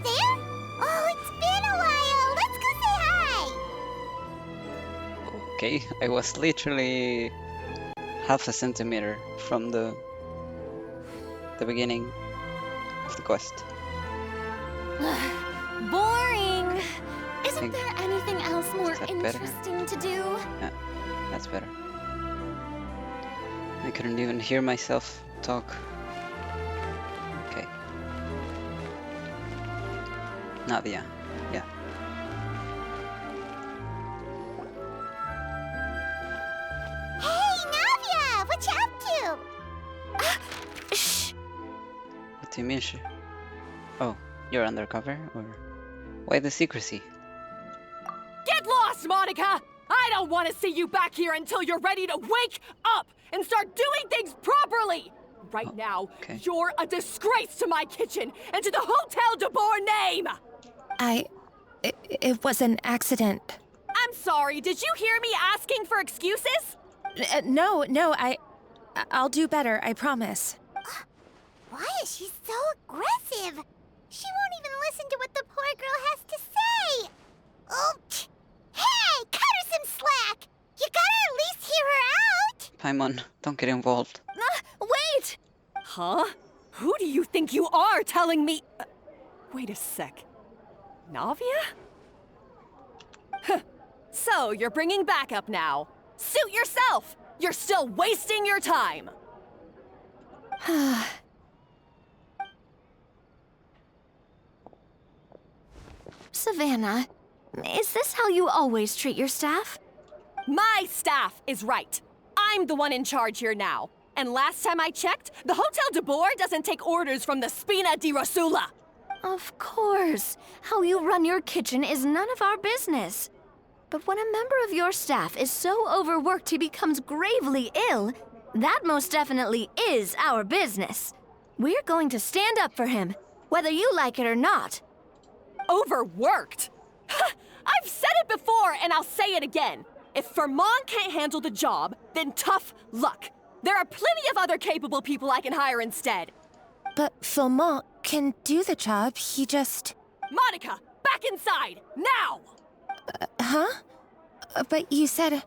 there? Oh, it's been a while. Let's go say hi. Okay, I was literally half a centimeter from the beginning of the quest. Boring. think- Isn't there anything else more Is that better? interesting to do? Yeah, that's better. I couldn't even hear myself talk. Okay. Nadia. Yeah. Hey, Navia! What you up to? Shh! What do you mean, Oh, you're undercover? Or why the secrecy? Get lost, Monica! I don't want to see you back here until you're ready to wake up and start doing things properly! Right now, okay. you're a disgrace to my kitchen and to the Hotel de Boer name! It was an accident. I'm sorry, did you hear me asking for excuses? No, I'll do better, I promise. Why is she so aggressive? She won't even listen to what the poor girl has to say. Oh, hey, cut her some slack. You gotta at least hear her out. Paimon, don't get involved. Wait. Huh? Who do you think you are telling me? Wait a sec. Navia? Huh. So, you're bringing backup now. Suit yourself! You're still wasting your time! Savannah, is this how you always treat your staff? My staff is right. I'm the one in charge here now. And last time I checked, the Hotel de Boer doesn't take orders from the Spina di Rosula. Of course. How you run your kitchen is none of our business. But when a member of your staff is so overworked he becomes gravely ill, that most definitely is our business. We're going to stand up for him, whether you like it or not. Overworked? I've said it before and I'll say it again. If Vermont can't handle the job, then tough luck. There are plenty of other capable people I can hire instead. But Philmont can do the job, he just... Monica, back inside, now! Huh? But you said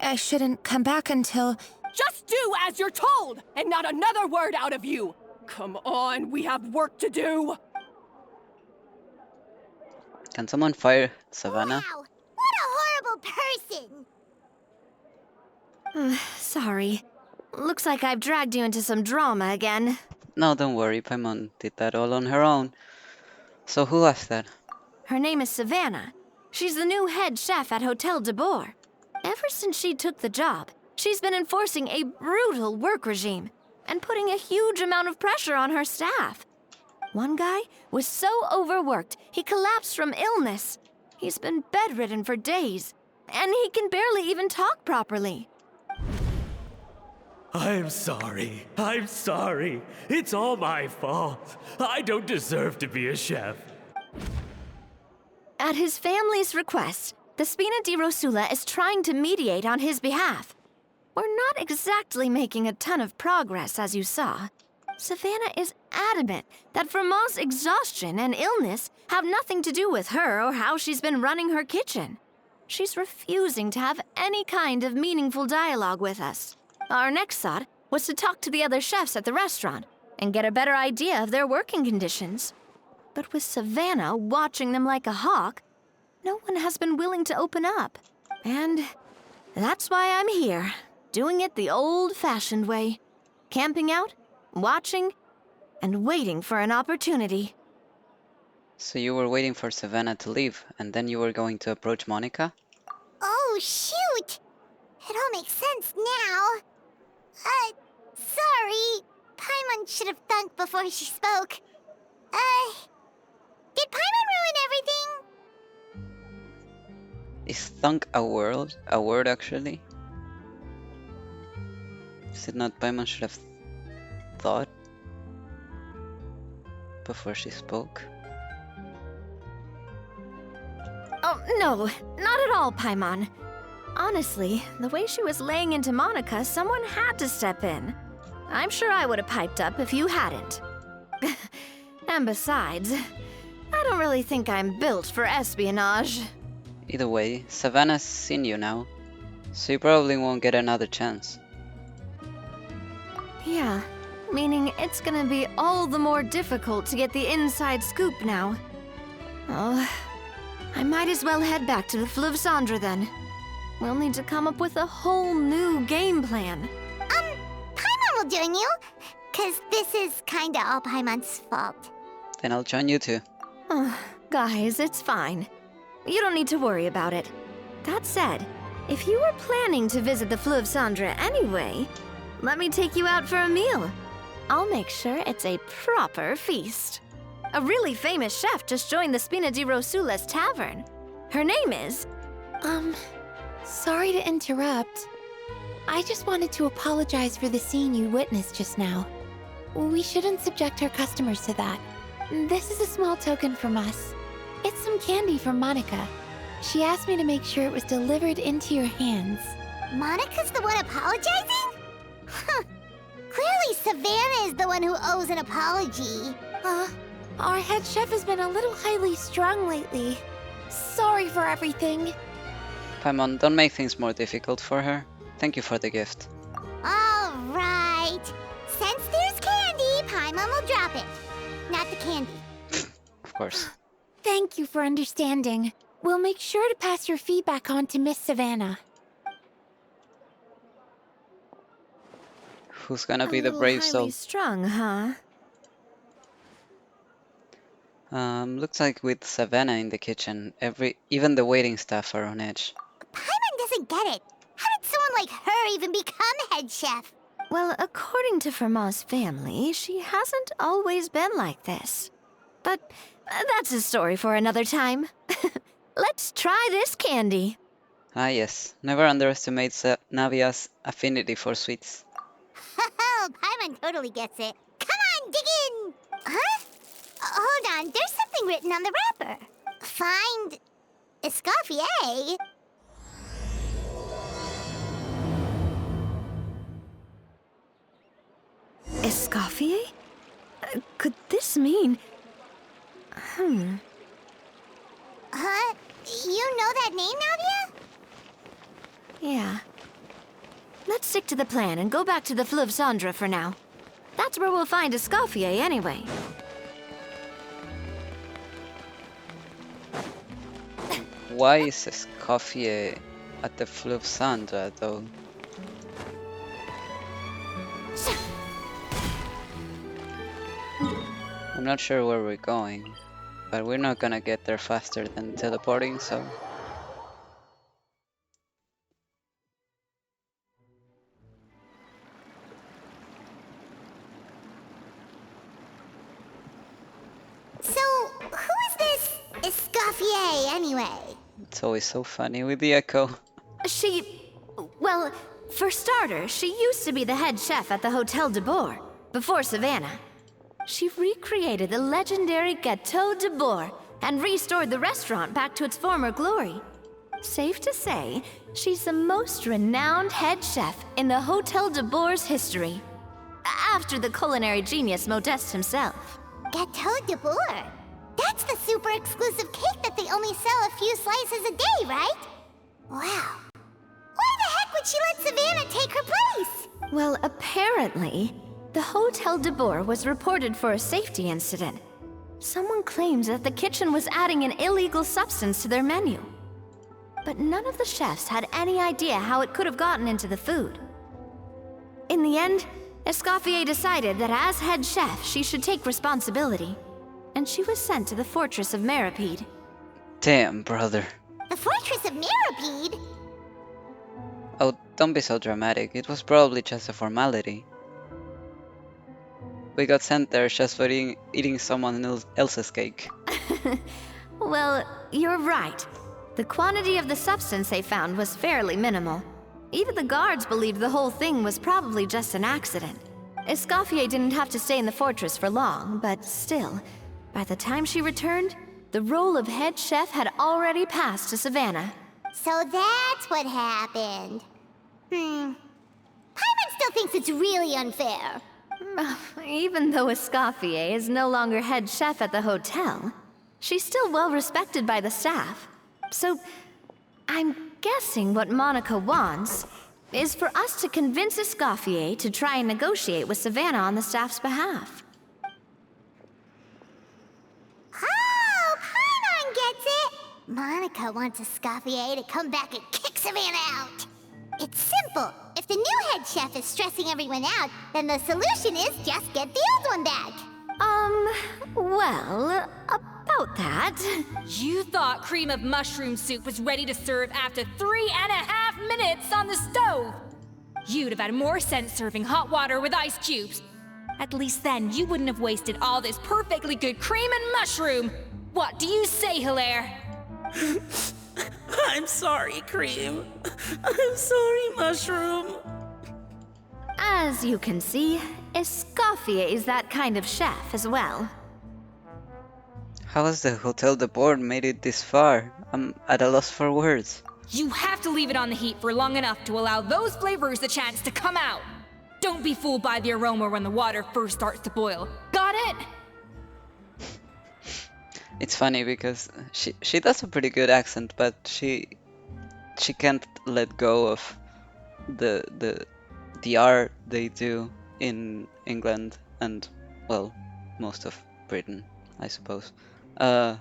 I shouldn't come back until... Just do as you're told, and not another word out of you! Come on, we have work to do! Can someone fire Savannah? Wow, what a horrible person! Sorry. Looks like I've dragged you into some drama again. No, don't worry. Paimon did that all on her own. So who was that? Her name is Savannah. She's the new head chef at Hotel de Boer. Ever since she took the job, she's been enforcing a brutal work regime and putting a huge amount of pressure on her staff. One guy was so overworked, he collapsed from illness. He's been bedridden for days, and he can barely even talk properly. I'm sorry. I'm sorry. It's all my fault. I don't deserve to be a chef. At his family's request, the Spina di Rosula is trying to mediate on his behalf. We're not exactly making a ton of progress, as you saw. Savannah is adamant that Vermont's exhaustion and illness have nothing to do with her or how she's been running her kitchen. She's refusing to have any kind of meaningful dialogue with us. Our next thought was to talk to the other chefs at the restaurant and get a better idea of their working conditions. But with Savannah watching them like a hawk, no one has been willing to open up. And that's why I'm here, doing it the old-fashioned way. Camping out, watching, and waiting for an opportunity. So you were waiting for Savannah to leave, and then you were going to approach Monica? Oh, shoot! It all makes sense now. Sorry. Paimon should have thunk before she spoke. Did Paimon ruin everything? Is thunk a word? A word, actually? Is it not Paimon should have thought before she spoke? Oh, no, not at all, Paimon. Honestly, the way she was laying into Monica, someone had to step in. I'm sure I would have piped up if you hadn't. And besides, I don't really think I'm built for espionage. Either way, Savannah's seen you now, so you probably won't get another chance. Yeah, meaning it's gonna be all the more difficult to get the inside scoop now. Oh, I might as well head back to the Fleuve Cendre then. We'll need to come up with a whole new game plan. Paimon will join you, cause this is kinda all Paimon's fault. Then I'll join you too. Oh, guys, it's fine. You don't need to worry about it. That said, if you were planning to visit the Fleuve Cendre anyway, let me take you out for a meal. I'll make sure it's a proper feast. A really famous chef just joined the Spina di Rosula's tavern. Her name is... Sorry to interrupt. I just wanted to apologize for the scene you witnessed just now. We shouldn't subject our customers to that. This is a small token from us. It's some candy from Monica. She asked me to make sure it was delivered into your hands. Monica's the one apologizing? Huh. Clearly Savannah is the one who owes an apology. Our head chef has been a little highly strung lately. Sorry for everything. Paimon, don't make things more difficult for her. Thank you for the gift. Alright. Since there's candy, Paimon will drop it. Not the candy. Of course. Thank you for understanding. We'll make sure to pass your feedback on to Miss Savannah. Who's gonna be a the little brave highly soul? strung, huh? Looks like with Savannah in the kitchen, even the waiting staff are on edge. Paimon doesn't get it. How did someone like her even become head chef? Well, according to Fermat's family, she hasn't always been like this. But that's a story for another time. Let's try this candy. Ah yes, never underestimate Navia's affinity for sweets. Oh, Paimon totally gets it. Come on, dig in! Huh? Hold on, there's something written on the wrapper. Find... Escoffier? Escoffier? Could this mean... Huh? You know that name, Navia? Yeah. Let's stick to the plan and go back to the Fleuve Cendre for now. That's where we'll find Escoffier anyway. Why is Escoffier at the Fleuve Cendre though? I'm not sure where we're going, but we're not gonna get there faster than teleporting, so... So, who is this Escoffier, anyway? It's always so funny with the echo. Well, for starters, she used to be the head chef at the Hotel de Bourg, before Savannah. She recreated the legendary Gâteau de Bourg and restored the restaurant back to its former glory. Safe to say, she's the most renowned head chef in the Hotel de Bourg's history. After the culinary genius Modeste himself. Gâteau de Bourg? That's the super exclusive cake that they only sell a few slices a day, right? Wow. Why the heck would she let Savannah take her place? Well, apparently, the Hotel de Bourg was reported for a safety incident. Someone claims that the kitchen was adding an illegal substance to their menu. But none of the chefs had any idea how it could have gotten into the food. In the end, Escoffier decided that as head chef, she should take responsibility. And she was sent to the fortress of Meripede. Damn, brother. The Fortress of Meripede? Oh, don't be so dramatic. It was probably just a formality. We got sent there just for eating someone else's cake. Well, you're right. The quantity of the substance they found was fairly minimal. Even the guards believed the whole thing was probably just an accident. Escoffier didn't have to stay in the fortress for long, but still, by the time she returned, the role of head chef had already passed to Savannah. So that's what happened. Paimon still thinks it's really unfair. Even though Escoffier is no longer head chef at the hotel, She's still well respected by the staff. So, I'm guessing what Monica wants is for us to convince Escoffier to try and negotiate with Savannah on the staff's behalf. Oh, Paimon gets it! Monica wants Escoffier to come back and kick Savannah out. It's simple. If the new head chef is stressing everyone out, then the solution is just get the old one back. Well, about that. You thought cream of mushroom soup was ready to serve after 3.5 minutes on the stove. You'd have had more sense serving hot water with ice cubes. At least then you wouldn't have wasted all this perfectly good cream and mushroom. What do you say, Hilaire? I'm sorry, Cream. I'm sorry, Mushroom. As you can see, Escoffier is that kind of chef as well. How has the Hotel de Board made it this far? I'm at a loss for words. You have to leave it on the heat for long enough to allow those flavors the chance to come out. Don't be fooled by the aroma when the water first starts to boil. Got it? It's funny because she does a pretty good accent, but she can't let go of the art they do in England and, well, most of Britain, I suppose. Don't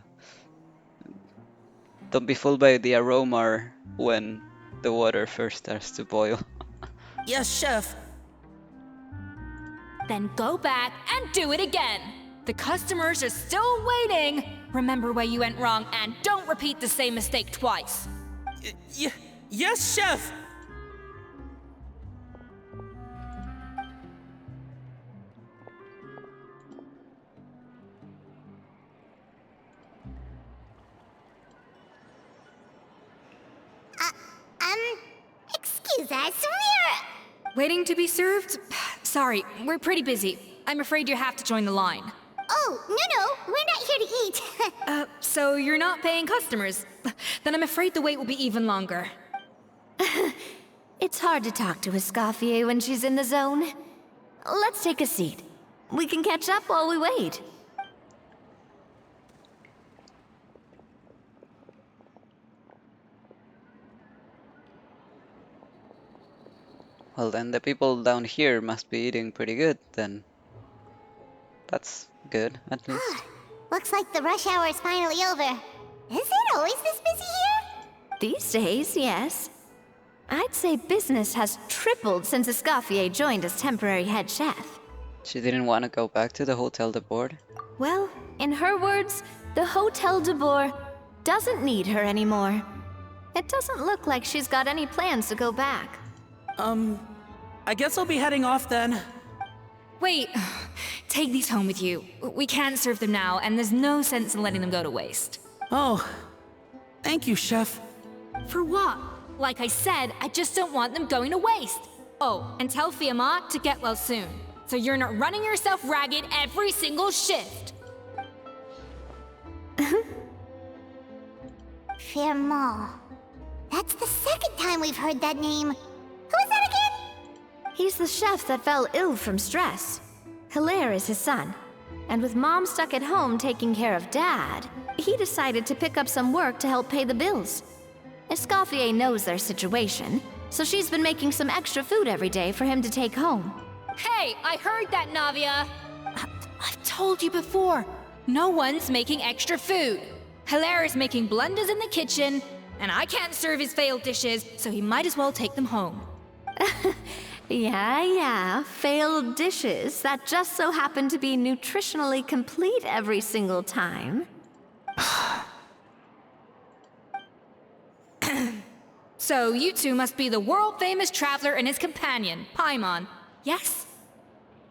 be fooled by the aroma when the water first starts to boil. Yes, Chef. Then go back and do it again. The customers are still waiting. Remember where you went wrong and don't repeat the same mistake twice. Yes, Chef. Excuse us, Waiting to be served? Sorry, we're pretty busy. I'm afraid you have to join the line. Oh, no, we're not here to eat. So you're not paying customers? Then I'm afraid the wait will be even longer. It's hard to talk to Escoffier when she's in the zone. Let's take a seat. We can catch up while we wait. Well, then the people down here must be eating pretty good, then. That's good, at least. Looks like the rush hour is finally over. Is it always this busy here? These days, yes. I'd say business has tripled since Escoffier joined as temporary head chef. She didn't want to go back to the Hotel de Board? Well, in her words, the Hotel de Boer doesn't need her anymore. It doesn't look like she's got any plans to go back. I guess I'll be heading off then. Wait, take these home with you. We can't serve them now, and there's no sense in letting them go to waste. Oh, thank you, Chef. For what? Like I said, I just don't want them going to waste. Oh, and tell Fiamma to get well soon, so you're not running yourself ragged every single shift. Fiamma. That's the second time we've heard that name. Who is that again? He's the chef that fell ill from stress. Hilaire is his son. And with Mom stuck at home taking care of Dad, he decided to pick up some work to help pay the bills. Escoffier knows their situation, so she's been making some extra food every day for him to take home. Hey, I heard that, Navia! I've told you before, no one's making extra food. Hilaire is making blunders in the kitchen, and I can't serve his failed dishes, so he might as well take them home. Yeah, failed dishes that just so happen to be nutritionally complete every single time. So you two must be the world-famous traveler and his companion, Paimon. Yes?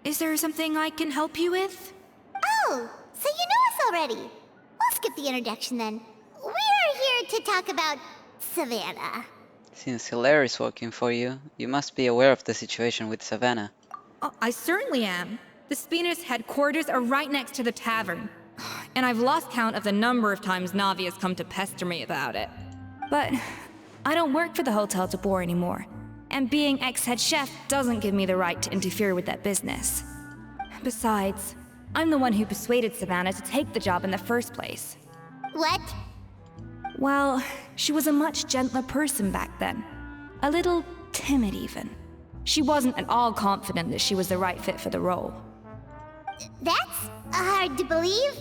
Is there something I can help you with? Oh, so you know us already. We'll skip the introduction then. We're here to talk about Savannah. Since Hilaire is working for you, you must be aware of the situation with Savannah. Oh, I certainly am. The Spina's headquarters are right next to the tavern. And I've lost count of the number of times Navi has come to pester me about it. But I don't work for the Hotel de Boer anymore. And being ex-head chef doesn't give me the right to interfere with that business. Besides, I'm the one who persuaded Savannah to take the job in the first place. What? Well, she was a much gentler person back then. A little timid, even. She wasn't at all confident that she was the right fit for the role. That's hard to believe.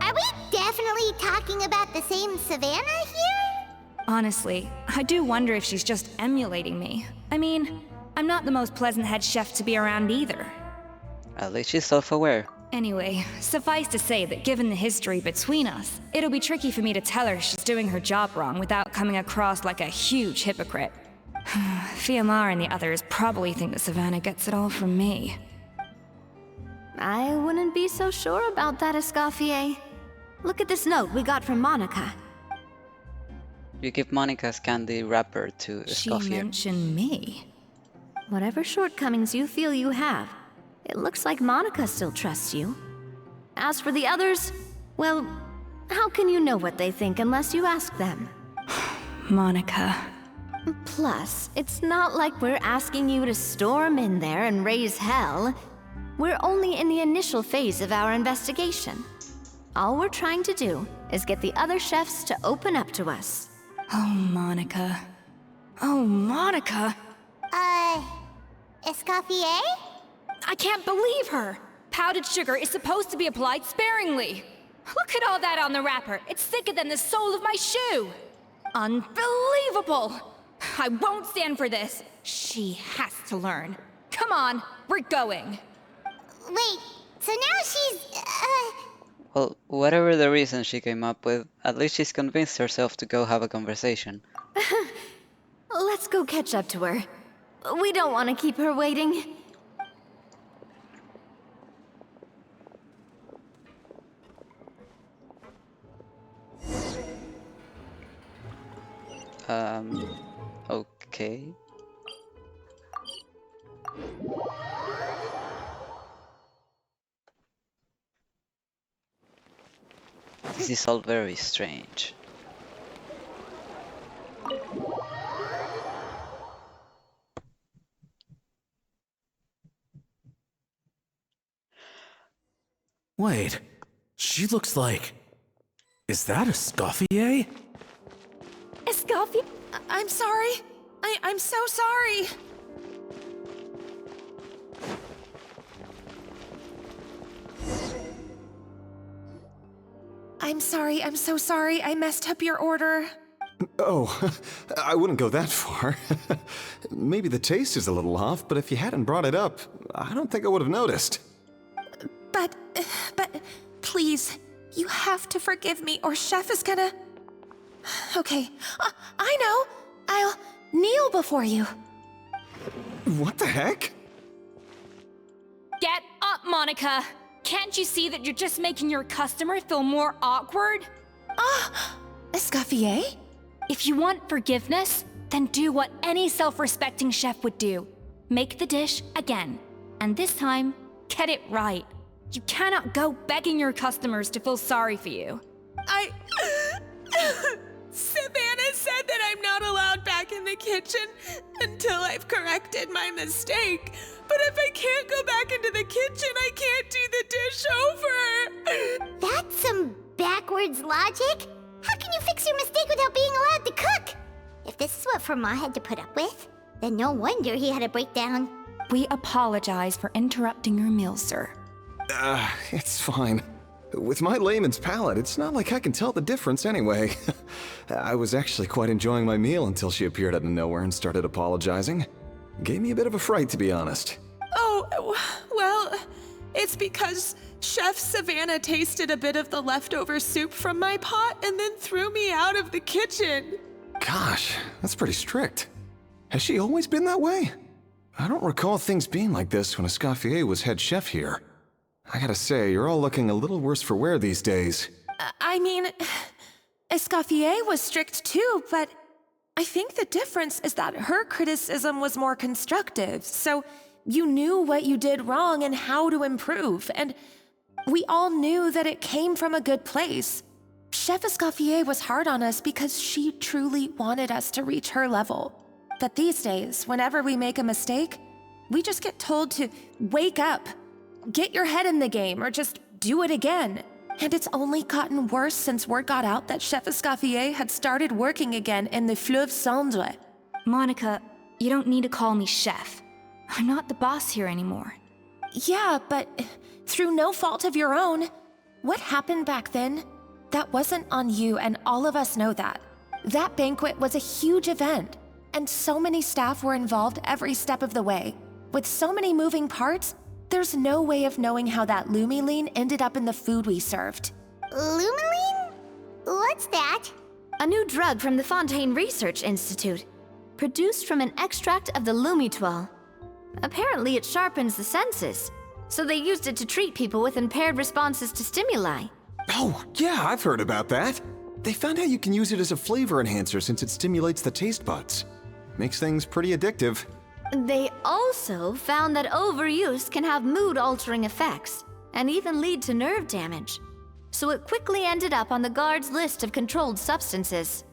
Are we definitely talking about the same Savannah here? Honestly, I do wonder if she's just emulating me. I mean, I'm not the most pleasant head chef to be around either. At least she's self-aware. Anyway, suffice to say that given the history between us, it'll be tricky for me to tell her she's doing her job wrong without coming across like a huge hypocrite. Fiamar and the others probably think that Savannah gets it all from me. I wouldn't be so sure about that, Escoffier. Look at this note we got from Monica. You give Monica's candy wrapper to She Escoffier. mentioned me. Whatever shortcomings you feel you have, it looks like Monica still trusts you. As for the others, well, how can you know what they think unless you ask them? Monica. Plus, it's not like we're asking you to storm in there and raise hell. We're only in the initial phase of our investigation. All we're trying to do is get the other chefs to open up to us. Oh, Monica. Oh, Monica! Escoffier? I can't believe her! Powdered sugar is supposed to be applied sparingly. Look at all that on the wrapper. It's thicker than the sole of my shoe. Unbelievable! I won't stand for this. She has to learn. Come on, we're going. Wait, so now she's, Well, whatever the reason she came up with, at least she's convinced herself to go have a conversation. Let's go catch up to her. We don't want to keep her waiting. Okay. This is all very strange. Wait, she looks like... Is that Escoffier? Escoffier? I'm sorry. I'm so sorry. I'm sorry, I'm so sorry. I messed up your order. Oh, I wouldn't go that far. Maybe the taste is a little off, but if you hadn't brought it up, I don't think I would have noticed. But, please, you have to forgive me or Chef is gonna... Okay, I know. I'll kneel before you. What the heck? Get up, Monica! Can't you see that you're just making your customer feel more awkward? Escoffier? If you want forgiveness, then do what any self-respecting chef would do. Make the dish again. And this time, get it right. You cannot go begging your customers to feel sorry for you. Savannah said that I'm not allowed back in the kitchen until I've corrected my mistake. But if I can't go back into the kitchen, I can't do the dish over. That's some backwards logic. How can you fix your mistake without being allowed to cook? If this is what Fermat had to put up with, then no wonder he had a breakdown. We apologize for interrupting your meal, sir. It's fine. With my layman's palate, it's not like I can tell the difference anyway. I was actually quite enjoying my meal until she appeared out of nowhere and started apologizing. Gave me a bit of a fright, to be honest. Oh, well, it's because Chef Savannah tasted a bit of the leftover soup from my pot and then threw me out of the kitchen. Gosh, that's pretty strict. Has she always been that way? I don't recall things being like this when Escoffier was head chef here. I gotta say, you're all looking a little worse for wear these days. I mean, Escoffier was strict too, but I think the difference is that her criticism was more constructive, so you knew what you did wrong and how to improve, and we all knew that it came from a good place. Chef Escoffier was hard on us because she truly wanted us to reach her level. But these days, whenever we make a mistake, we just get told to wake up, get your head in the game, or just do it again. And it's only gotten worse since word got out that Chef Escoffier had started working again in the Fleuve Cendre. Monica, you don't need to call me chef. I'm not the boss here anymore. Yeah, but through no fault of your own. What happened back then? That wasn't on you, and all of us know that. That banquet was a huge event, and so many staff were involved every step of the way. With so many moving parts, there's no way of knowing how that lumiline ended up in the food we served. Lumiline? What's that? A new drug from the Fontaine Research Institute, produced from an extract of the lumitoile. Apparently it sharpens the senses, so they used it to treat people with impaired responses to stimuli. Oh, yeah, I've heard about that. They found out you can use it as a flavor enhancer since it stimulates the taste buds. Makes things pretty addictive. They also found that overuse can have mood-altering effects, and even lead to nerve damage. So it quickly ended up on the guard's list of controlled substances.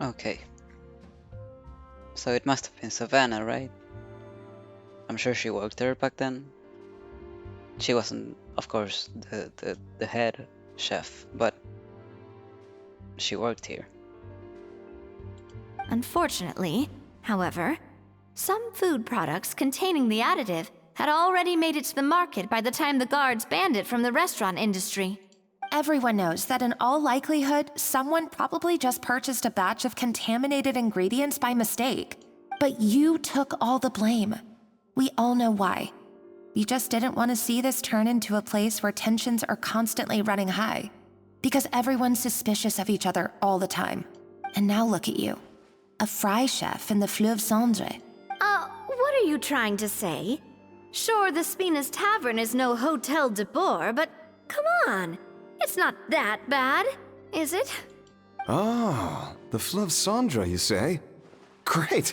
Okay. So it must have been Savannah, right? I'm sure she worked there back then. She wasn't, of course, the head chef, but she worked here. Unfortunately, however, some food products containing the additive had already made it to the market by the time the guards banned it from the restaurant industry. Everyone knows that in all likelihood, someone probably just purchased a batch of contaminated ingredients by mistake. But you took all the blame. We all know why. You just didn't want to see this turn into a place where tensions are constantly running high. Because everyone's suspicious of each other all the time. And now look at you. A fry chef in the Fleuve Cendre. What are you trying to say? Sure, the Spina's Tavern is no Hotel de Boer, but come on. It's not that bad, is it? Oh, the Fleuve Cendre, you say? Great.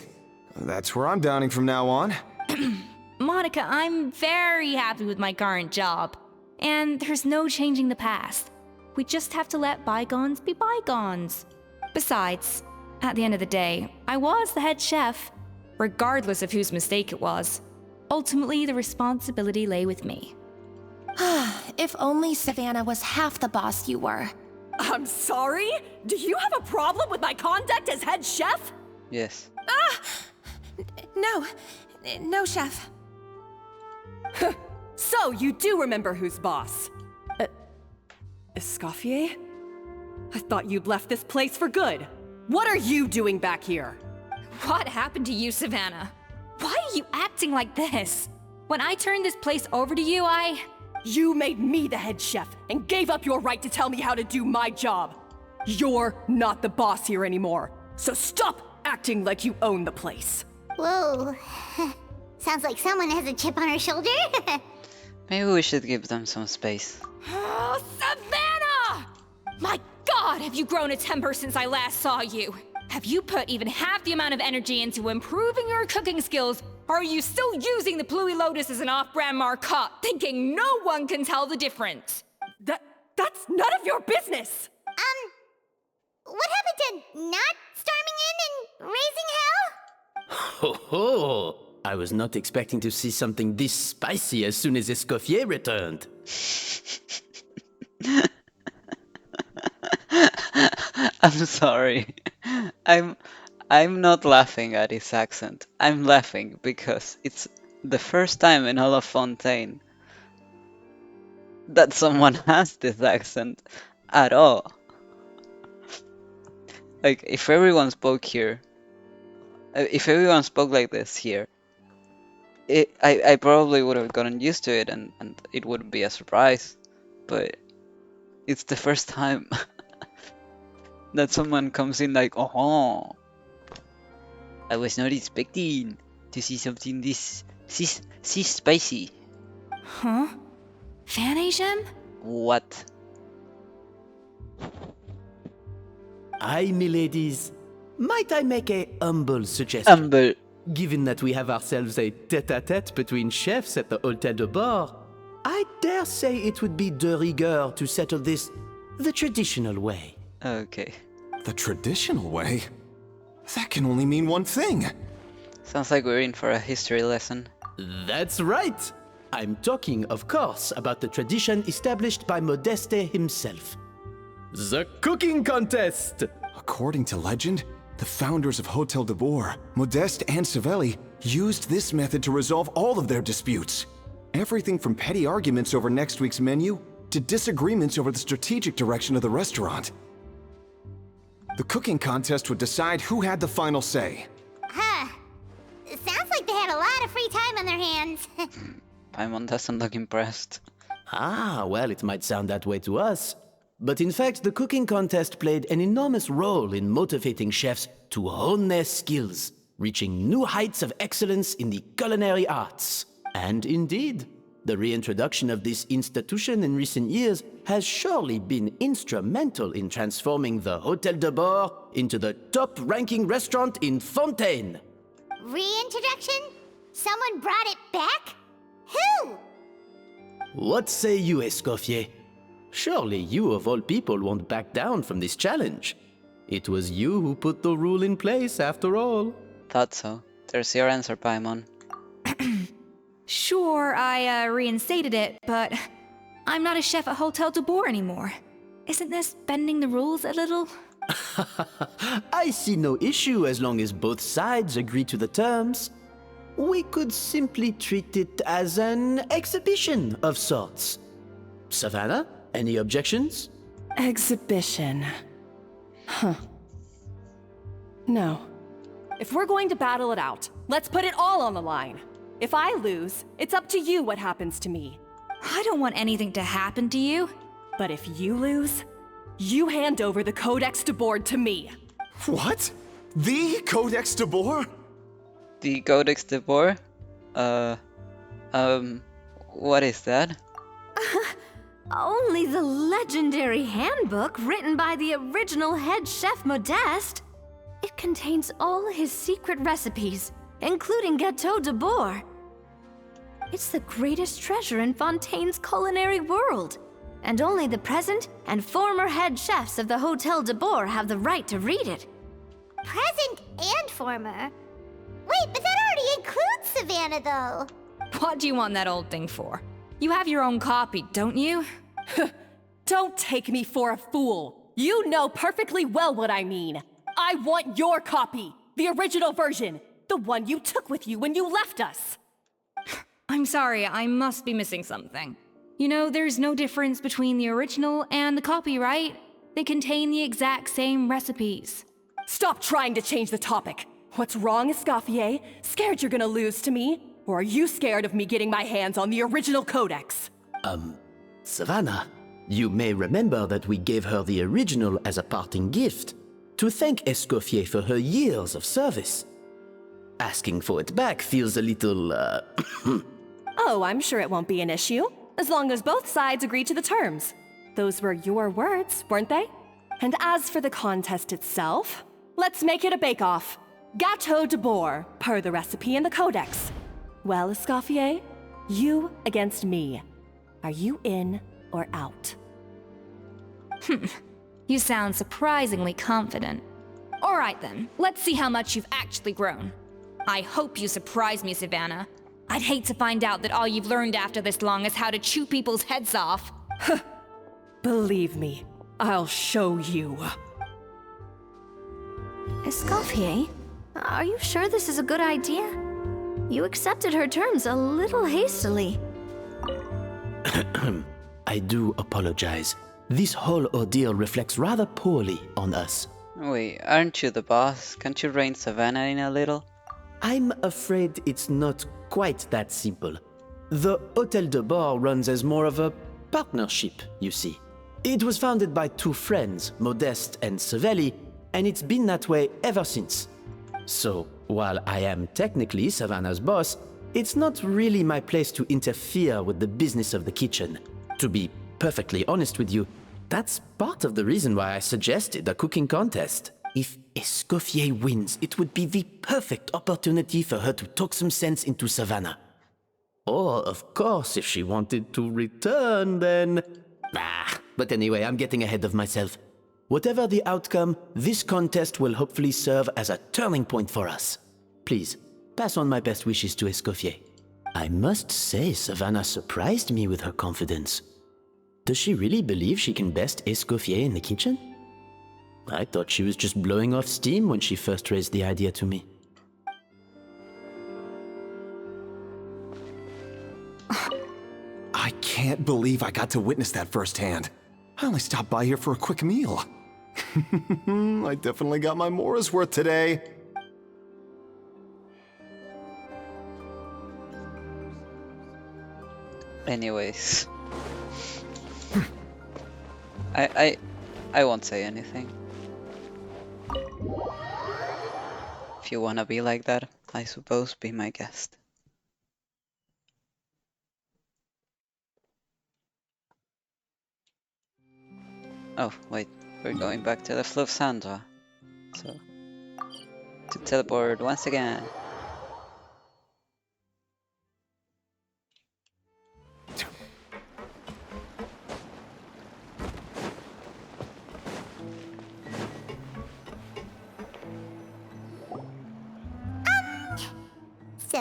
That's where I'm dining from now on. Monica, I'm very happy with my current job. And there's no changing the past. We just have to let bygones be bygones. Besides, at the end of the day, I was the head chef, regardless of whose mistake it was. Ultimately, the responsibility lay with me. If only Savannah was half the boss you were. I'm sorry? Do you have a problem with my conduct as head chef? Yes. No, chef. So, you do remember who's boss? Escoffier? I thought you'd left this place for good. What are you doing back here? What happened to you, Savannah? Why are you acting like this? When I turned this place over to you, You made me the head chef and gave up your right to tell me how to do my job. You're not the boss here anymore, so stop acting like you own the place. Whoa. Sounds like someone has a chip on her shoulder. Maybe we should give them some space. Oh, Savannah! My God, have you grown a temper since I last saw you? Have you put even half the amount of energy into improving your cooking skills, or are you still using the Pluie Lotus as an off-brand marcotte, thinking no one can tell the difference? That's none of your business! What happened to not storming in and raising hell? Ho ho! I was not expecting to see something this spicy as soon as Escoffier returned. I'm sorry. I'm not laughing at his accent. I'm laughing because it's the first time in all of Fontaine that someone has this accent at all. Like, if everyone spoke here, if everyone spoke like this here, I probably would have gotten used to it and it wouldn't be a surprise. But it's the first time that someone comes in like, oh, I was not expecting to see something this spicy. Huh? Fan Asian? What? Aye, miladies. Might I make a humble suggestion? Humble. Given that we have ourselves a tête-à-tête between chefs at the Hôtel de Bord, I dare say it would be de rigueur to settle this the traditional way. Okay. The traditional way? That can only mean one thing. Sounds like we're in for a history lesson. That's right! I'm talking, of course, about the tradition established by Modeste himself. The cooking contest! According to legend, the founders of Hotel de Boer, Modeste and Savelli, used this method to resolve all of their disputes. Everything from petty arguments over next week's menu to disagreements over the strategic direction of the restaurant. The cooking contest would decide who had the final say. Huh. Sounds like they had a lot of free time on their hands. Paimon doesn't look impressed. Ah, well, it might sound that way to us. But in fact, the cooking contest played an enormous role in motivating chefs to hone their skills, reaching new heights of excellence in the culinary arts. And indeed, the reintroduction of this institution in recent years has surely been instrumental in transforming the Hotel de Boer into the top-ranking restaurant in Fontaine. Reintroduction? Someone brought it back? Who? What say you, Escoffier? Surely you of all people won't back down from this challenge. It was you who put the rule in place, after all. Thought so. There's your answer, Paimon. Sure, I reinstated it, but I'm not a chef at Hotel de Boer anymore. Isn't this bending the rules a little? I see no issue as long as both sides agree to the terms. We could simply treat it as an exhibition of sorts. Savannah, any objections? Exhibition. Huh. No. If we're going to battle it out, let's put it all on the line. If I lose, it's up to you what happens to me. I don't want anything to happen to you. But if you lose, you hand over the Codex de Boer to me. What? The Codex de Boer? The Codex de Boer? What is that? Only the legendary handbook written by the original head chef Modeste. It contains all his secret recipes, including Gâteau de Boer. It's the greatest treasure in Fontaine's culinary world, and only the present and former head chefs of the Hotel de Boer have the right to read it. Present and former? Wait, but that already includes Savannah, though. What do you want that old thing for? You have your own copy, don't you? Don't take me for a fool. You know perfectly well what I mean. I want your copy, the original version, the one you took with you when you left us. I'm sorry, I must be missing something. You know, there's no difference between the original and the copy, right? They contain the exact same recipes. Stop trying to change the topic. What's wrong, Escoffier? Scared you're gonna lose to me? Or are you scared of me getting my hands on the original codex? Savannah, you may remember that we gave her the original as a parting gift, to thank Escoffier for her years of service. Asking for it back feels a little, Oh, I'm sure it won't be an issue, as long as both sides agree to the terms. Those were your words, weren't they? And as for the contest itself, let's make it a bake-off. Gâteau de Boer, per the recipe in the codex. Well, Escoffier, you against me. Are you in or out? You sound surprisingly confident. All right then, let's see how much you've actually grown. I hope you surprise me, Savannah. I'd hate to find out that all you've learned after this long is how to chew people's heads off. Believe me, I'll show you. Escoffier, are you sure this is a good idea? You accepted her terms a little hastily. I do apologize. This whole ordeal reflects rather poorly on us. Wait, aren't you the boss? Can't you rein Savannah in a little? I'm afraid it's not quite that simple. The Hotel de Boer runs as more of a partnership, you see. It was founded by two friends, Modeste and Savelli, and it's been that way ever since. So, while I am technically Savannah's boss, it's not really my place to interfere with the business of the kitchen. To be perfectly honest with you, that's part of the reason why I suggested a cooking contest. If Escoffier wins, it would be the perfect opportunity for her to talk some sense into Savannah. Or, of course, if she wanted to return, then... But anyway, I'm getting ahead of myself. Whatever the outcome, this contest will hopefully serve as a turning point for us. Please, pass on my best wishes to Escoffier. I must say, Savannah surprised me with her confidence. Does she really believe she can best Escoffier in the kitchen? I thought she was just blowing off steam when she first raised the idea to me. I can't believe I got to witness that firsthand. I only stopped by here for a quick meal. I definitely got my Mora's worth today. Anyways. I won't say anything. If you wanna be like that, I suppose be my guest. Oh, wait, we're going back to the Fluff Sandra. So, to teleport once again. So,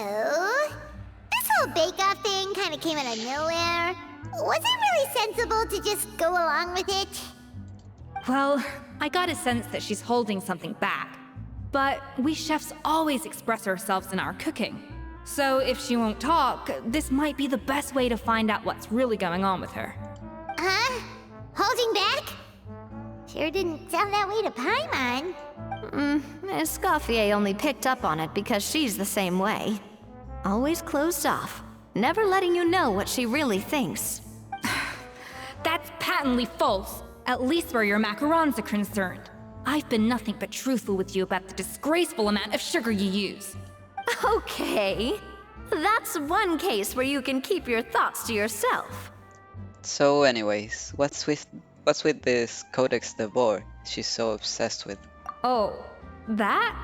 this whole bake-off thing kind of came out of nowhere. Was it really sensible to just go along with it? Well, I got a sense that she's holding something back. But we chefs always express ourselves in our cooking. So if she won't talk, this might be the best way to find out what's really going on with her. Huh? Holding back? Sure didn't sound that way to Paimon. Escoffier only picked up on it because she's the same way. Always closed off, never letting you know what she really thinks. That's patently false, at least where your macarons are concerned. I've been nothing but truthful with you about the disgraceful amount of sugar you use. Okay, that's one case where you can keep your thoughts to yourself. So anyways, what's with this Codex de Boer she's so obsessed with? Oh, that?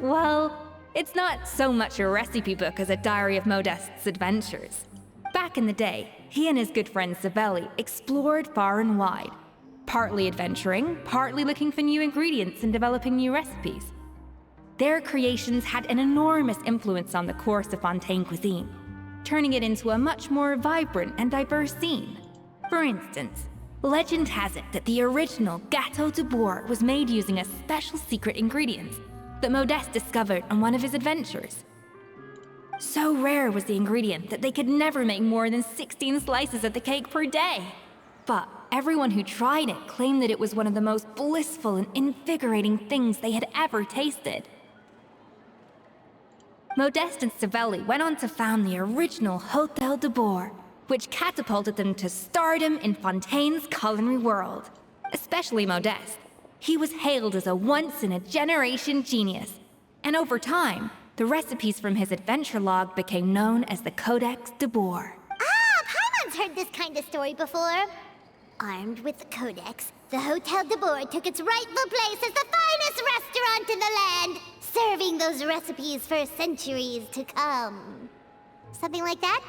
Well, it's not so much a recipe book as a diary of Modeste's adventures. Back in the day, he and his good friend Savelli explored far and wide, partly adventuring, partly looking for new ingredients and developing new recipes. Their creations had an enormous influence on the course of Fontaine cuisine, turning it into a much more vibrant and diverse scene. For instance, legend has it that the original Gâteau de Boer was made using a special secret ingredient that Modeste discovered on one of his adventures. So rare was the ingredient that they could never make more than 16 slices of the cake per day. But everyone who tried it claimed that it was one of the most blissful and invigorating things they had ever tasted. Modeste and Savelli went on to found the original Hôtel de Boer, which catapulted them to stardom in Fontaine's culinary world. Especially Modeste. He was hailed as a once-in-a-generation genius, and over time, the recipes from his adventure log became known as the Codex de Boer. Paimon's heard this kind of story before. Armed with the Codex, the Hôtel de Boer took its rightful place as the finest restaurant in the land, serving those recipes for centuries to come. Something like that?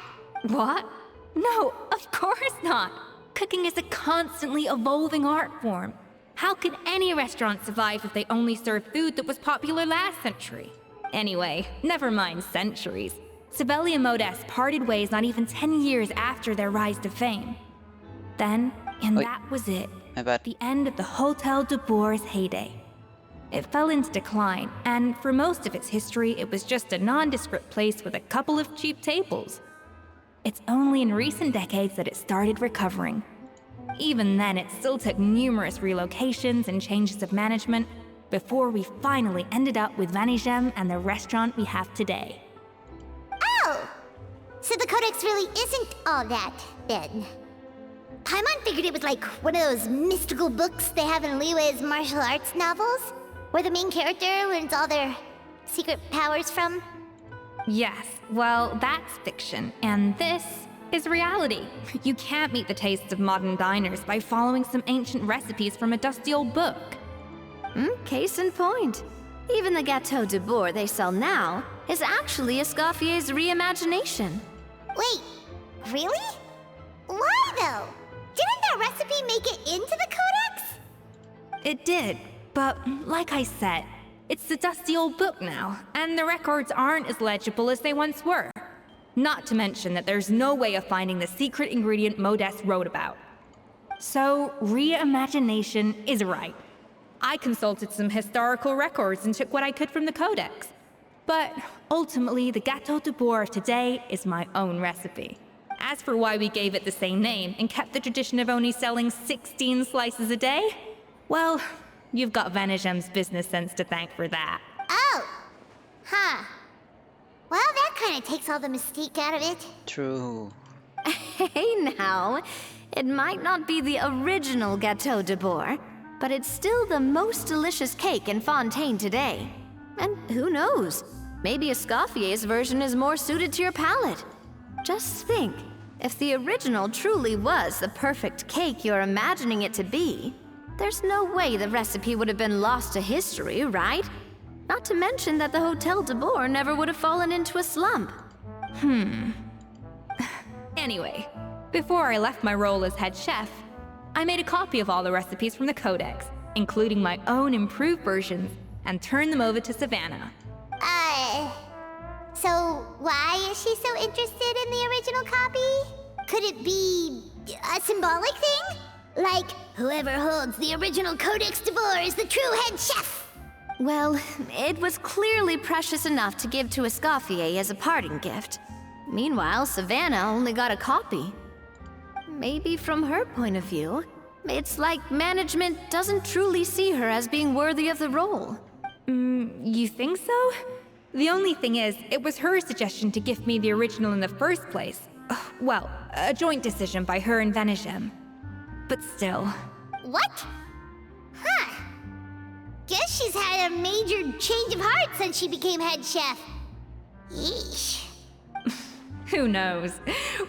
What? No, of course not. Cooking is a constantly evolving art form. How could any restaurant survive if they only served food that was popular last century? Anyway, never mind centuries. Savelli and Modeste parted ways not even 10 years after their rise to fame. Then, and that was it. The end of the Hôtel de Boer's heyday. It fell into decline, and for most of its history, it was just a nondescript place with a couple of cheap tables. It's only in recent decades that it started recovering. Even then, it still took numerous relocations and changes of management before we finally ended up with Vanigem and the restaurant we have today. Oh! So the Codex really isn't all that, then. Paimon figured it was like one of those mystical books they have in Liwe's martial arts novels, where the main character learns all their secret powers from. Yes, well, that's fiction, and this is reality. You can't meet the tastes of modern diners by following some ancient recipes from a dusty old book. Case in point. Even the Gâteau de Boer they sell now is actually Escoffier's reimagination. Wait, really? Why though? Didn't that recipe make it into the Codex? It did, but like I said, it's the dusty old book now, and the records aren't as legible as they once were. Not to mention that there's no way of finding the secret ingredient Modest wrote about. So, reimagination is right. I consulted some historical records and took what I could from the codex. But ultimately, the Gâteau de Bourg of today is my own recipe. As for why we gave it the same name and kept the tradition of only selling 16 slices a day, well, you've got Venegem's business sense to thank for that. Oh! Huh. Well, that kind of takes all the mystique out of it. True. Hey now, it might not be the original Gâteau de Bourg, but it's still the most delicious cake in Fontaine today. And who knows, maybe Escoffier's version is more suited to your palate. Just think, if the original truly was the perfect cake you're imagining it to be, there's no way the recipe would have been lost to history, right? Not to mention that the Hotel de Bourg never would have fallen into a slump. Anyway, before I left my role as head chef, I made a copy of all the recipes from the codex, including my own improved versions, and turned them over to Savannah. So why is she so interested in the original copy? Could it be a symbolic thing? Like, whoever holds the original Codex de Bourg is the true head chef? Well, it was clearly precious enough to give to Escoffier as a parting gift. Meanwhile, Savannah only got a copy. Maybe from her point of view, it's like management doesn't truly see her as being worthy of the role. You think so? The only thing is, it was her suggestion to gift me the original in the first place. Well, a joint decision by her and Venegem. But still. What? Huh. Guess she's had a major change of heart since she became head chef. Yeesh. Who knows?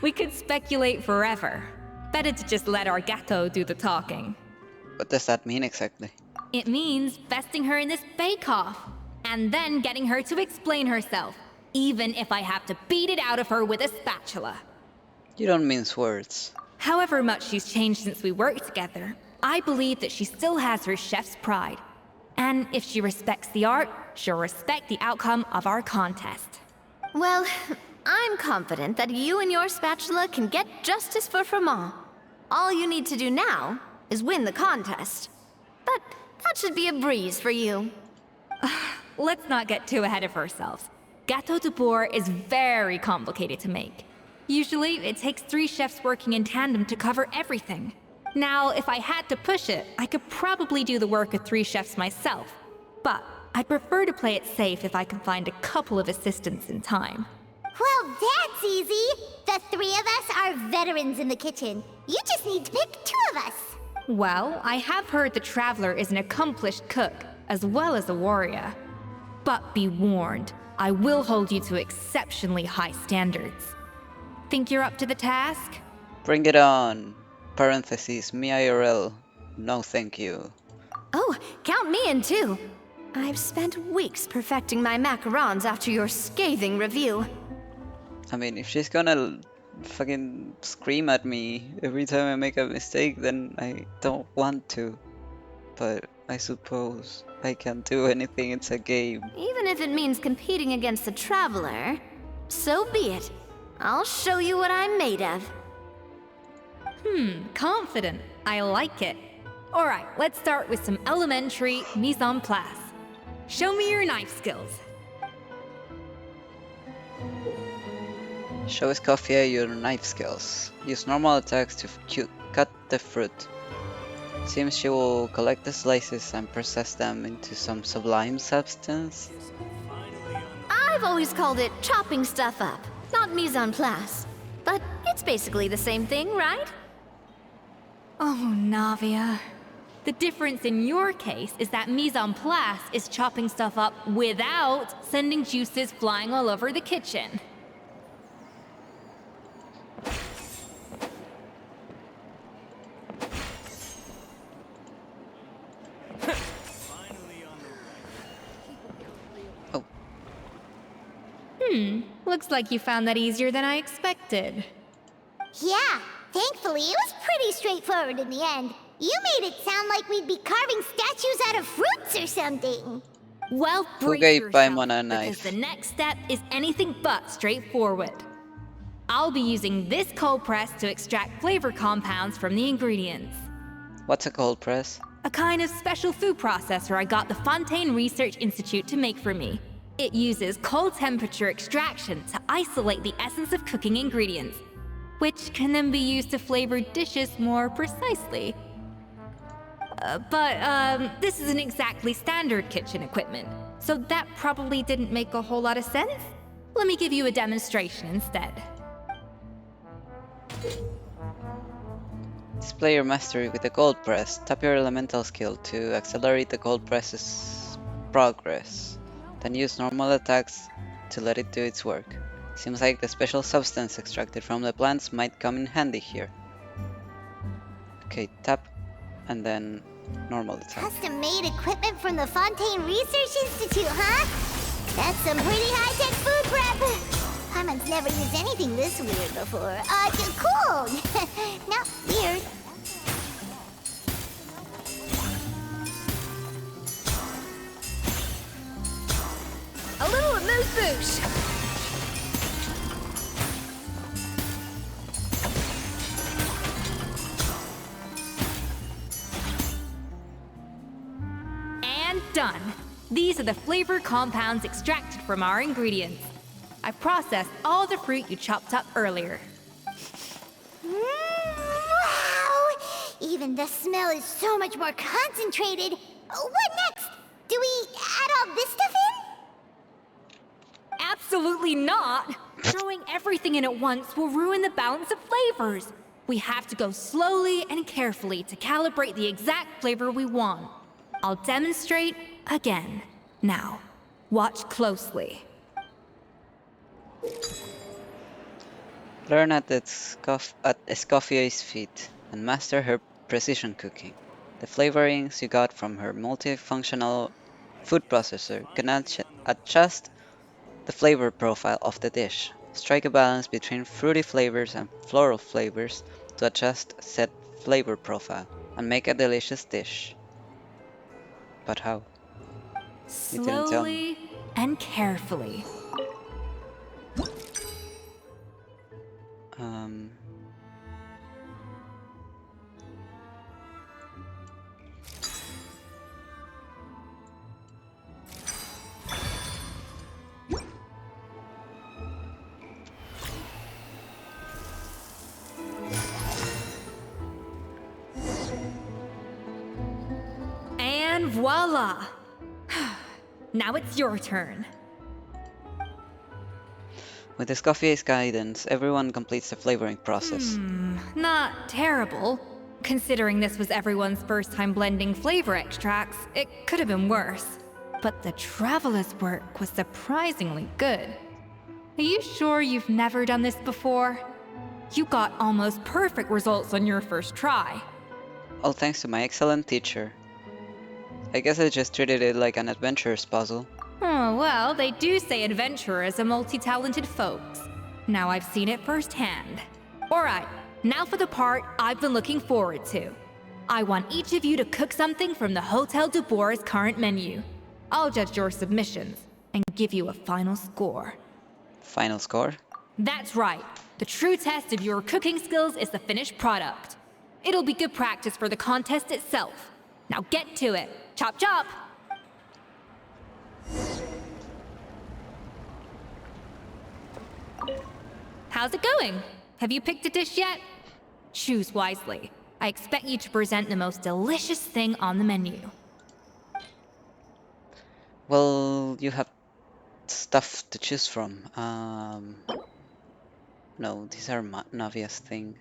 We could speculate forever. Better to just let our gâteau do the talking. What does that mean exactly? It means besting her in this bake-off, and then getting her to explain herself, even if I have to beat it out of her with a spatula. You don't mince words. However much she's changed since we worked together, I believe that she still has her chef's pride. And if she respects the art, she'll respect the outcome of our contest. Well, I'm confident that you and your spatula can get justice for Froment. All you need to do now is win the contest. But that should be a breeze for you. Let's not get too ahead of ourselves. Gâteau de Bourg is very complicated to make. Usually, it takes 3 chefs working in tandem to cover everything. Now, if I had to push it, I could probably do the work of 3 chefs myself. But I'd prefer to play it safe if I can find a couple of assistants in time. Well, that's easy. The 3 of us are veterans in the kitchen. You just need to pick 2 of us. Well, I have heard the Traveler is an accomplished cook, as well as a warrior. But be warned, I will hold you to exceptionally high standards. Think you're up to the task? Bring it on. Parentheses, me IRL. No thank you. Oh, count me in too. I've spent weeks perfecting my macarons after your scathing review. I mean, if she's gonna fucking scream at me every time I make a mistake, then I don't want to. But I suppose I can't do anything, it's a game. Even if it means competing against the Traveler, so be it. I'll show you what I'm made of. Confident. I like it. Alright, let's start with some elementary mise en place. Show me your knife skills. Show Escoffier your knife skills. Use normal attacks to cut the fruit. Seems she will collect the slices and process them into some sublime substance. I've always called it chopping stuff up, not mise en place. But it's basically the same thing, right? Oh, Navia. The difference in your case is that mise en place is chopping stuff up without sending juices flying all over the kitchen. Looks like you found that easier than I expected. Yeah, thankfully it was pretty straightforward in the end. You made it sound like we'd be carving statues out of fruits or something. Well, brace Okay, yourself, Paimon a because knife. the next step is anything but straightforward. I'll be using this cold press to extract flavor compounds from the ingredients. What's a cold press? A kind of special food processor I got the Fontaine Research Institute to make for me. It uses cold temperature extraction to isolate the essence of cooking ingredients, which can then be used to flavor dishes more precisely. But this isn't exactly standard kitchen equipment, so that probably didn't make a whole lot of sense. Let me give you a demonstration instead. Display your mastery with the cold press. Tap your elemental skill to accelerate the cold press's progress. Then use normal attacks to let it do its work. Seems like the special substance extracted from the plants might come in handy here. Okay, tap and then normal attack. Custom-made equipment from the Fontaine Research Institute, huh? That's some pretty high-tech food prep. Paimon's never used anything this weird before. Cool! Not weird. A little amuse-bouche! And done! These are the flavor compounds extracted from our ingredients. I processed all the fruit you chopped up earlier. Wow! Even the smell is so much more concentrated. What next? Do we add all this stuff in? Absolutely not! Throwing everything in at once will ruin the balance of flavors. We have to go slowly and carefully to calibrate the exact flavor we want. I'll demonstrate again. Now, watch closely. Learn at Escoffier's feet and master her precision cooking. The flavorings you got from her multifunctional food processor can adjust the flavor profile of the dish. Strike a balance between fruity flavors and floral flavors to adjust said flavor profile and make a delicious dish. But how? You didn't tell me. Slowly and carefully. And voila! Now it's your turn. With Escoffier's guidance, everyone completes the flavoring process. Not terrible. Considering this was everyone's first time blending flavor extracts, it could have been worse. But the Traveler's work was surprisingly good. Are you sure you've never done this before? You got almost perfect results on your first try. All thanks to my excellent teacher. I guess I just treated it like an adventurer's puzzle. Oh, well, they do say adventurers are multi-talented folks. Now I've seen it firsthand. Alright, now for the part I've been looking forward to. I want each of you to cook something from the Hotel du Bois' current menu. I'll judge your submissions and give you a final score. Final score? That's right. The true test of your cooking skills is the finished product. It'll be good practice for the contest itself. Now get to it. Chop chop! How's it going? Have you picked a dish yet? Choose wisely. I expect you to present the most delicious thing on the menu. Well, you have stuff to choose from. No, these are Navia's thing.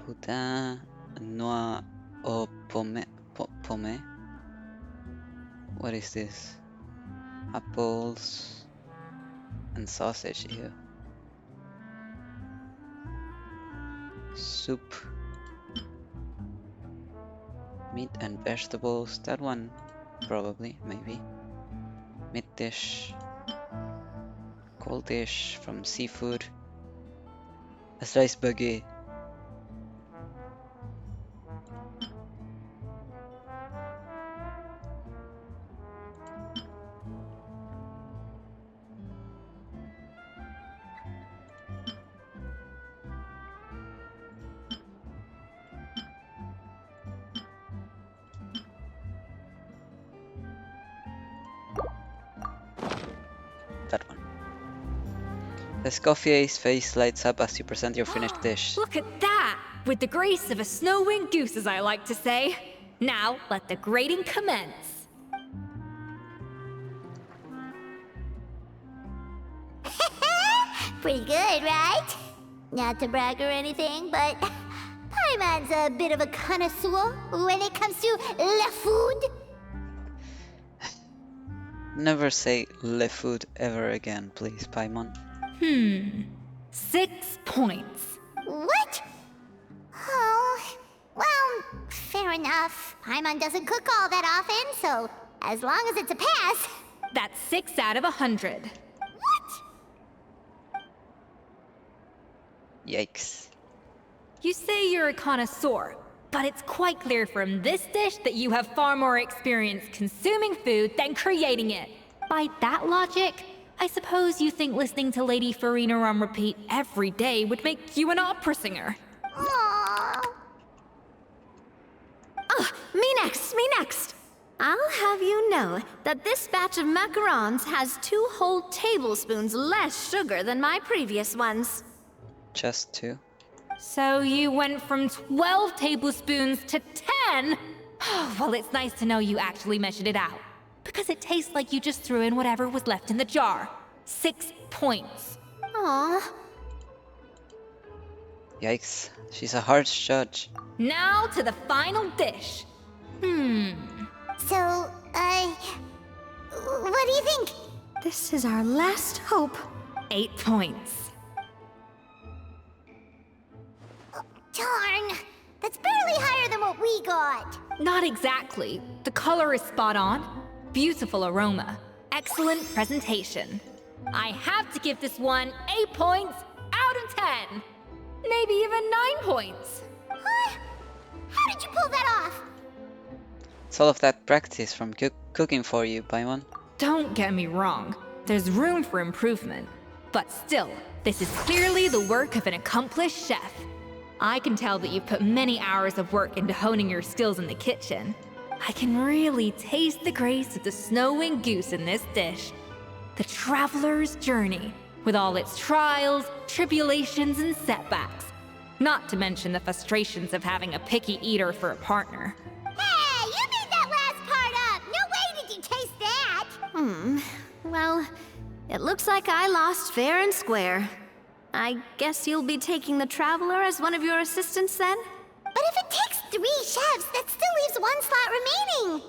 Boudin, noix au pomme. What is this? Apples and sausage here. Soup. Meat and vegetables. That one, probably, maybe. Meat dish. Cold dish from seafood. A sliced baguette. Escoffier's face lights up as you present your finished dish. Look at that! With the grace of a snow-winged goose, as I like to say. Now, let the grating commence. Pretty good, right? Not to brag or anything, but Paimon's a bit of a connoisseur when it comes to la food. Never say le food ever again, please, Paimon. 6 points. What? Oh, well, fair enough. Paimon doesn't cook all that often, so as long as it's a pass. That's 6 out of 100. What? Yikes. You say you're a connoisseur, but it's quite clear from this dish that you have far more experience consuming food than creating it. By that logic, I suppose you think listening to Lady Farina on repeat every day would make you an opera singer. Aww. Oh, me next. I'll have you know that this batch of macarons has 2 whole tablespoons less sugar than my previous ones. Just 2. So you went from 12 tablespoons to 10? Well, it's nice to know you actually measured it out. Because it tastes like you just threw in whatever was left in the jar. 6 points. Aw. Yikes. She's a harsh judge. Now to the final dish. So, what do you think? This is our last hope. 8 points. Darn, that's barely higher than what we got. Not exactly. The color is spot on. Beautiful aroma. Excellent presentation. I have to give this one 8 points out of 10. Maybe even 9 points. Huh? How did you pull that off? It's all of that practice from cooking for you, Paimon. Don't get me wrong. There's room for improvement. But still, this is clearly the work of an accomplished chef. I can tell that you've put many hours of work into honing your skills in the kitchen. I can really taste the grace of the snow-winged goose in this dish. The traveler's journey, with all its trials, tribulations, and setbacks. Not to mention the frustrations of having a picky eater for a partner. Hey, you made that last part up! No way did you taste that! Well, it looks like I lost fair and square. I guess you'll be taking the Traveler as one of your assistants then? But if it takes 3 chefs, that still leaves 1 slot remaining.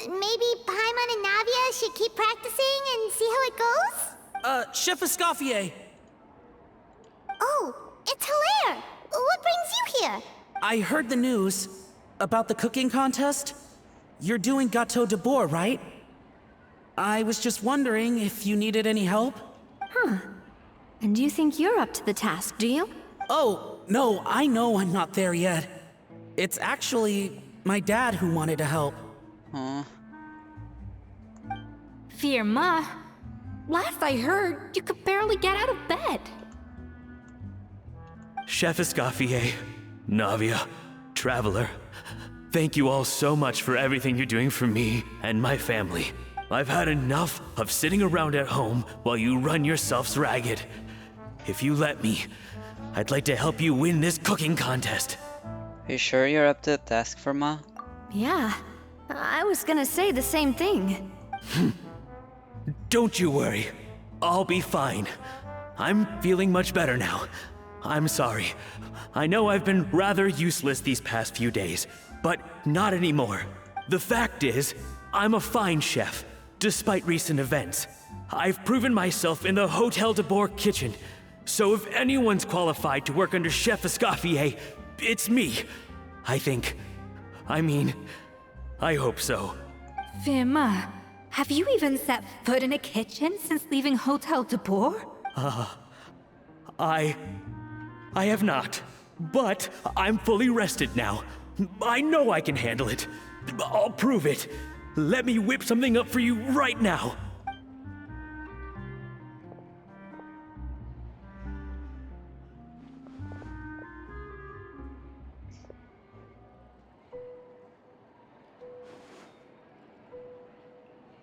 Maybe Paimon and Navia should keep practicing and see how it goes? Chef Escoffier. Oh, it's Hilaire! What brings you here? I heard the news about the cooking contest. You're doing Gâteau de Bois, right? I was just wondering if you needed any help. And you think you're up to the task, do you? Oh, no, I know I'm not there yet. It's actually my dad who wanted to help. Aw. Firma, last I heard, you could barely get out of bed. Chef Escoffier, Navia, Traveler, thank you all so much for everything you're doing for me and my family. I've had enough of sitting around at home while you run yourselves ragged. If you let me, I'd like to help you win this cooking contest. Are you sure you're up to the task for Ma? Yeah, I was gonna say the same thing. Don't you worry. I'll be fine. I'm feeling much better now. I'm sorry. I know I've been rather useless these past few days, but not anymore. The fact is, I'm a fine chef, despite recent events. I've proven myself in the Hotel de Bois kitchen, so if anyone's qualified to work under Chef Escoffier, it's me. I think. I hope so. Firma, have you even set foot in a kitchen since leaving Hotel de Bois? I have not, but I'm fully rested now. I know I can handle it. I'll prove it. Let me whip something up for you right now.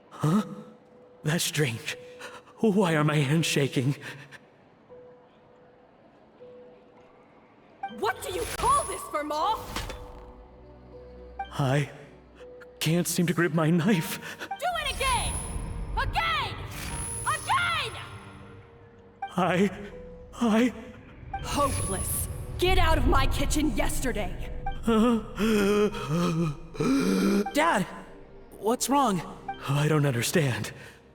Huh? That's strange. Why are my hands shaking? What do you call this, Verma? I can't seem to grip my knife. Do it again! Again! Again! I... Hopeless. Get out of my kitchen yesterday. Dad, what's wrong? I don't understand.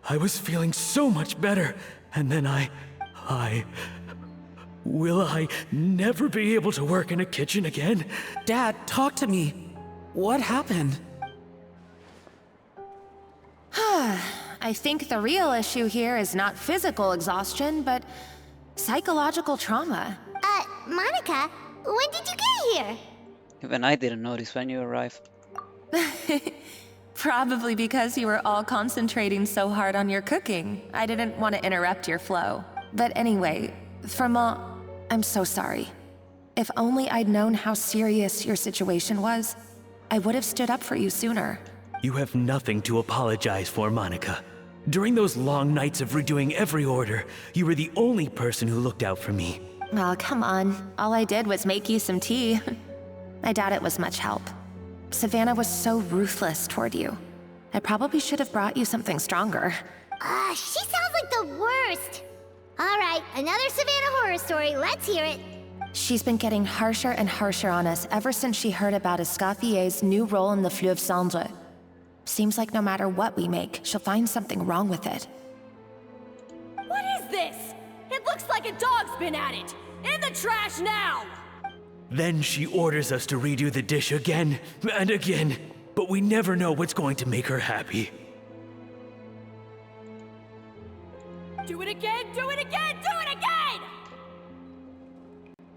I was feeling so much better, and then Will I never be able to work in a kitchen again? Dad, talk to me. What happened? I think the real issue here is not physical exhaustion, but psychological trauma. Monica, when did you get here? Even I didn't notice when you arrived. Probably because you were all concentrating so hard on your cooking. I didn't want to interrupt your flow. But anyway, Verma, I'm so sorry. If only I'd known how serious your situation was, I would have stood up for you sooner. You have nothing to apologize for, Monica. During those long nights of redoing every order, you were the only person who looked out for me. Oh, come on. All I did was make you some tea. I doubt it was much help. Savannah was so ruthless toward you. I probably should have brought you something stronger. She sounds like the worst. All right, another Savannah horror story. Let's hear it. She's been getting harsher and harsher on us ever since she heard about Escoffier's new role in the Fleuve Cendre. Seems like no matter what we make, she'll find something wrong with it. What is this? It looks like a dog's been at it. In the trash now! Then she orders us to redo the dish again and again, but we never know what's going to make her happy. Do it again, do it again, do it again!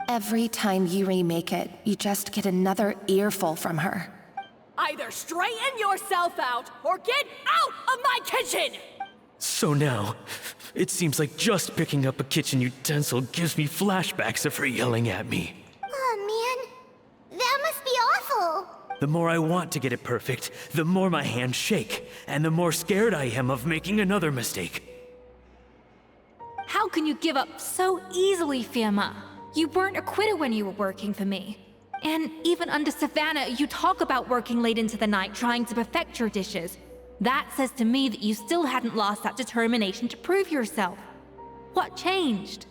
Every time you remake it, you just get another earful from her. Either straighten yourself out or get out of my kitchen! So now, it seems like just picking up a kitchen utensil gives me flashbacks of her yelling at me. Oh man, that must be awful. The more I want to get it perfect, the more my hands shake, and the more scared I am of making another mistake. How can you give up so easily, Firma? You weren't a quitter when you were working for me. And even under Savannah, you talk about working late into the night trying to perfect your dishes. That says to me that you still hadn't lost that determination to prove yourself. What changed?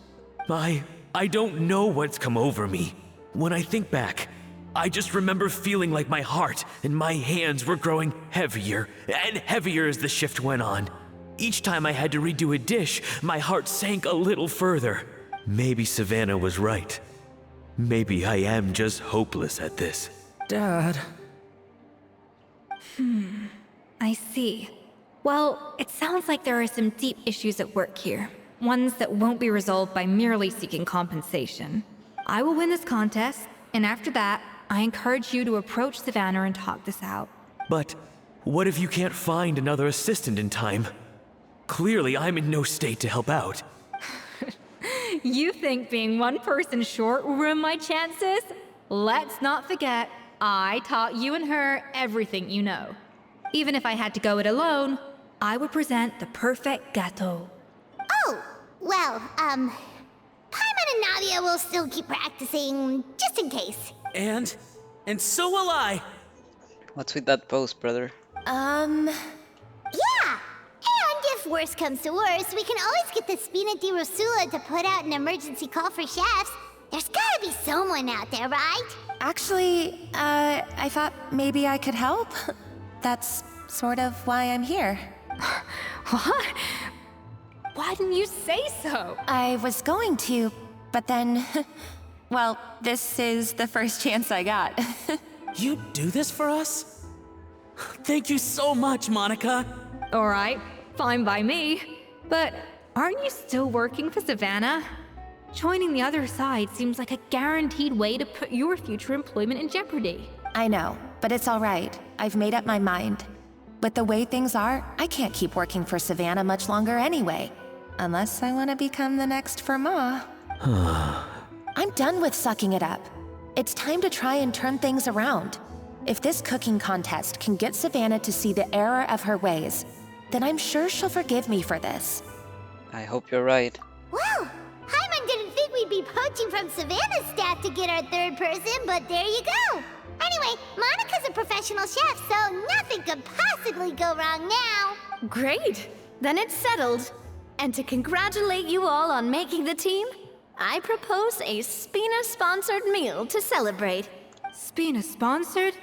I don't know what's come over me. When I think back, I just remember feeling like my heart and my hands were growing heavier and heavier as the shift went on. Each time I had to redo a dish, my heart sank a little further. Maybe Savannah was right. Maybe I am just hopeless at this. Dad. I see. Well, it sounds like there are some deep issues at work here. Ones that won't be resolved by merely seeking compensation. I will win this contest, and after that, I encourage you to approach Savannah and talk this out. But what if you can't find another assistant in time? Clearly, I'm in no state to help out. You think being one person short will ruin my chances? Let's not forget, I taught you and her everything you know. Even if I had to go it alone, I would present the perfect gâteau. Oh, well, Paimon and Nadia will still keep practicing, just in case. And so will I. What's with that pose, brother? Yeah! And if worse comes to worse, we can always get the Spina di Rosula to put out an emergency call for chefs. There's gotta be someone out there, right? Actually, I thought maybe I could help. That's sort of why I'm here. What? Why didn't you say so? I was going to, but then... well, this is the first chance I got. You do this for us? Thank you so much, Monica. Alright, fine by me. But aren't you still working for Savannah? Joining the other side seems like a guaranteed way to put your future employment in jeopardy. I know, but it's all right. I've made up my mind. With the way things are, I can't keep working for Savannah much longer anyway. Unless I want to become the next Verma. I'm done with sucking it up. It's time to try and turn things around. If this cooking contest can get Savannah to see the error of her ways, then I'm sure she'll forgive me for this. I hope you're right. Whoa! Paimon didn't think we'd be poaching from Savannah's staff to get our third person, but there you go. Anyway, Monica's a professional chef, so nothing could possibly go wrong now. Great! Then it's settled. And to congratulate you all on making the team, I propose a Spina-sponsored meal to celebrate. Spina sponsored?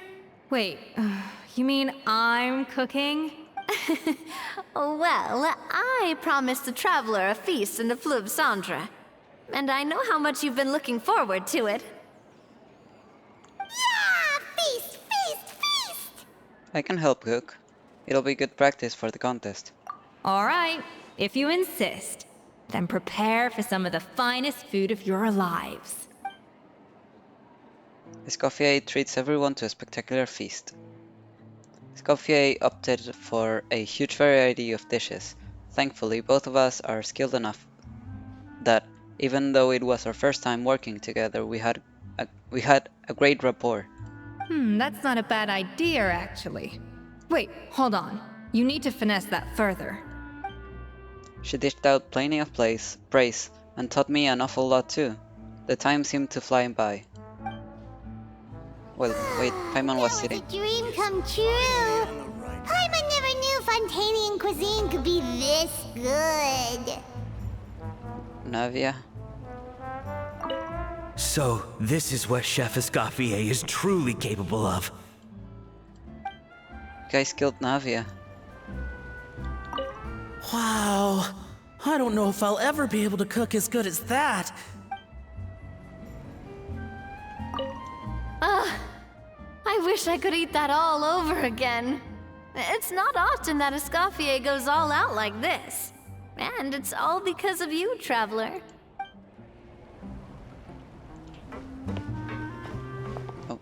Wait, you mean I'm cooking? Well, I promised the Traveler a feast in the Fleuve Cendre. And I know how much you've been looking forward to it. Yeah! Feast, feast, feast! I can help cook. It'll be good practice for the contest. All right, if you insist. Then prepare for some of the finest food of your lives. Escoffier treats everyone to a spectacular feast. Escoffier opted for a huge variety of dishes. Thankfully, both of us are skilled enough that, even though it was our first time working together, we had a great rapport. That's not a bad idea, actually. Wait, hold on. You need to finesse that further. She dished out plenty of praise and taught me an awful lot too. The time seemed to fly by. Well, wait, Paimon was sitting. That was a dream come true. Paimon never knew Fontanian cuisine could be this good. Navia? So, this is what Chef Escoffier is truly capable of. You guys killed Navia. Wow. I don't know if I'll ever be able to cook as good as that. I wish I could eat that all over again. It's not often that Escoffier goes all out like this. And it's all because of you, Traveler. Oh.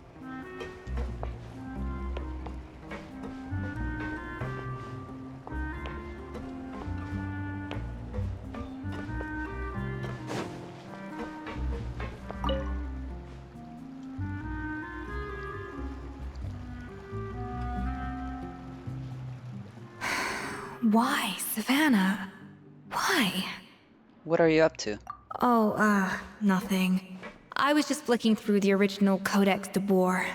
Why, Savannah? Why? What are you up to? Oh, nothing. I was just flicking through the original Codex de Boer.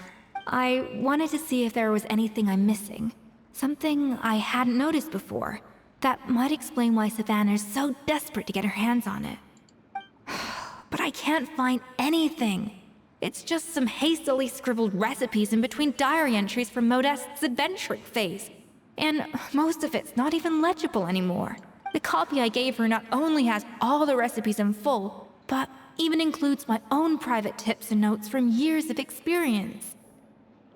I wanted to see if there was anything I'm missing. Something I hadn't noticed before. That might explain why Savannah's so desperate to get her hands on it. But I can't find anything. It's just some hastily scribbled recipes in between diary entries from Modeste's adventuring phase. And most of it's not even legible anymore. The copy I gave her not only has all the recipes in full, but even includes my own private tips and notes from years of experience.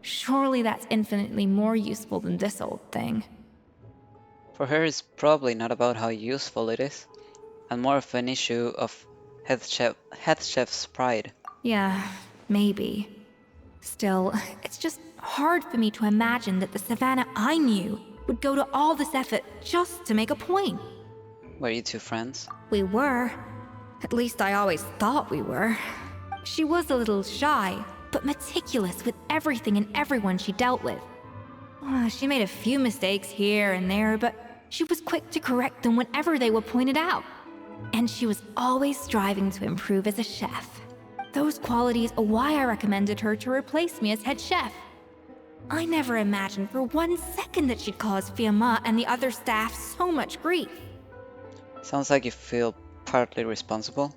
Surely that's infinitely more useful than this old thing. For her, it's probably not about how useful it is, and more of an issue of head chef's pride. Yeah, maybe. Still, it's just hard for me to imagine that the Savannah I knew would go to all this effort just to make a point. Were you two friends? We were. At least I always thought we were. She was a little shy, but meticulous with everything and everyone she dealt with. She made a few mistakes here and there, but she was quick to correct them whenever they were pointed out. And she was always striving to improve as a chef. Those qualities are why I recommended her to replace me as head chef. I never imagined for 1 second that she'd cause Fiamma and the other staff so much grief. Sounds like you feel partly responsible.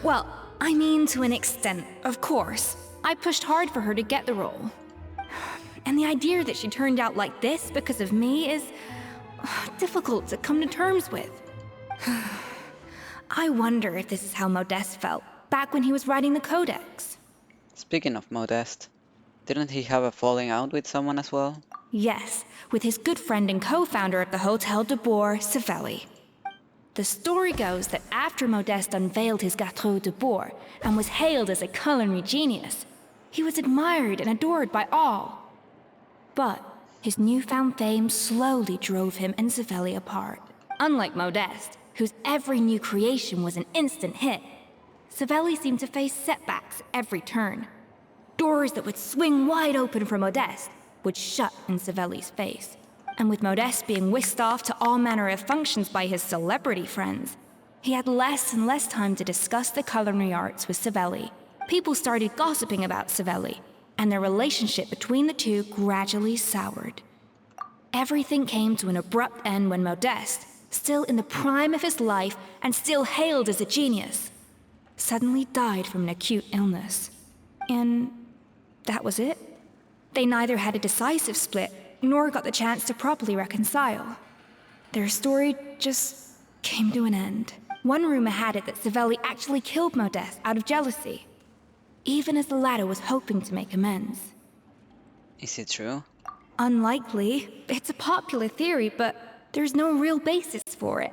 Well, I mean to an extent, of course. I pushed hard for her to get the role. And the idea that she turned out like this because of me is difficult to come to terms with. I wonder if this is how Modeste felt back when he was writing the Codex. Speaking of Modeste, didn't he have a falling out with someone as well? Yes, with his good friend and co-founder of the Hotel de Boer, Savelli. The story goes that after Modeste unveiled his Gâteau de Boer and was hailed as a culinary genius, he was admired and adored by all. But his newfound fame slowly drove him and Savelli apart. Unlike Modeste, whose every new creation was an instant hit, Savelli seemed to face setbacks at every turn. Doors that would swing wide open for Modeste would shut in Savelli's face. And with Modeste being whisked off to all manner of functions by his celebrity friends, he had less and less time to discuss the culinary arts with Savelli. People started gossiping about Savelli, and their relationship between the two gradually soured. Everything came to an abrupt end when Modeste, still in the prime of his life and still hailed as a genius, suddenly died from an acute illness. And that was it. They neither had a decisive split, nor got the chance to properly reconcile. Their story just came to an end. One rumor had it that Savelli actually killed Modeste out of jealousy, even as the latter was hoping to make amends. Is it true? Unlikely. It's a popular theory, but there's no real basis for it.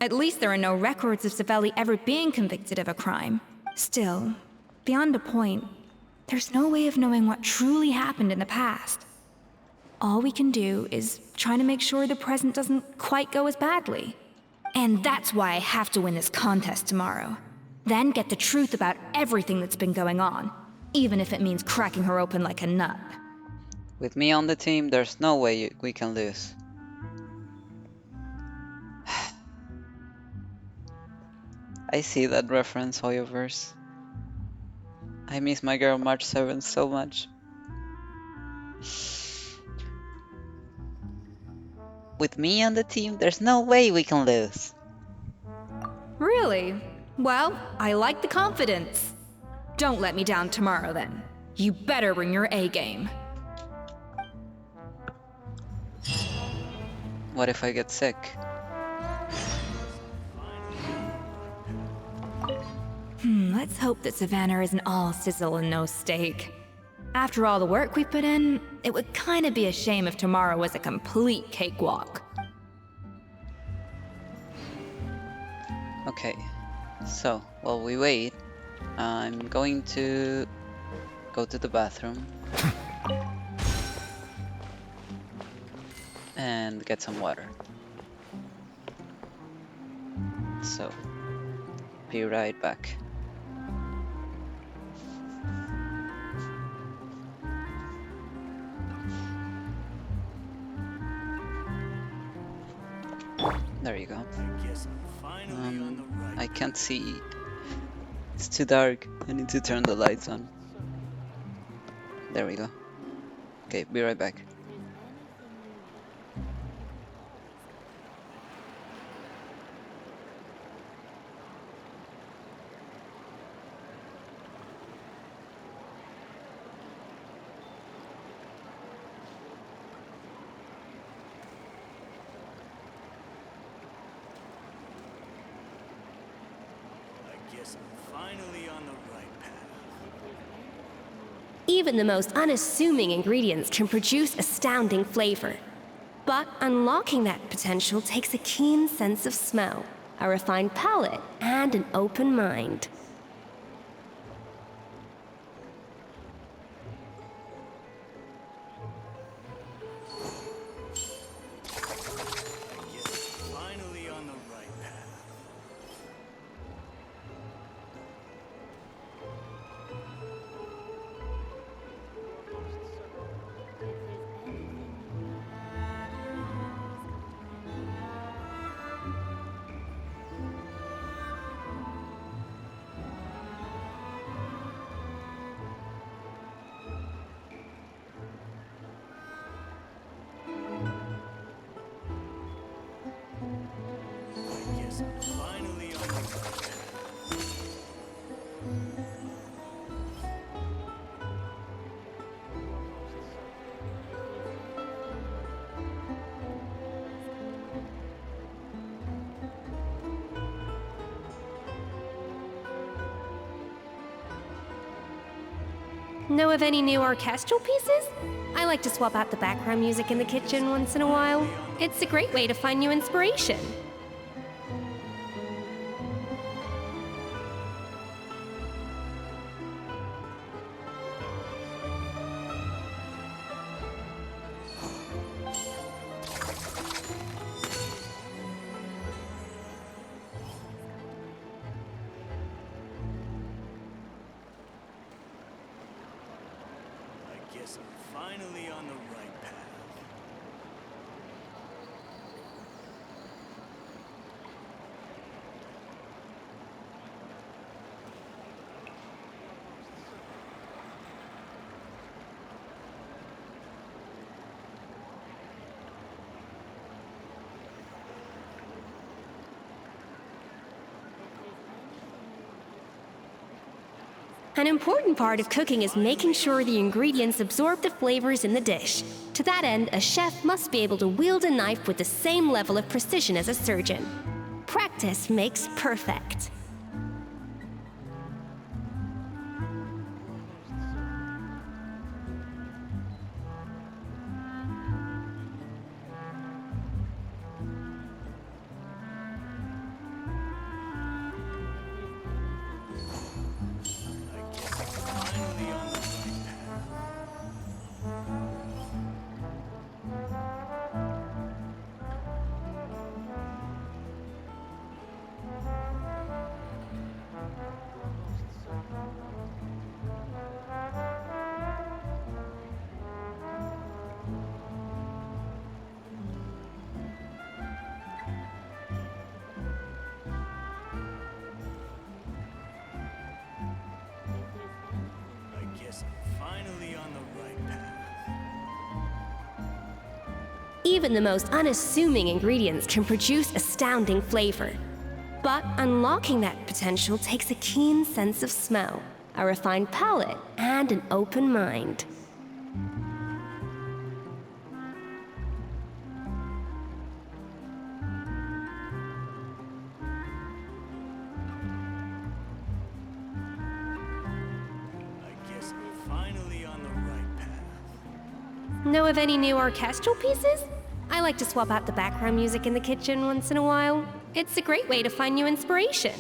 At least there are no records of Savelli ever being convicted of a crime. Still, beyond a point, there's no way of knowing what truly happened in the past. All we can do is try to make sure the present doesn't quite go as badly. And that's why I have to win this contest tomorrow. Then get the truth about everything that's been going on, even if it means cracking her open like a nut. With me on the team, there's no way we can lose. I see that reference, Hoyoverse. I miss my girl March 7 so much. With me on the team, there's no way we can lose. Really? Well, I like the confidence. Don't let me down tomorrow then. You better bring your A game. What if I get sick? Let's hope that Savannah isn't all sizzle and no steak. After all the work we put in, it would kinda be a shame if tomorrow was a complete cakewalk. Okay, so while we wait, I'm going to go to the bathroom and get some water. So, be right back. There you go. I can't see. It's too dark. I need to turn the lights on. There we go. Okay, be right back. Even the most unassuming ingredients can produce astounding flavor. But unlocking that potential takes a keen sense of smell, a refined palate, and an open mind. Know of any new orchestral pieces? I like to swap out the background music in the kitchen once in a while. It's a great way to find new inspiration. An important part of cooking is making sure the ingredients absorb the flavors in the dish. To that end, a chef must be able to wield a knife with the same level of precision as a surgeon. Practice makes perfect. Even the most unassuming ingredients can produce astounding flavor. But unlocking that potential takes a keen sense of smell, a refined palate, and an open mind. Know of any new orchestral pieces? I like to swap out the background music in the kitchen once in a while. It's a great way to find new inspiration.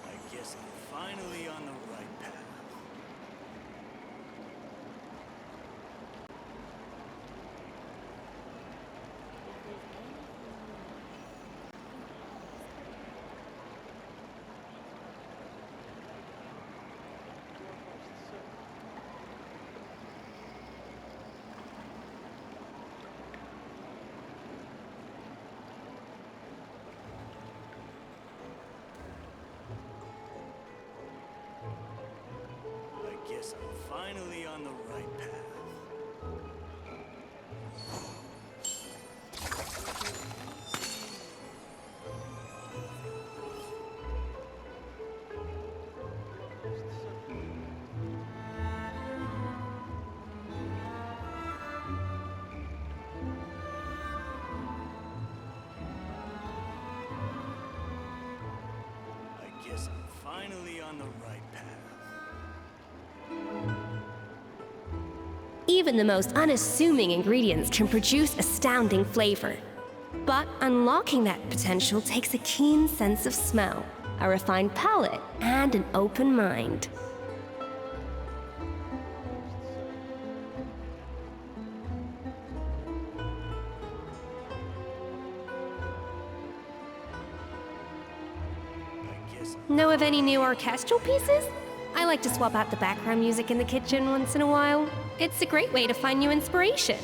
I guess I'm finally on the right path. I guess I'm finally on the right path. I guess I'm finally on the right path. Even the most unassuming ingredients can produce astounding flavor. But unlocking that potential takes a keen sense of smell, a refined palate, and an open mind. Know of any new orchestral pieces? I like to swap out the background music in the kitchen once in a while. It's a great way to find new inspiration.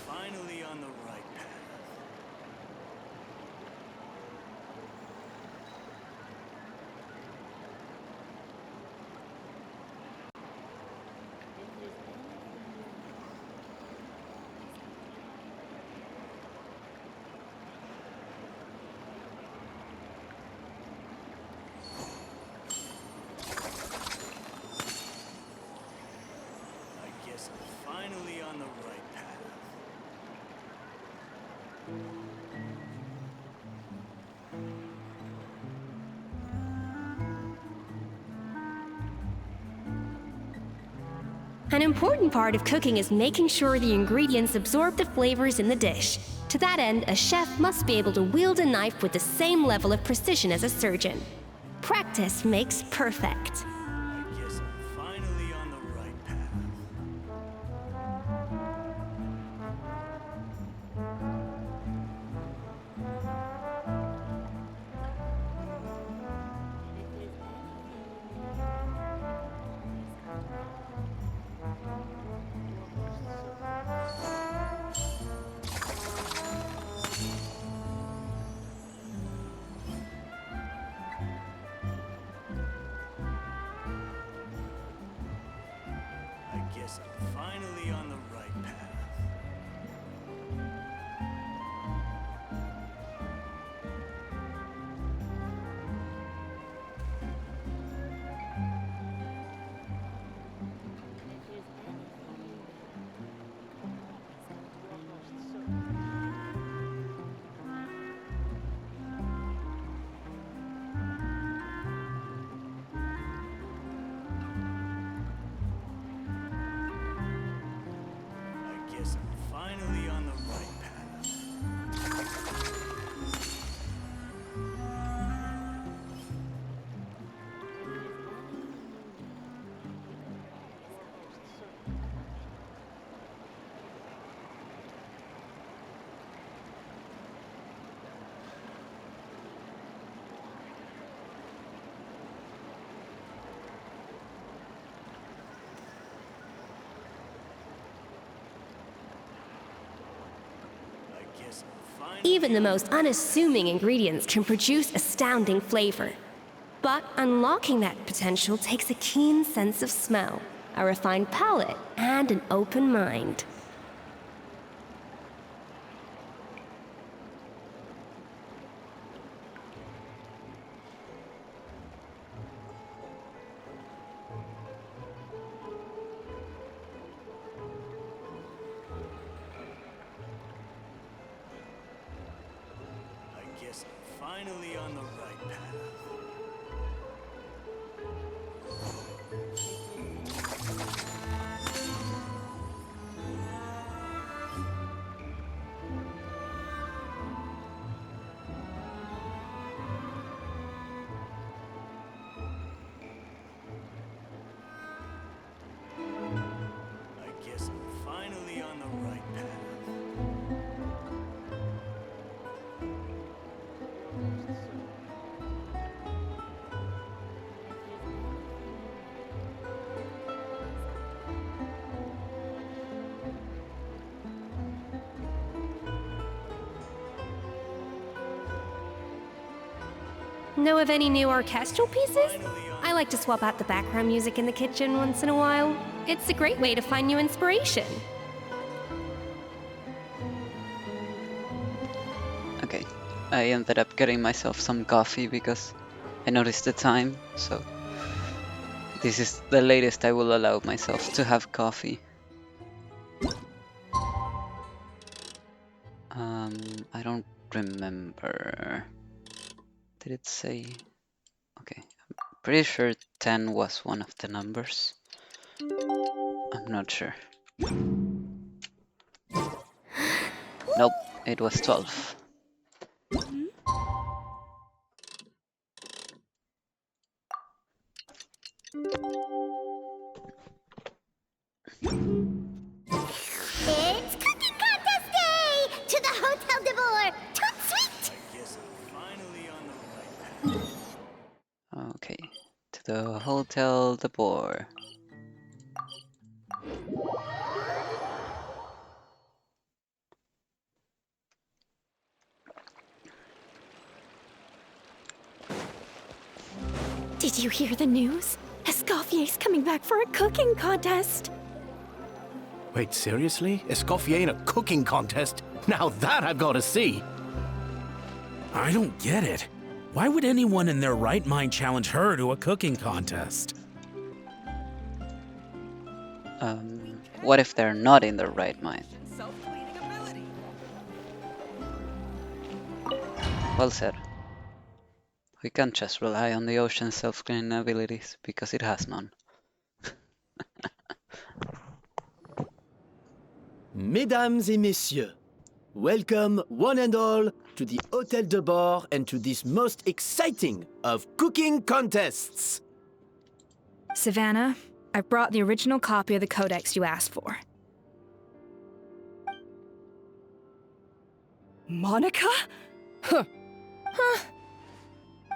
Finally on the right path. I guess I'm finally on the right path. An important part of cooking is making sure the ingredients absorb the flavors in the dish. To that end, a chef must be able to wield a knife with the same level of precision as a surgeon. Practice makes perfect. I guess I'm finally on the right path. guess I'm finally on the right path. I guess I'm finally on the right path. I guess I'm finally Even the most unassuming ingredients can produce astounding flavor. But unlocking that potential takes a keen sense of smell, a refined palate, and an open mind. I guess I'm finally on the right path. I guess I'm finally on the right path. Know of any new orchestral pieces? I like to swap out the background music in the kitchen once in a while. It's a great way to find new inspiration. Okay, I ended up getting myself some coffee because I noticed the time, so this is the latest I will allow myself to have coffee. I don't remember. Did it say? Okay, I'm pretty sure 10 was one of the numbers. I'm not sure. Nope, it was 12. It's cooking contest day! To the Hotel de Boer! Toot sweet! I guess I'm finally on the right path. Okay, to the Hotel de Boer. Did you hear the news? Escoffier's coming back for a cooking contest. Wait, seriously? Escoffier in a cooking contest? Now that I've got to see! I don't get it. Why would anyone in their right mind challenge her to a cooking contest? What if they're not in their right mind? Self-cleaning ability. Well said. We can't just rely on the ocean's self-cleaning abilities, because it has none. Mesdames et messieurs, welcome one and all to the Hôtel de Bord and to this most exciting of cooking contests. Savannah, I've brought the original copy of the codex you asked for. Monica? Huh.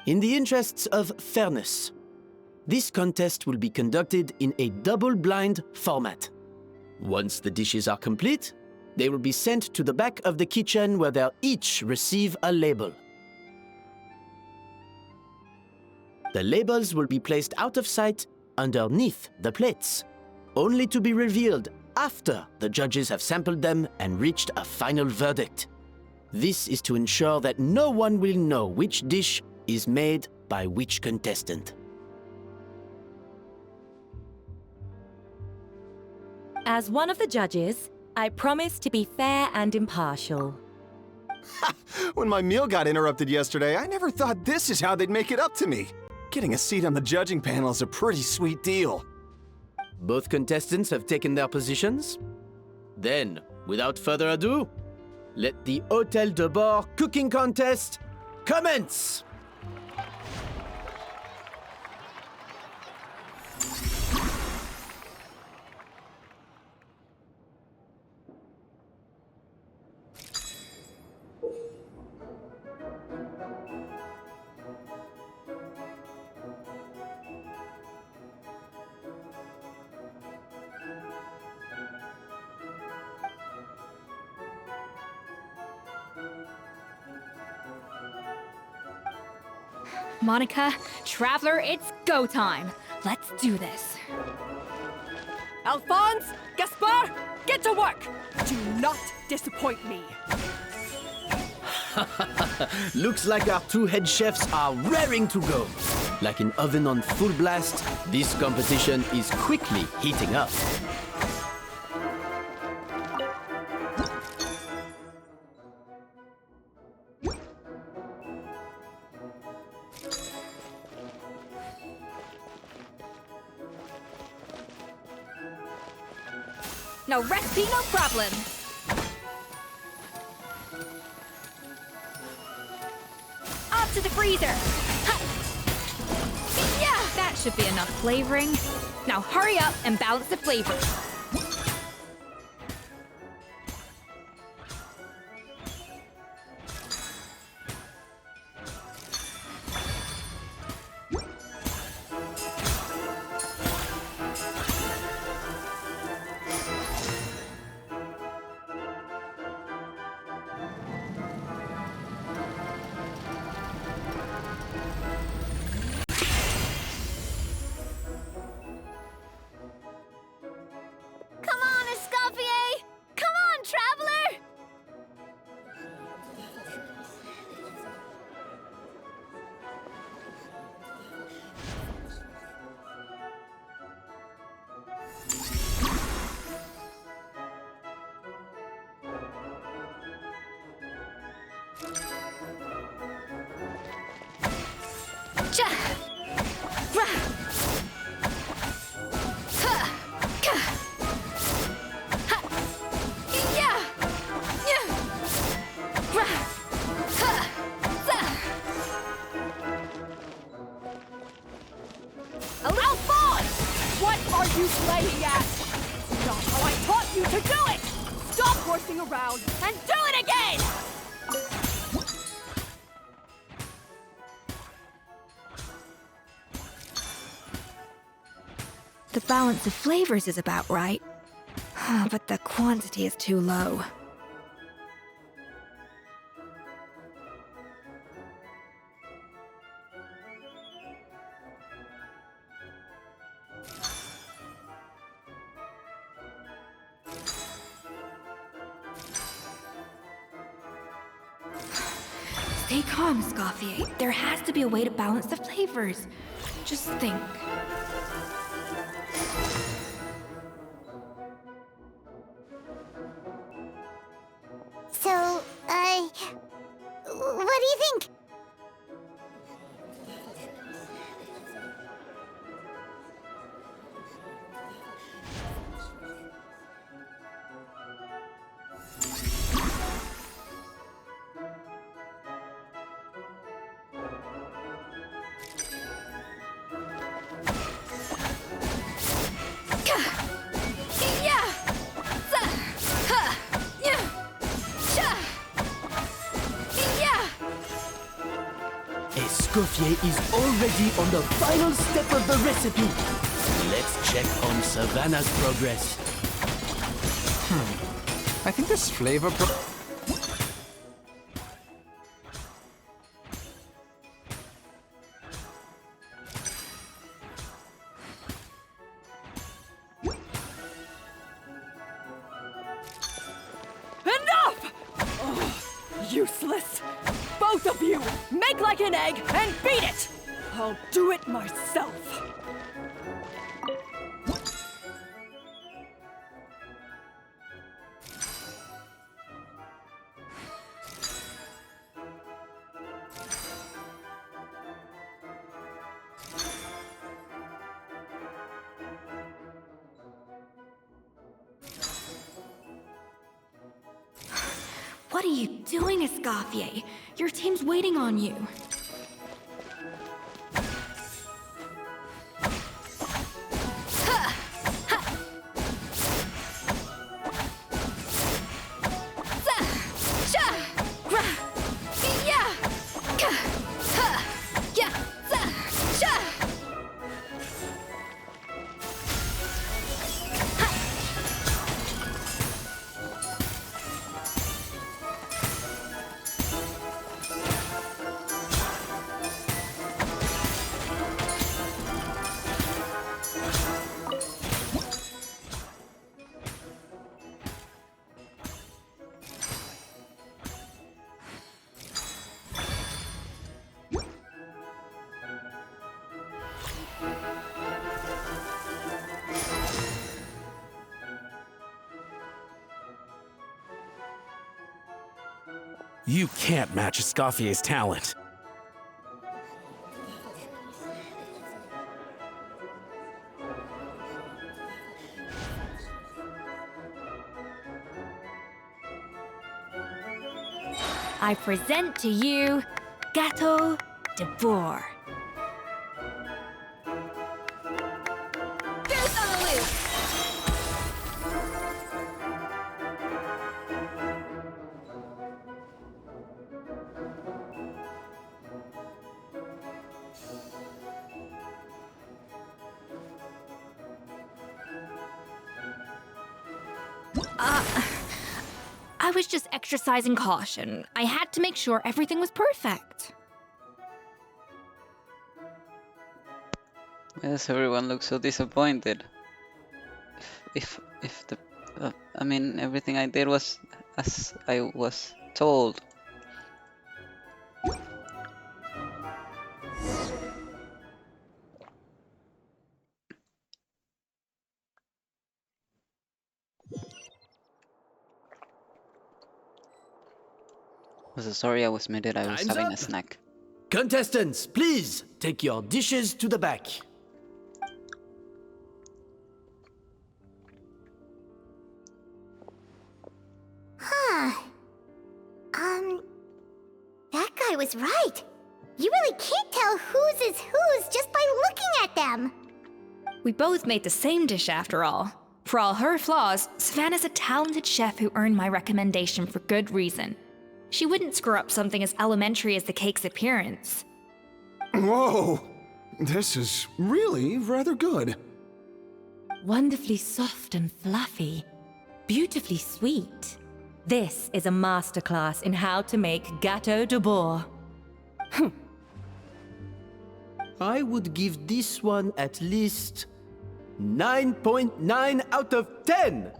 In the interests of fairness, this contest will be conducted in a double-blind format. Once the dishes are complete, they will be sent to the back of the kitchen where they'll each receive a label. The labels will be placed out of sight underneath the plates. only to be revealed after the judges have sampled them and reached a final verdict. This is to ensure that no one will know which dish is made by which contestant. As one of the judges, I promise to be fair and impartial. When my meal got interrupted yesterday, I never thought this is how they'd make it up to me. Getting a seat on the judging panel is a pretty sweet deal. Both contestants have taken their positions. Then, without further ado, let the Hôtel de Bord cooking contest commence! Monica, Traveler, it's go time. Let's do this. Alphonse, Gaspard, get to work! Do not disappoint me. Looks like our two head chefs are raring to go. Like an oven on full blast, this competition is quickly heating up. No recipe, no problem. Up to the freezer. Ha! Yeah, that should be enough flavoring. Now hurry up and balance the flavor. Come on, Escoffier! Come on, Traveler! Cha! Rah! Ha! Ka! Ha! Yeah! Yeah! Rah! Ha! Za! Alphonse! What are you playing at? Not how I taught you to do it! Stop horsing around and do it again! The balance of flavors is about right, but the quantity is too low. Stay calm, Escoffier. There has to be a way to balance the flavors. Just think. So, what do you think? Yeah! Za! Ha! Yeah! Cha! Yeah! Escoffier is already on the final step of the recipe. Let's check on Savannah's progress. I think this flavor Useless! Both of you! Make like an egg and beat it! I'll do it myself! What are you doing, Escoffier? Your team's waiting on you. You can't match Escoffier's talent. I present to you Gateau de Bourg. Goose on the loose! I was just exercising caution. I had to make sure everything was perfect. Yes, everyone looks so disappointed. If the, I mean, everything I did was as I was told. So sorry I was muted, I was Time's having up. a snack. Contestants, please take your dishes to the back. Huh. That guy was right. You really can't tell whose is whose just by looking at them. We both made the same dish after all. For all her flaws, Savannah's a talented chef who earned my recommendation for good reason. She wouldn't screw up something as elementary as the cake's appearance. Whoa! This is really rather good. Wonderfully soft and fluffy. Beautifully sweet. This is a masterclass in how to make Gâteau de Bourg. I would give this one at least 9.9 out of 10!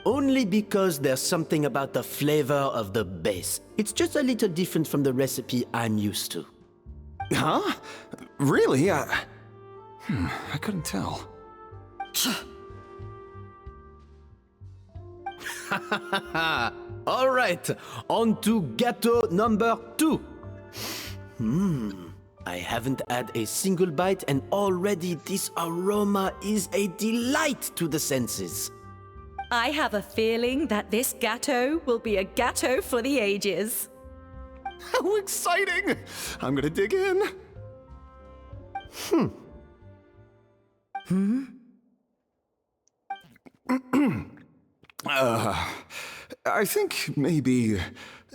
Only because there's something about the flavor of the base. It's just a little different from the recipe I'm used to. Huh? Really? I couldn't tell. All right, on to gâteau number 2. I haven't had a single bite and already this aroma is a delight to the senses. I have a feeling that this gâteau will be a gâteau for the ages. How exciting! I'm gonna dig in. I think maybe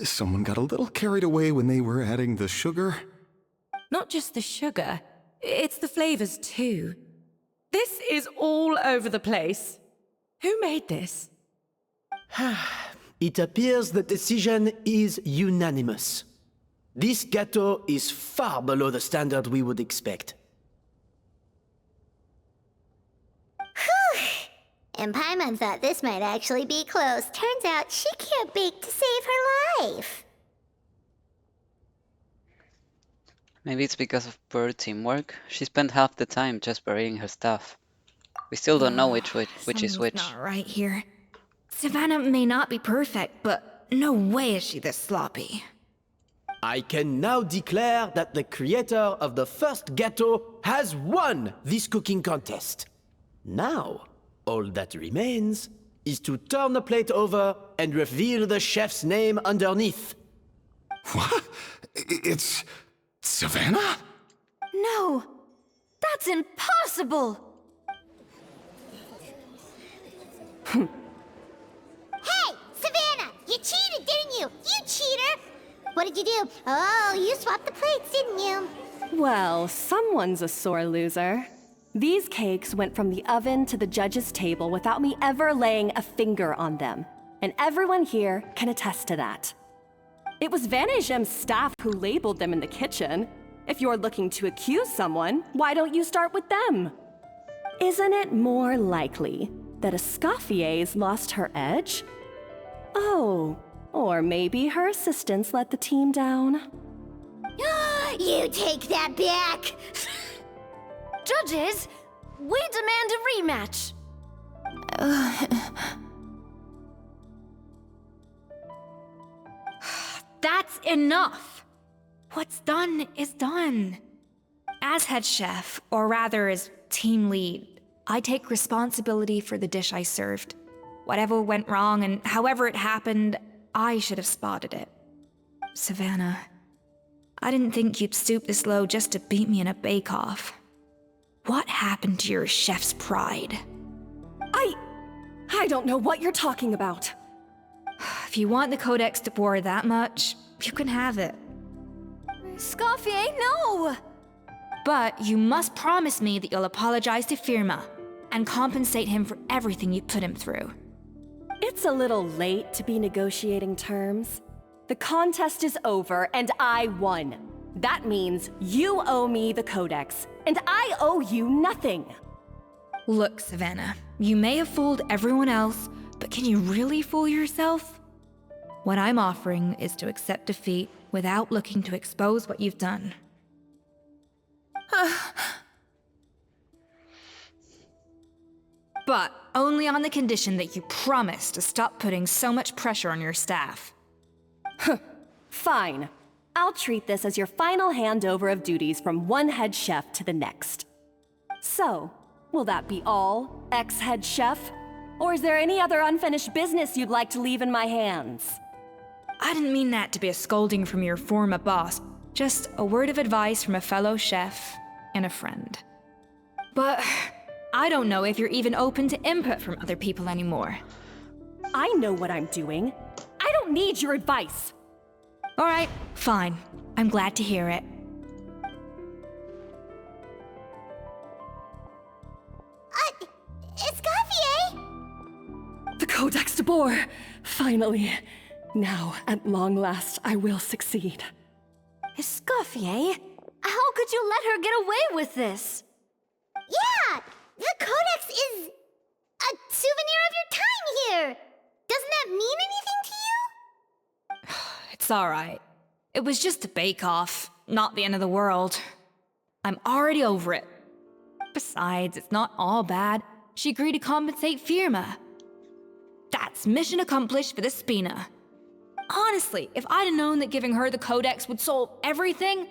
someone got a little carried away when they were adding the sugar. Not just the sugar, it's the flavors too. This is all over the place. Who made this? It appears the decision is unanimous. This gâteau is far below the standard we would expect. And Paimon thought this might actually be close. Turns out she can't bake to save her life. Maybe it's because of poor teamwork. She spent half the time just burying her stuff. We still don't know which is Something's which. not right here. Savannah may not be perfect, but no way is she this sloppy. I can now declare that the creator of the first gâteau has won this cooking contest. Now, all that remains is to turn the plate over and reveal the chef's name underneath. What? It's Savannah? No! That's impossible! Hey, Savannah! You cheated, didn't you? You cheater! What did you do? Oh, you swapped the plates, didn't you? Well, someone's a sore loser. These cakes went from the oven to the judge's table without me ever laying a finger on them. And everyone here can attest to that. It was Vanejem's staff who labeled them in the kitchen. If you're looking to accuse someone, why don't you start with them? Isn't it more likely that Escoffier's lost her edge? Oh, or maybe her assistants let the team down. You take that back! Judges, we demand a rematch! That's enough! What's done is done. As head chef, or rather as team lead, I take responsibility for the dish I served. Whatever went wrong and however it happened, I should have spotted it. Savannah, I didn't think you'd stoop this low just to beat me in a bake-off. What happened to your chef's pride? I don't know what you're talking about. If you want the Codex de Boer that much, you can have it. Escoffier, no! But you must promise me that you'll apologize to Firma and compensate him for everything you put him through. It's a little late to be negotiating terms. The contest is over and I won. That means you owe me the Codex, and I owe you nothing. Look, Savannah, you may have fooled everyone else, but can you really fool yourself? What I'm offering is to accept defeat without looking to expose what you've done. But only on the condition that you promise to stop putting so much pressure on your staff. Fine. I'll treat this as your final handover of duties from one head chef to the next. So, will that be all, ex-head chef? Or is there any other unfinished business you'd like to leave in my hands? I didn't mean that to be a scolding from your former boss, just a word of advice from a fellow chef and a friend. But I don't know if you're even open to input from other people anymore. I know what I'm doing. I don't need your advice. All right, fine. I'm glad to hear it. Escoffier! The Codex de Boer! Finally. Now, at long last, I will succeed. Escoffier? How could you let her get away with this? Yeah! The Codex is a souvenir of your time here! Doesn't that mean anything to you? It's all right. It was just a bake-off, not the end of the world. I'm already over it. Besides, it's not all bad. She agreed to compensate Firma. That's mission accomplished for the Spina. Honestly, if I'd have known that giving her the Codex would solve everything,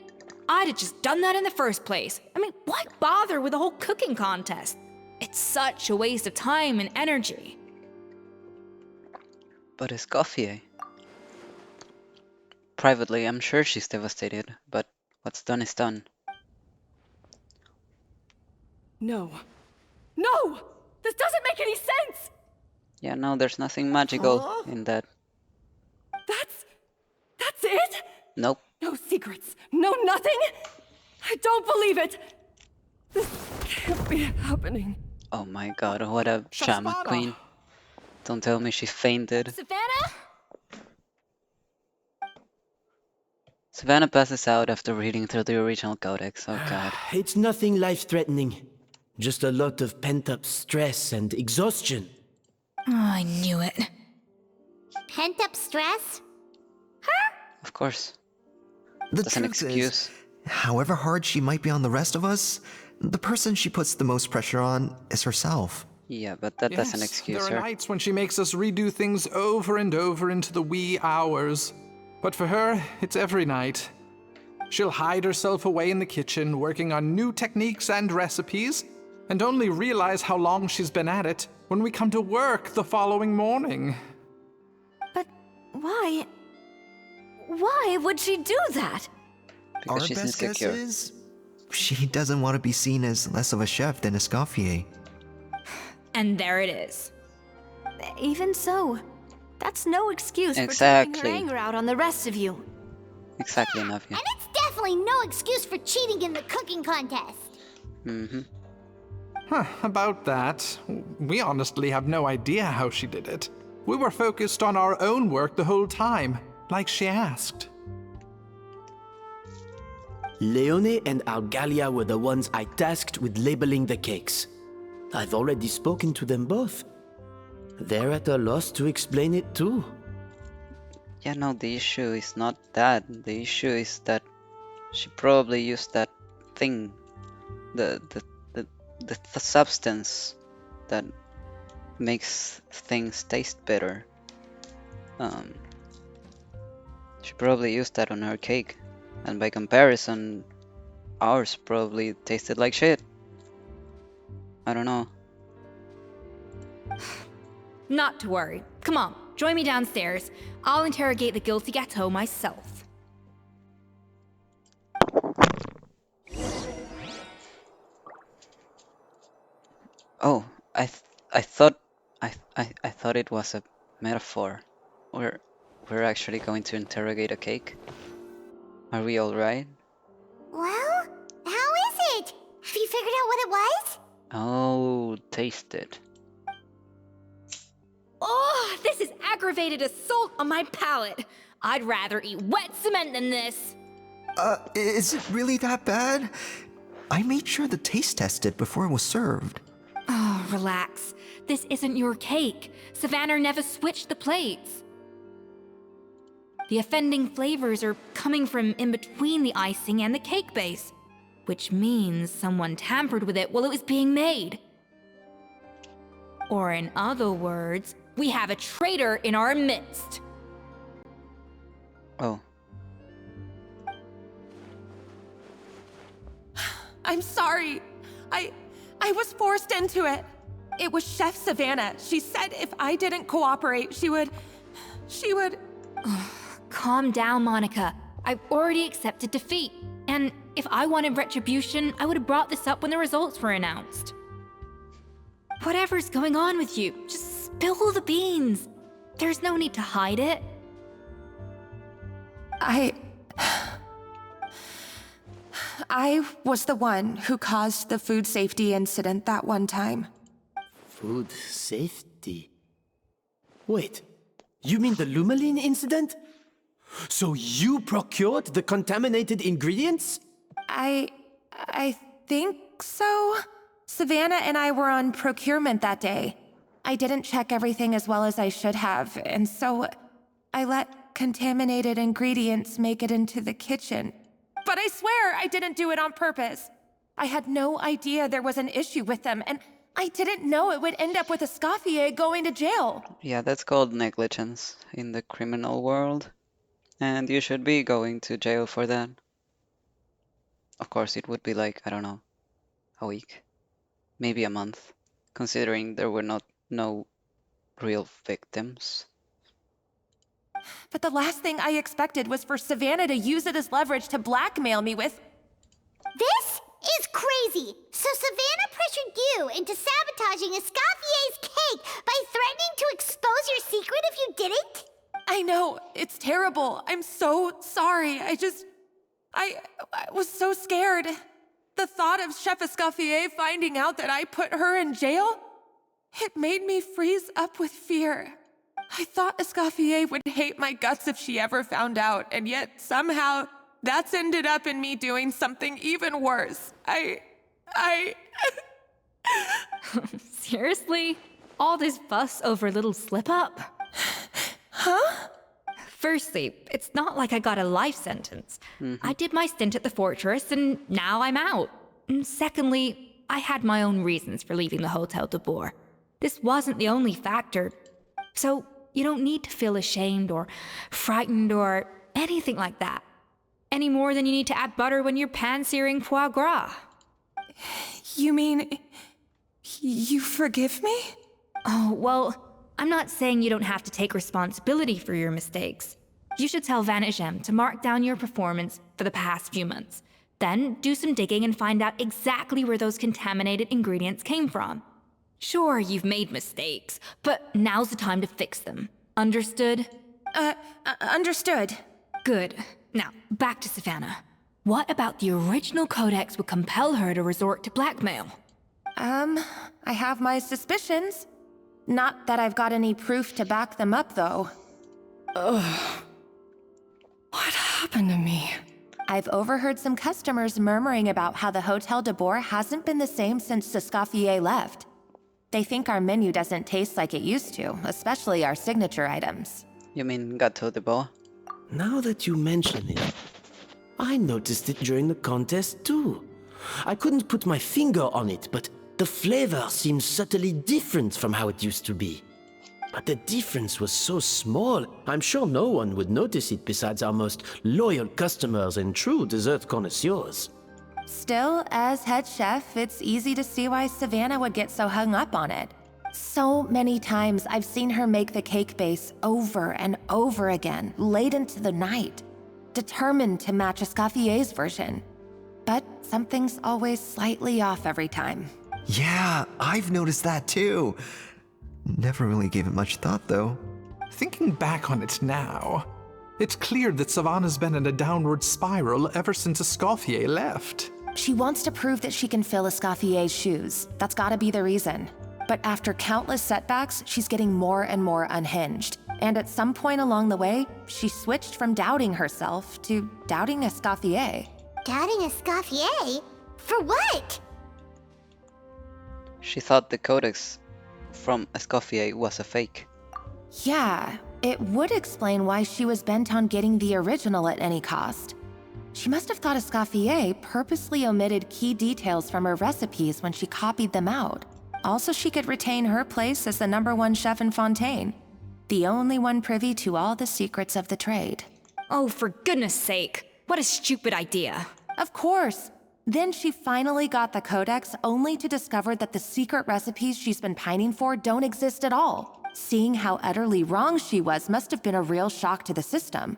I'd have just done that in the first place. I mean, why bother with the whole cooking contest? It's such a waste of time and energy. But Escoffier. Privately, I'm sure she's devastated, but what's done is done. No. No! This doesn't make any sense! Yeah, no, there's nothing magical in that. That's it? Nope. No secrets. No nothing? I don't believe it! This can't be happening. Oh my god, what a drama queen. Don't tell me she fainted. Savannah? Savannah passes out after reading through the original codex. Oh god. It's nothing life-threatening. Just a lot of pent-up stress and exhaustion. Oh, I knew it. Pent-up stress? Of course. The That's an truth excuse. is, However hard she might be on the rest of us, the person she puts the most pressure on is herself. Yeah, but that doesn't Yes, excuse there are her. nights when she makes us redo things over and over into the wee hours. But for her, it's every night. She'll hide herself away in the kitchen, working on new techniques and recipes, and only realize how long she's been at it when we come to work the following morning. But why? Why would she do that? Our Because she's best guess insecure. is she doesn't want to be seen as less of a chef than Escoffier. And there it is. Even so, that's no excuse for taking Exactly. her anger out on the rest of you. Exactly, Navia. And it's definitely no excuse for cheating in the cooking contest. Mm-hmm. Huh, about that, we honestly have no idea how she did it. We were focused on our own work the whole time, like she asked. Leone and Algalia were the ones I tasked with labeling the cakes. I've already spoken to them both. They're at a loss to explain it too. Yeah, no, the issue is not that. The issue is that she probably used that thing, the substance that makes things taste better. She probably used that on her cake, and by comparison, ours probably tasted like shit. I don't know. Not to worry. Come on, join me downstairs. I'll interrogate the guilty gâteau myself. Oh, I thought I thought it was a metaphor. We're actually going to interrogate a cake. Are we all right? Well, how is it? Have you figured out what it was? Oh, taste it. Oh, this is aggravated assault on my palate. I'd rather eat wet cement than this. Is it really that bad? I made sure to taste test it before it was served. Oh, relax. This isn't your cake. Savannah never switched the plates. The offending flavors are coming from in between the icing and the cake base, which means someone tampered with it while it was being made. Or in other words, we have a traitor in our midst. Oh. I'm sorry. I was forced into it. It was Chef Savannah. She said if I didn't cooperate, she would... Calm down, Monica. I've already accepted defeat. And if I wanted retribution, I would have brought this up when the results were announced. Whatever's going on with you, just spill the beans. There's no need to hide it. I was the one who caused the food safety incident that one time. Food safety? Wait, you mean the Lumaline incident? So you procured the contaminated ingredients? I think so. Savannah and I were on procurement that day. I didn't check everything as well as I should have, and so I let contaminated ingredients make it into the kitchen. But I swear I didn't do it on purpose. I had no idea there was an issue with them, and I didn't know it would end up with Escoffier going to jail. Yeah, that's called negligence in the criminal world. And you should be going to jail for that. Of course, it would be like, I don't know, a week. Maybe a month. Considering there were no real victims. But the last thing I expected was for Savannah to use it as leverage to blackmail me with... This is crazy. So Savannah pressured you into sabotaging Escoffier's cake by threatening to expose your secret if you didn't? I know, it's terrible. I'm so sorry. I was so scared. The thought of Chef Escoffier finding out that I put her in jail, it made me freeze up with fear. I thought Escoffier would hate my guts if she ever found out, and yet somehow that's ended up in me doing something even worse. Seriously? All this fuss over a little slip-up? Huh? Firstly, it's not like I got a life sentence. I did my stint at the fortress and now I'm out. And secondly, I had my own reasons for leaving the Hotel de Boer. This wasn't the only factor. So you don't need to feel ashamed or frightened or anything like that. Any more than you need to add butter when you're pan-searing foie gras. You mean... you forgive me? Oh, well, I'm not saying you don't have to take responsibility for your mistakes. You should tell Vanagem to mark down your performance for the past few months. Then do some digging and find out exactly where those contaminated ingredients came from. Sure, you've made mistakes, but now's the time to fix them. Understood? Understood. Good. Now, back to Savannah. What about the original codex would compel her to resort to blackmail? I have my suspicions. Not that I've got any proof to back them up, though. Ugh. What happened to me? I've overheard some customers murmuring about how the Hotel de Boer hasn't been the same since Escoffier left. They think our menu doesn't taste like it used to, especially our signature items. You mean Gâteau de Bois? Now that you mention it, I noticed it during the contest too. I couldn't put my finger on it, but the flavor seems subtly different from how it used to be. But the difference was so small, I'm sure no one would notice it besides our most loyal customers and true dessert connoisseurs. Still, as head chef, it's easy to see why Savannah would get so hung up on it. So many times I've seen her make the cake base over and over again, late into the night, determined to match Escoffier's version. But something's always slightly off every time. Yeah, I've noticed that too. Never really gave it much thought, though. Thinking back on it now, it's clear that Savannah's been in a downward spiral ever since Escoffier left. She wants to prove that she can fill Escoffier's shoes. That's gotta be the reason. But after countless setbacks, she's getting more and more unhinged. And at some point along the way, she switched from doubting herself to doubting Escoffier. Doubting Escoffier? For what? She thought the codex from Escoffier was a fake. Yeah, it would explain why she was bent on getting the original at any cost. She must have thought Escoffier purposely omitted key details from her recipes when she copied them out. Also, she could retain her place as the #1 chef in Fontaine, the only one privy to all the secrets of the trade. Oh, for goodness sake, what a stupid idea. Of course. Then she finally got the codex only to discover that the secret recipes she's been pining for don't exist at all. Seeing how utterly wrong she was must have been a real shock to the system.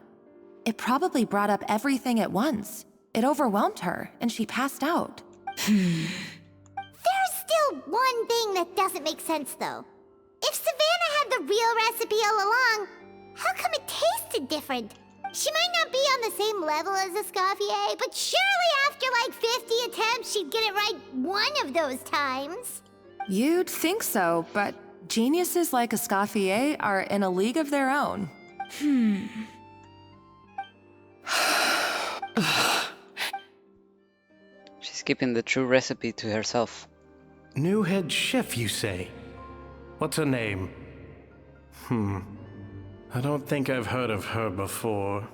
It probably brought up everything at once. It overwhelmed her, and she passed out. There's still one thing that doesn't make sense, though. If Savannah had the real recipe all along, how come it tasted different? She might not be on the same level as Escoffier, but surely after like 50 attempts, she'd get it right one of those times. You'd think so, but geniuses like Escoffier are in a league of their own. She's keeping the true recipe to herself. New head chef, you say? What's her name? I don't think I've heard of her before.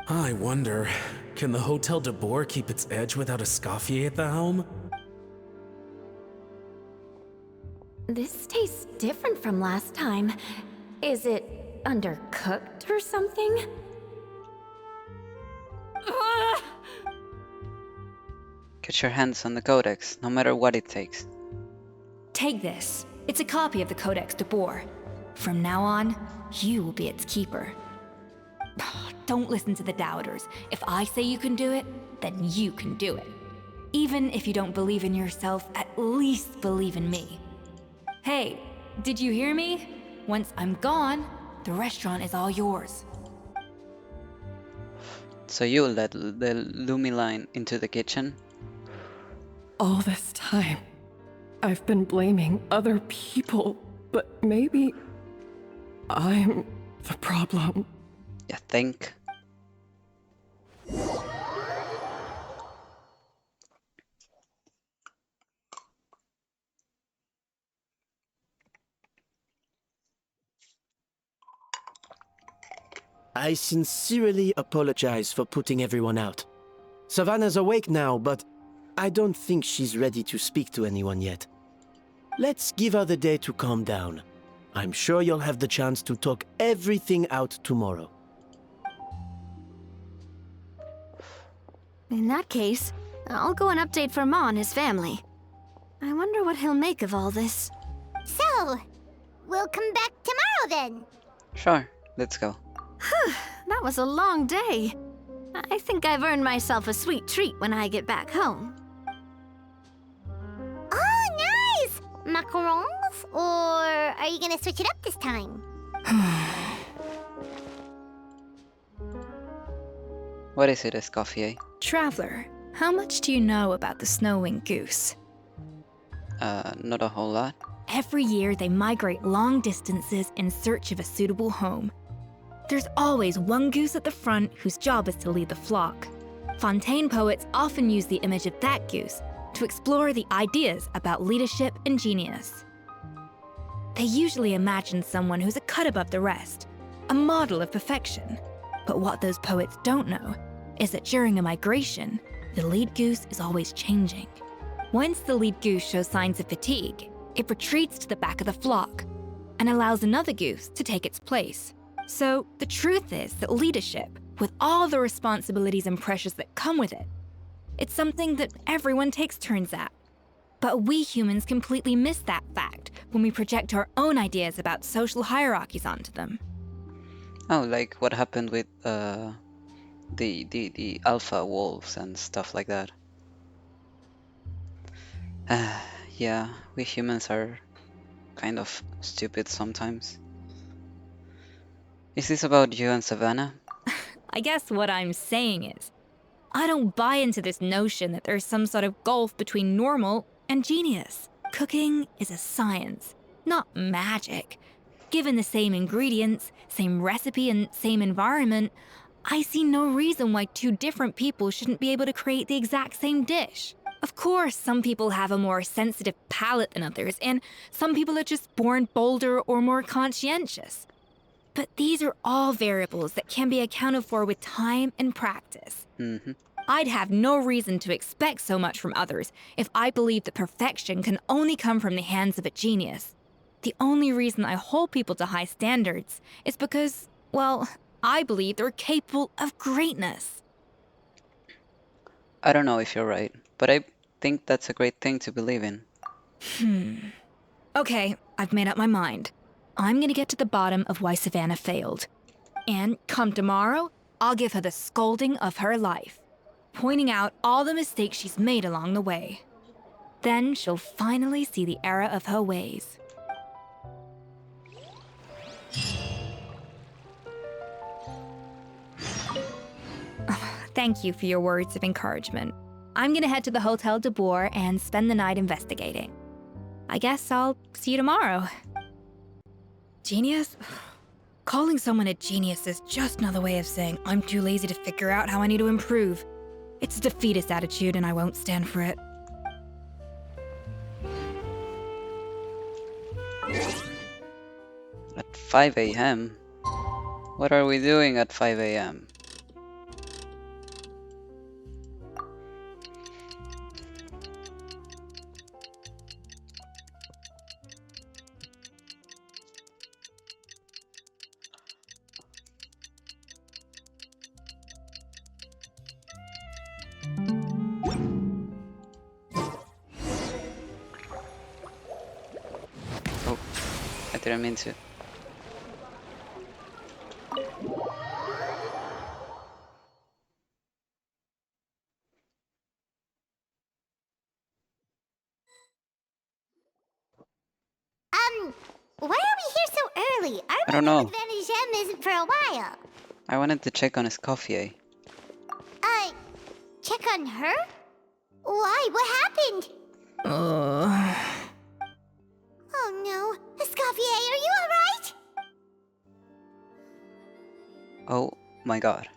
I wonder, can the Hotel de Boer keep its edge without Escoffier at the helm? This tastes different from last time. Is it undercooked or something? Get your hands on the codex, no matter what it takes. Take this. It's a copy of the Codex de Boer. From now on, you will be its keeper. Don't listen to the doubters. If I say you can do it, then you can do it. Even if you don't believe in yourself, at least believe in me. Hey, did you hear me? Once I'm gone, the restaurant is all yours. So you let the Lumiline into the kitchen? All this time, I've been blaming other people, but maybe I'm the problem. You think? I sincerely apologize for putting everyone out. Savannah's awake now, but I don't think she's ready to speak to anyone yet. Let's give her the day to calm down. I'm sure you'll have the chance to talk everything out tomorrow. In that case, I'll go and update Verma and his family. I wonder what he'll make of all this. So, we'll come back tomorrow then. Sure, let's go. That was a long day. I think I've earned myself a sweet treat when I get back home. Oh, nice! Macarons? Or are you gonna switch it up this time? What is it, Escoffier? Traveler, how much do you know about the snow-winged goose? Not a whole lot. Every year, they migrate long distances in search of a suitable home. There's always one goose at the front whose job is to lead the flock. Fontaine poets often use the image of that goose to explore the ideas about leadership and genius. They usually imagine someone who's a cut above the rest, a model of perfection. But what those poets don't know is that during a migration, the lead goose is always changing. Once the lead goose shows signs of fatigue, it retreats to the back of the flock and allows another goose to take its place. So the truth is that leadership, with all the responsibilities and pressures that come with it, it's something that everyone takes turns at. But we humans completely miss that fact when we project our own ideas about social hierarchies onto them. Oh, like what happened with the alpha wolves and stuff like that. Yeah, we humans are kind of stupid sometimes. Is this about you and Savannah? I guess what I'm saying is, I don't buy into this notion that there's some sort of gulf between normal and genius. Cooking is a science, not magic. Given the same ingredients, same recipe, and same environment, I see no reason why two different people shouldn't be able to create the exact same dish. Of course, some people have a more sensitive palate than others, and some people are just born bolder or more conscientious. But these are all variables that can be accounted for with time and practice. I'd have no reason to expect so much from others if I believed that perfection can only come from the hands of a genius. The only reason I hold people to high standards is because, well, I believe they're capable of greatness. I don't know if you're right, but I think that's a great thing to believe in. Okay, I've made up my mind. I'm gonna get to the bottom of why Savannah failed. And come tomorrow, I'll give her the scolding of her life, pointing out all the mistakes she's made along the way. Then she'll finally see the error of her ways. Thank you for your words of encouragement. I'm gonna head to the Hotel de Boer and spend the night investigating. I guess I'll see you tomorrow. Genius? Calling someone a genius is just another way of saying I'm too lazy to figure out how I need to improve. It's a defeatist attitude and I won't stand for it. At 5 a.m.? What are we doing at 5 a.m.? Oh, I didn't mean to. Why are we here so early? I don't know. Our meeting with Van isn't for a while. I wanted to check on Escoffier. Check on her? Why? What happened? Oh no. Escoffier, are you alright? Oh my god.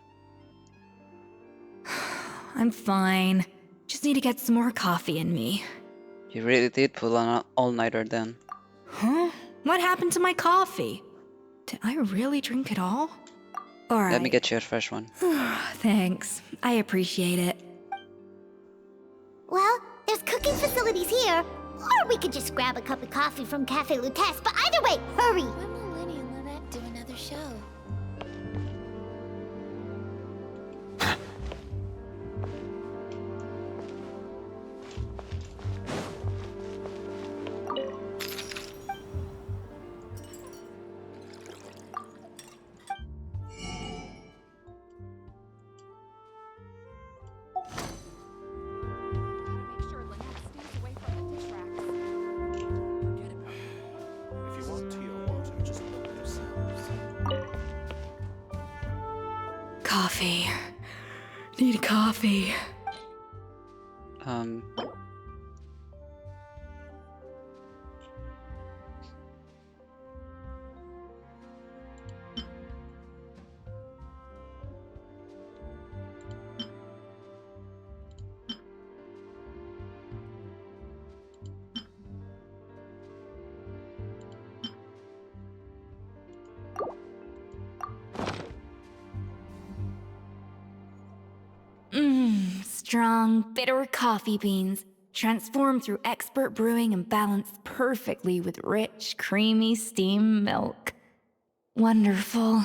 I'm fine. Just need to get some more coffee in me. You really did pull on an all-nighter then. Huh? What happened to my coffee? Did I really drink it all? All Let me right. get you a fresh one. Thanks. I appreciate it. Well, there's cooking facilities here. Or we could just grab a cup of coffee from Cafe Lutece, but either way, hurry! When will Lenny and Lynette do another show? If you want tea or water, just look yourselves. Coffee. Need coffee. Um, Strong, bitter coffee beans, transformed through expert brewing and balanced perfectly with rich, creamy steam milk. Wonderful.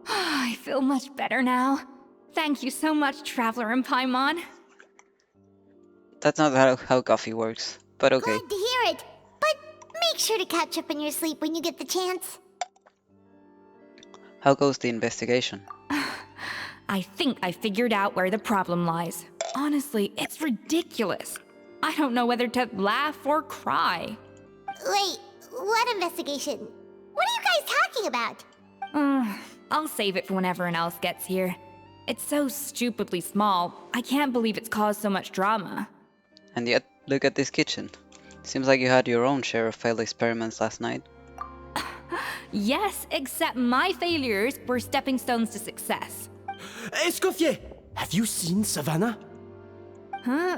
I feel much better now. Thank you so much, Traveler and Paimon. that's not how coffee works, but okay. Glad to hear it. But make sure to catch up on your sleep when you get the chance. How goes the investigation? I think I figured out where the problem lies. Honestly, it's ridiculous. I don't know whether to laugh or cry. Wait, what investigation? What are you guys talking about? I'll save it for when everyone else gets here. It's so stupidly small, I can't believe it's caused so much drama. And yet, look at this kitchen. Seems like you had your own share of failed experiments last night. Yes, except my failures were stepping stones to success. Escoffier! Have you seen Savannah? Huh?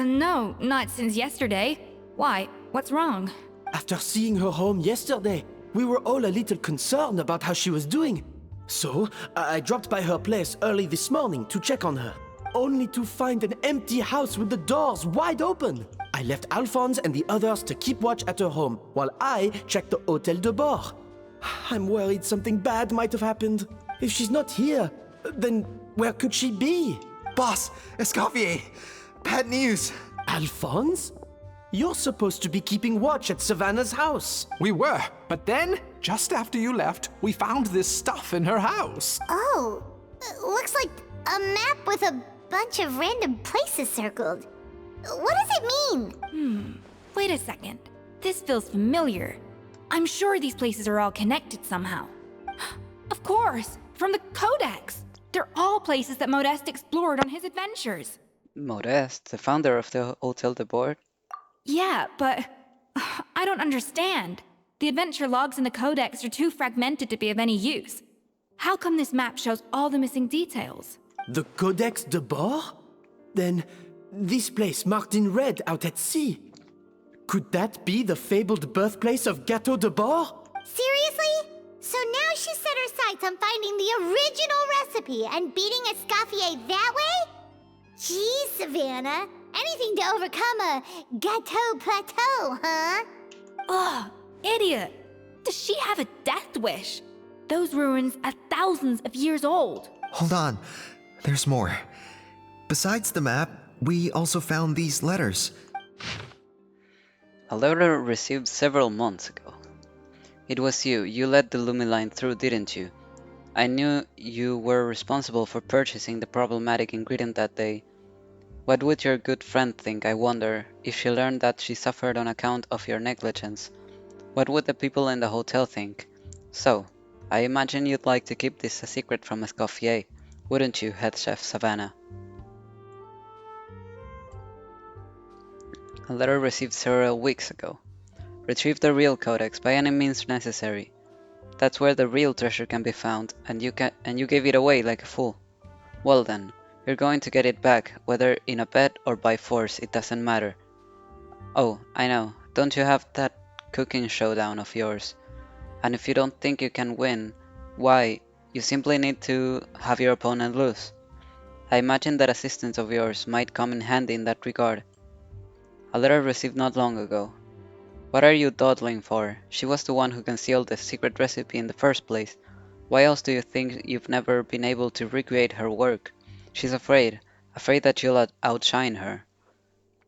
No, not since yesterday. Why? What's wrong? After seeing her home yesterday, we were all a little concerned about how she was doing. So, I dropped by her place early this morning to check on her, only to find an empty house with the doors wide open. I left Alphonse and the others to keep watch at her home, while I checked the Hôtel de Bord. I'm worried something bad might have happened. If she's not here, then where could she be? Boss, Escoffier, bad news. Alphonse? You're supposed to be keeping watch at Savannah's house. We were, but then, just after you left, we found this stuff in her house. Oh, looks like a map with a bunch of random places circled. What does it mean? Wait a second. This feels familiar. I'm sure these places are all connected somehow. Of course, from the Codex. They're all places that Modeste explored on his adventures. Modeste, the founder of the Hôtel de Bord? Yeah, but I don't understand. The adventure logs in the Codex are too fragmented to be of any use. How come this map shows all the missing details? The Codex de Bord? Then, this place marked in red out at sea. Could that be the fabled birthplace of Gâteau de Bord? Seriously? So now she set her sights on finding the original recipe and beating Escoffier that way? Geez, Savannah. Anything to overcome a gâteau plateau, huh? Ugh, idiot! Does she have a death wish? Those ruins are thousands of years old. Hold on, there's more. Besides the map, we also found these letters. A letter received several months ago. It was you. You let the Lumiline through, didn't you? I knew you were responsible for purchasing the problematic ingredient that day. What would your good friend think, I wonder, if she learned that she suffered on account of your negligence? What would the people in the hotel think? So, I imagine you'd like to keep this a secret from Escoffier, wouldn't you, head chef Savannah? A letter received several weeks ago. Retrieve the real codex by any means necessary. That's where the real treasure can be found, and you gave it away like a fool. Well then, you're going to get it back, whether in a bet or by force, it doesn't matter. Oh, I know, don't you have that cooking showdown of yours? And if you don't think you can win, why, you simply need to have your opponent lose. I imagine that assistance of yours might come in handy in that regard. A letter received not long ago. What are you dawdling for? She was the one who concealed the secret recipe in the first place. Why else do you think you've never been able to recreate her work? She's afraid that you'll outshine her.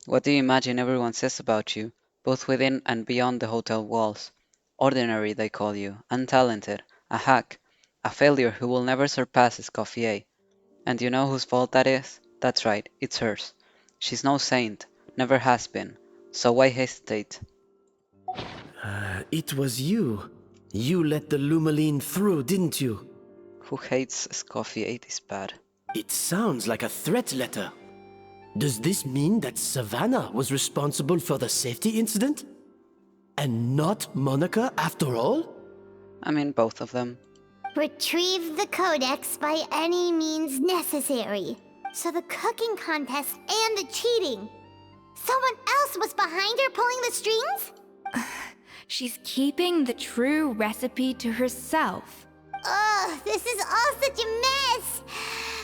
What do you imagine everyone says about you, both within and beyond the hotel walls? Ordinary, they call you, untalented, a hack, a failure who will never surpass Escoffier. And you know whose fault that is? That's right, it's hers. She's no saint, never has been, so why hesitate? It was you. You let the Lumaline through, didn't you? Who hates Escoffier this bad? It sounds like a threat letter. Does this mean that Savannah was responsible for the safety incident? And not Monica after all? I mean, both of them. Retrieve the codex by any means necessary. So the cooking contest and the cheating. Someone else was behind her pulling the strings? She's keeping the true recipe to herself. Ugh, this is all such a mess.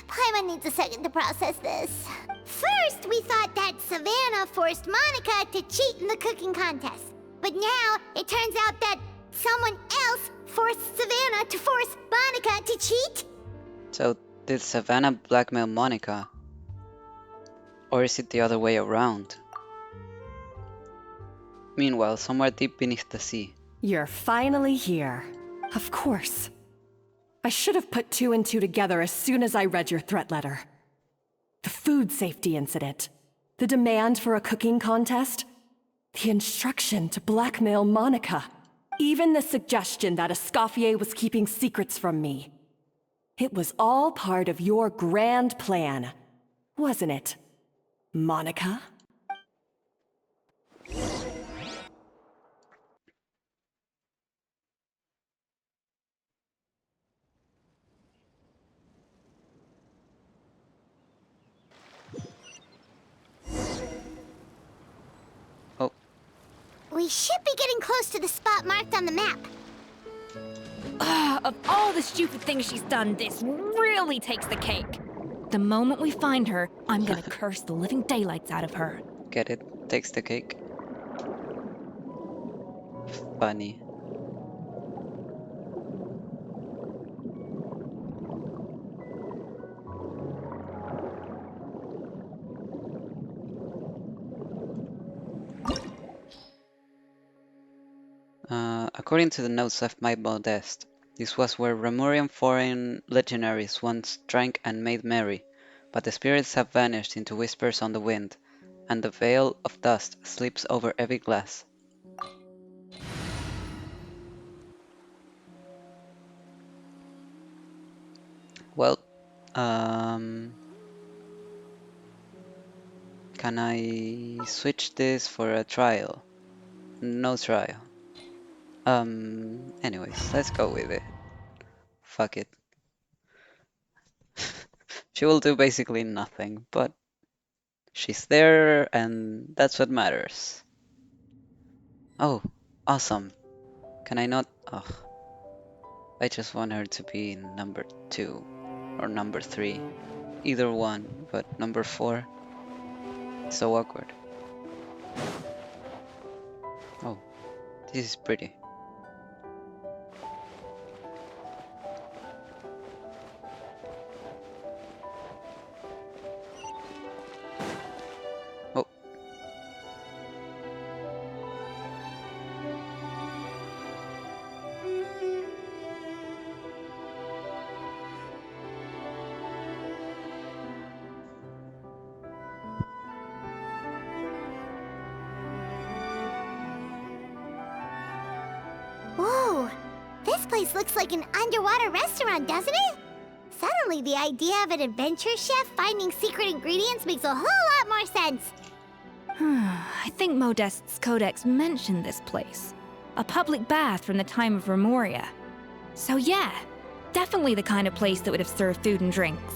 Paimon needs a second to process this. First, we thought that Savannah forced Monica to cheat in the cooking contest. But now, it turns out that someone else forced Savannah to force Monica to cheat? So, did Savannah blackmail Monica? Or is it the other way around? Meanwhile, somewhere deep beneath the sea. You're finally here. Of course. I should have put 2 and 2 together as soon as I read your threat letter. The food safety incident, the demand for a cooking contest, the instruction to blackmail Monica, even the suggestion that Escoffier was keeping secrets from me. It was all part of your grand plan, wasn't it, Monica? We should be getting close to the spot marked on the map. Of all the stupid things she's done, this really takes the cake. The moment we find her, I'm gonna curse the living daylights out of her. Get it? Takes the cake. Funny. According to the notes left by Modeste, this was where Remurian foreign legionaries once drank and made merry, but the spirits have vanished into whispers on the wind, and the veil of dust sleeps over every glass. Well, can I switch this for a trial? No trial. Anyways, let's go with it. Fuck it. She will do basically nothing, but she's there and that's what matters. Oh, awesome. Can I not? Ugh. I just want her to be number 2 or number 3. Either one, but number 4. So awkward. Oh, this is pretty. Oh. Whoa, this place looks like an underwater restaurant, doesn't it? Suddenly, the idea of an adventure chef finding secret ingredients makes a whole lot more sense. I think Modeste's codex mentioned this place. A public bath from the time of Remoria. So yeah, definitely the kind of place that would have served food and drinks.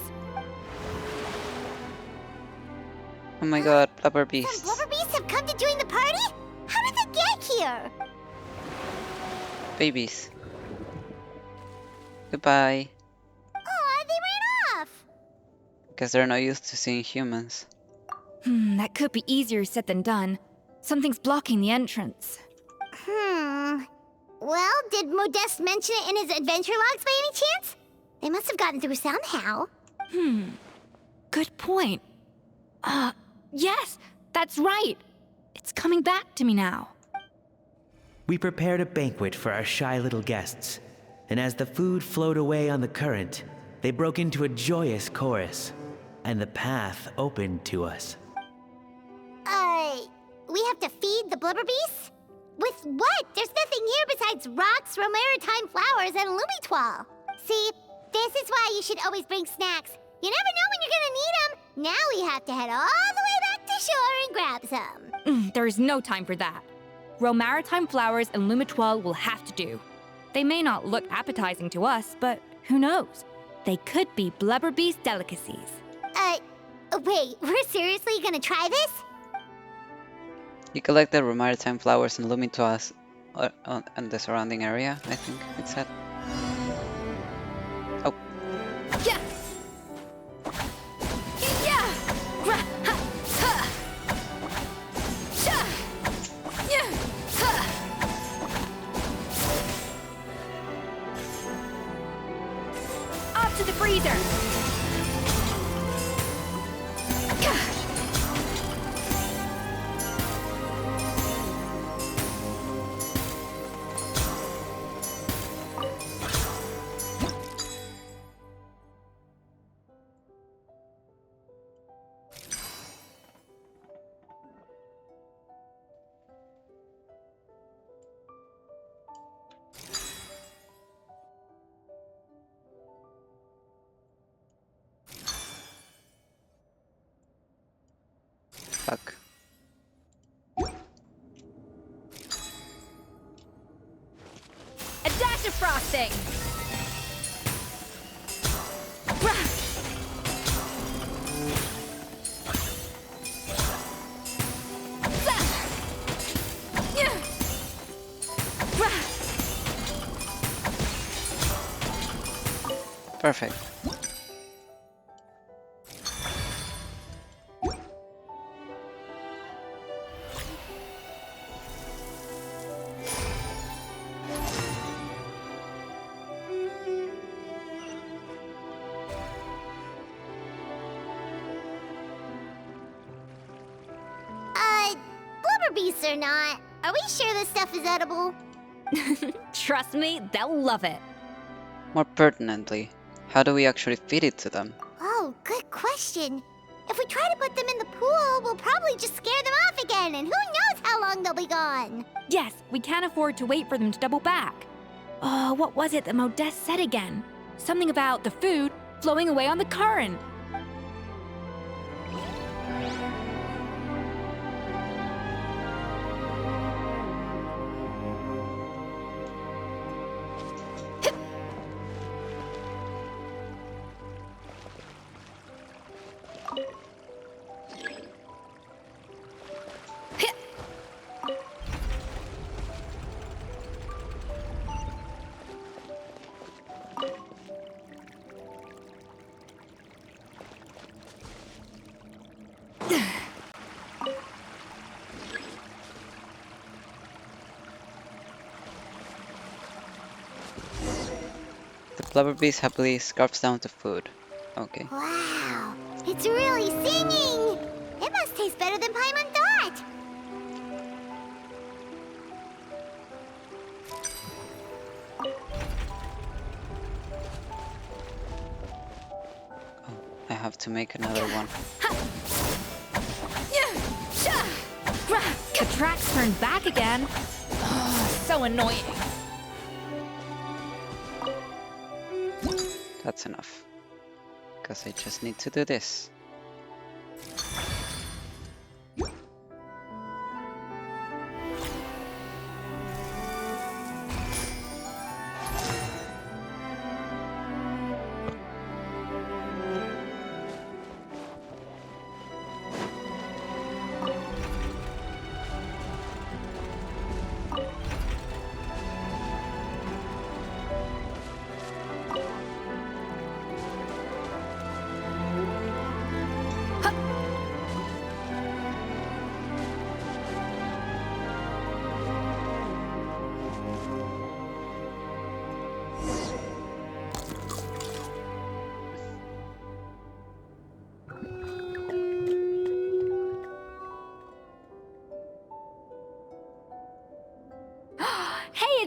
Oh my god, blubber beasts. Some blubber beasts have come to join the party? How did they get here? Babies. Goodbye. Aw, they ran off! Because they're not used to seeing humans. That could be easier said than done. Something's blocking the entrance. Well, did Modeste mention it in his adventure logs by any chance? They must have gotten through somehow. Good point. Yes, that's right. It's coming back to me now. We prepared a banquet for our shy little guests, and as the food flowed away on the current, they broke into a joyous chorus, and the path opened to us. We have to feed the blubber beasts? With what? There's nothing here besides rocks, romaritime flowers, and lumitoile. See, this is why you should always bring snacks. You never know when you're gonna need them. Now we have to head all the way back to shore and grab some. There's no time for that. Romaritime flowers and lumitoile will have to do. They may not look appetizing to us, but who knows? They could be blubber beast delicacies. Wait, we're seriously gonna try this? You collected romaritime flowers and lumitoiles on the surrounding area, I think it said. Oh. Yeah. Yeah. Ra ha ha. Sha. Yeah. Ha. Off to the freezer. Fuck. A dash of frosting. Rah. Zah. Yeah. Rah. Perfect. Blubber beasts or not, are we sure this stuff is edible? Trust me, they'll love it. More pertinently, how do we actually feed it to them? Oh, good question. If we try to put them in the pool, we'll probably just scare them off again, and who knows how long they'll be gone. Yes, we can't afford to wait for them to double back. Oh, what was it that Modeste said again? Something about the food flowing away on the current. Blubber beast happily scarfs down the food. Okay. Wow, it's really singing! It must taste better than Paimon thought! Oh, I have to make another one. The tracks turned back again. Oh, so annoying. That's enough. Because I just need to do this.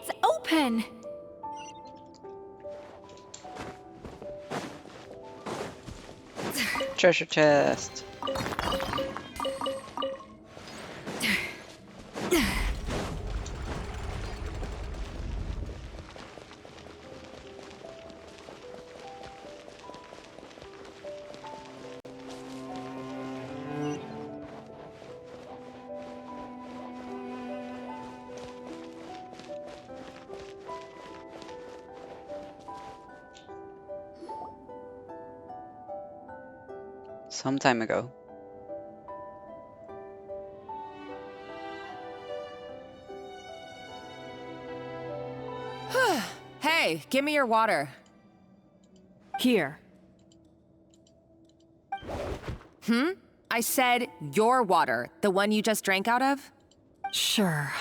It's open! Treasure chest. Some time ago. Hey, give me your water. Here. I said your water, the one you just drank out of? Sure.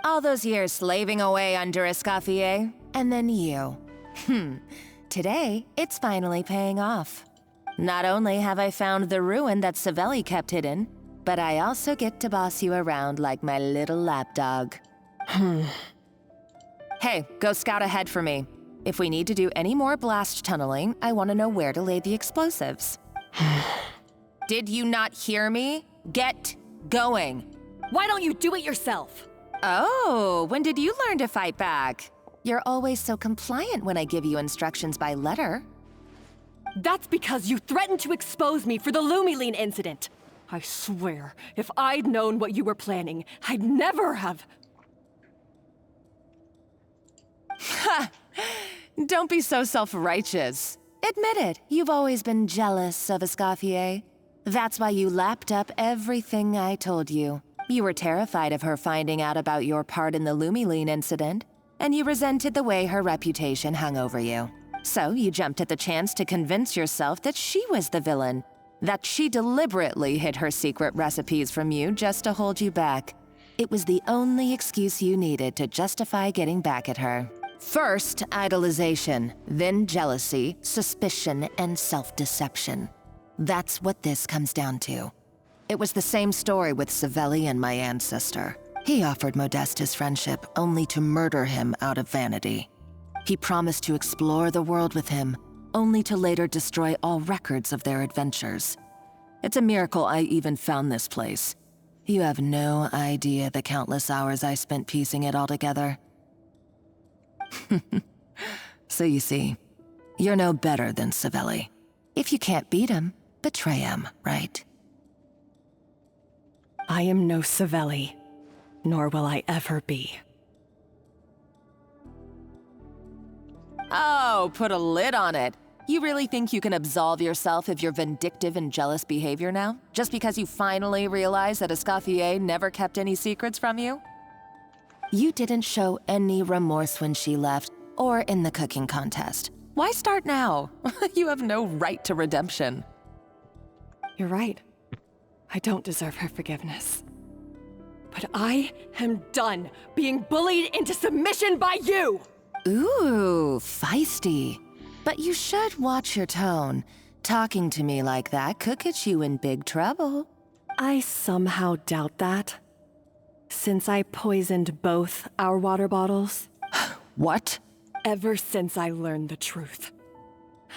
All those years slaving away under Escoffier, and then you. Today, it's finally paying off. Not only have I found the ruin that Savelli kept hidden, but I also get to boss you around like my little lapdog. Hey, go scout ahead for me. If we need to do any more blast tunneling, I want to know where to lay the explosives. Did you not hear me? Get going. Why don't you do it yourself? Oh, when did you learn to fight back? You're always so compliant when I give you instructions by letter. That's because you threatened to expose me for the Lumiline incident. I swear, if I'd known what you were planning, I'd never have... Ha! Don't be so self-righteous. Admit it, you've always been jealous of Escoffier. That's why you lapped up everything I told you. You were terrified of her finding out about your part in the Lumiline incident, and you resented the way her reputation hung over you. So you jumped at the chance to convince yourself that she was the villain, that she deliberately hid her secret recipes from you just to hold you back. It was the only excuse you needed to justify getting back at her. First, idolization, then jealousy, suspicion, and self-deception. That's what this comes down to. It was the same story with Savelli and my ancestor. He offered Modeste his friendship only to murder him out of vanity. He promised to explore the world with him, only to later destroy all records of their adventures. It's a miracle I even found this place. You have no idea the countless hours I spent piecing it all together. So you see, you're no better than Savelli. If you can't beat him, betray him, right? I am no Savelli, nor will I ever be. Oh, put a lid on it. You really think you can absolve yourself of your vindictive and jealous behavior now? Just because you finally realize that Escoffier never kept any secrets from you? You didn't show any remorse when she left, or in the cooking contest. Why start now? You have no right to redemption. You're right. I don't deserve her forgiveness. But I am done being bullied into submission by you! Ooh, feisty. But you should watch your tone. Talking to me like that could get you in big trouble. I somehow doubt that. Since I poisoned both our water bottles. What? Ever since I learned the truth.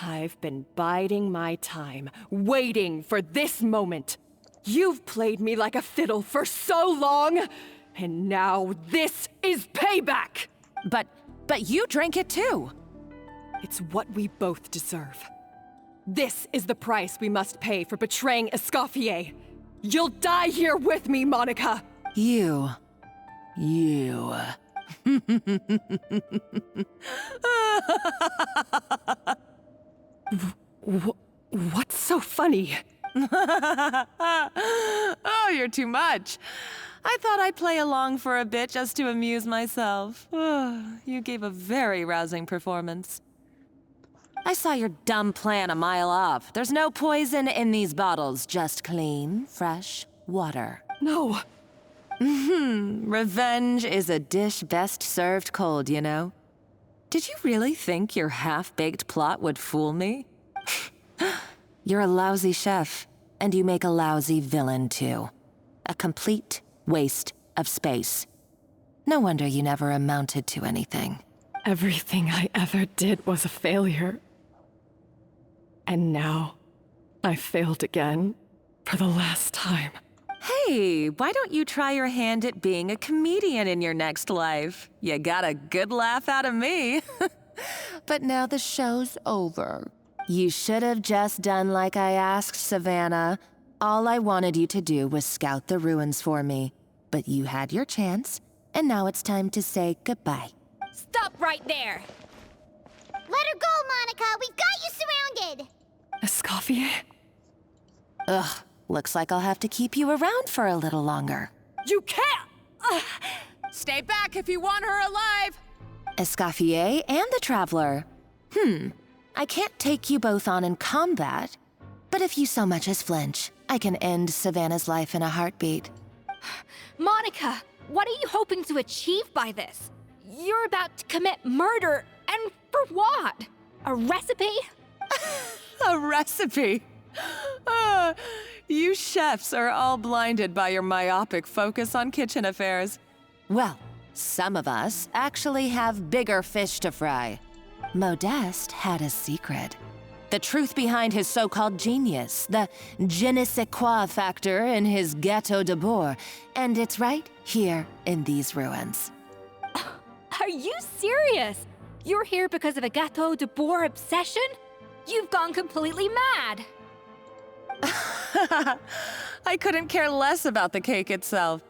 I've been biding my time, waiting for this moment. You've played me like a fiddle for so long, and now this is payback! But you drank it too! It's what we both deserve. This is the price we must pay for betraying Escoffier. You'll die here with me, Monica! You. What's so funny? Oh, you're too much. I thought I'd play along for a bit just to amuse myself. You gave a very rousing performance. I saw your dumb plan a mile off. There's no poison in these bottles, just clean, fresh water. No. Revenge is a dish best served cold, you know. Did you really think your half-baked plot would fool me? You're a lousy chef, and you make a lousy villain too. A complete waste of space. No wonder you never amounted to anything. Everything I ever did was a failure. And now, I failed again, for the last time. Hey, why don't you try your hand at being a comedian in your next life? You got a good laugh out of me. But now the show's over. You should have just done like I asked, Savannah. All I wanted you to do was scout the ruins for me. But you had your chance, and now it's time to say goodbye. Stop right there! Let her go, Monica! We've got you surrounded! Escoffier? Ugh, looks like I'll have to keep you around for a little longer. You can't! Stay back if you want her alive! Escoffier and the Traveler. I can't take you both on in combat, but if you so much as flinch, I can end Savannah's life in a heartbeat. Monica, what are you hoping to achieve by this? You're about to commit murder, and for what? A recipe? A recipe? You chefs are all blinded by your myopic focus on kitchen affairs. Well, some of us actually have bigger fish to fry. Modeste had a secret. The truth behind his so-called genius, the je ne sais quoi factor in his Gâteau de Bourg, and it's right here in these ruins. Are you serious? You're here because of a Gâteau de Bourg obsession? You've gone completely mad! I couldn't care less about the cake itself.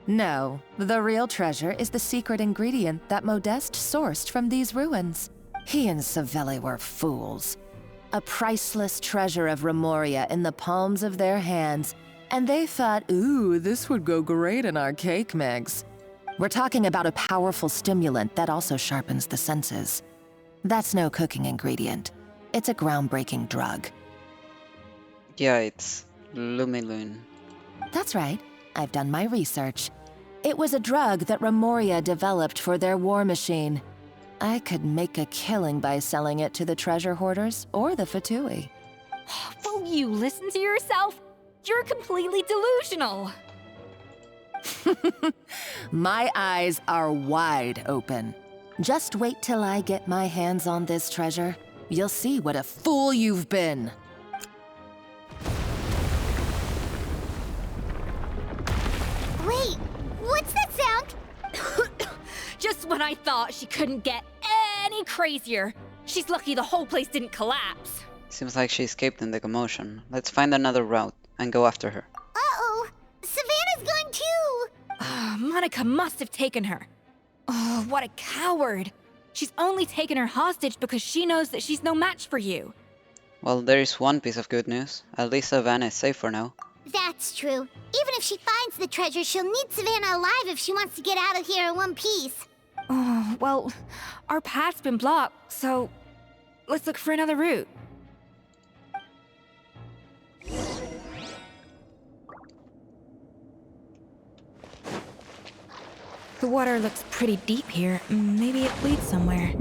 No, the real treasure is the secret ingredient that Modeste sourced from these ruins. He and Savelli were fools. A priceless treasure of Remoria in the palms of their hands, and they thought, ooh, this would go great in our cake mix. We're talking about a powerful stimulant that also sharpens the senses. That's no cooking ingredient. It's a groundbreaking drug. Yeah, it's Lumilune. That's right. I've done my research. It was a drug that Remoria developed for their war machine. I could make a killing by selling it to the treasure hoarders or the Fatui. Will you listen to yourself? You're completely delusional. My eyes are wide open. Just wait till I get my hands on this treasure. You'll see what a fool you've been. Wait, what's that sound? Just when I thought she couldn't get any crazier. She's lucky the whole place didn't collapse. Seems like she escaped in the commotion. Let's find another route and go after her. Uh-oh, Savannah's gone too! Monica must have taken her. Oh, what a coward. She's only taken her hostage because she knows that she's no match for you. Well, there is one piece of good news. At least Savannah is safe for now. That's true. Even if she finds the treasure, she'll need Savannah alive if she wants to get out of here in one piece. Oh, well, our path's been blocked, so let's look for another route. The water looks pretty deep here. Maybe it leads somewhere.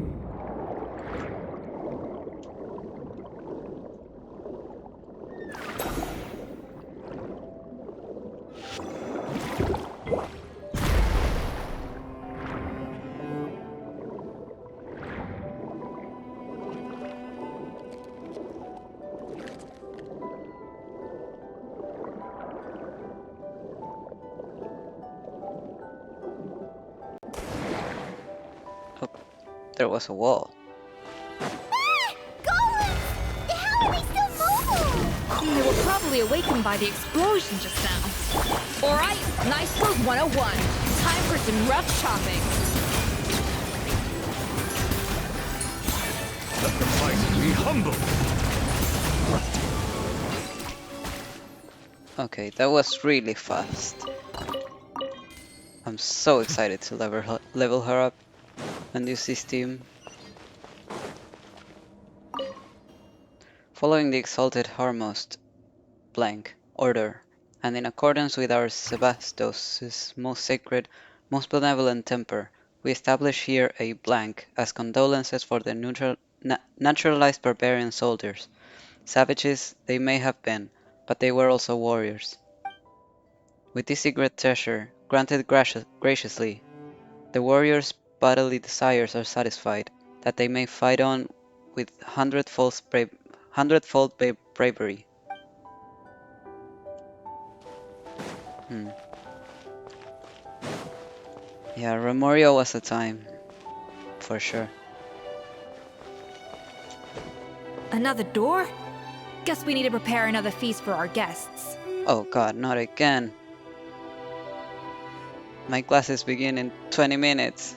There was a wall. Golems! How are they still mobile? They were probably awakened by the explosion just now. Alright, Nice Move 101. Time for some rough chopping. Let the fight be humble. Okay, that was really fast. I'm so excited to level her up and use this team. Following the exalted Harmost blank order, and in accordance with our Sebastos' most sacred, most benevolent temper, we establish here a blank as condolences for the naturalized barbarian soldiers. Savages they may have been, but they were also warriors. With this secret treasure, granted graciously, the warriors' bodily desires are satisfied, that they may fight on with hundredfold bravery. Yeah, Remorio was a time, for sure. Another door? Guess we need to prepare another feast for our guests. Oh god, not again. My classes begin in 20 minutes.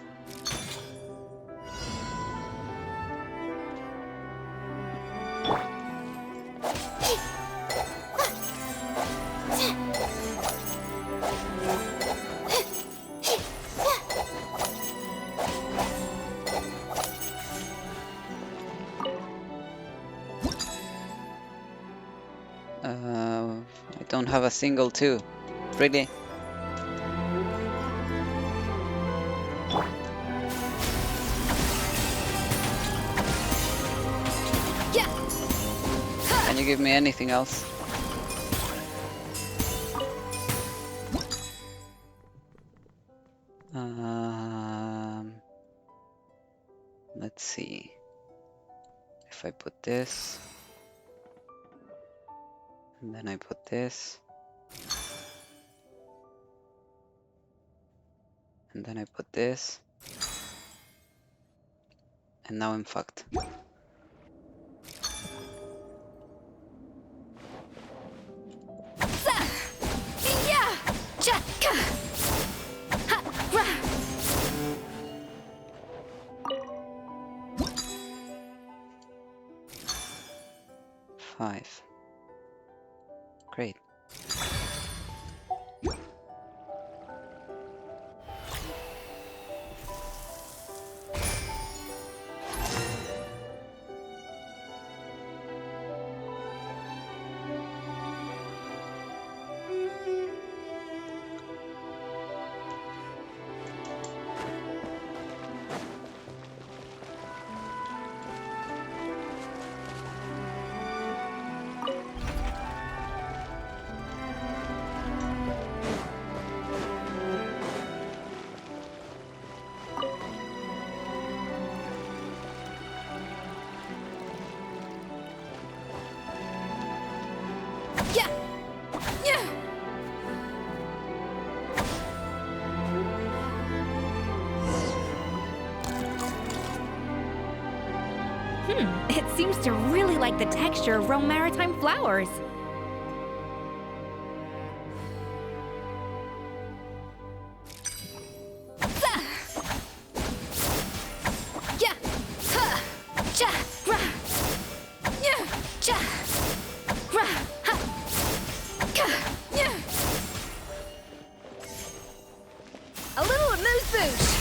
I don't have a single 2. Really? Can you give me anything else? Let's see. If I put this, and then I put this, and then I put this, and now I'm fucked. Five. Great. It seems to really like the texture of Rome Maritime flowers. A little amuse-bouche.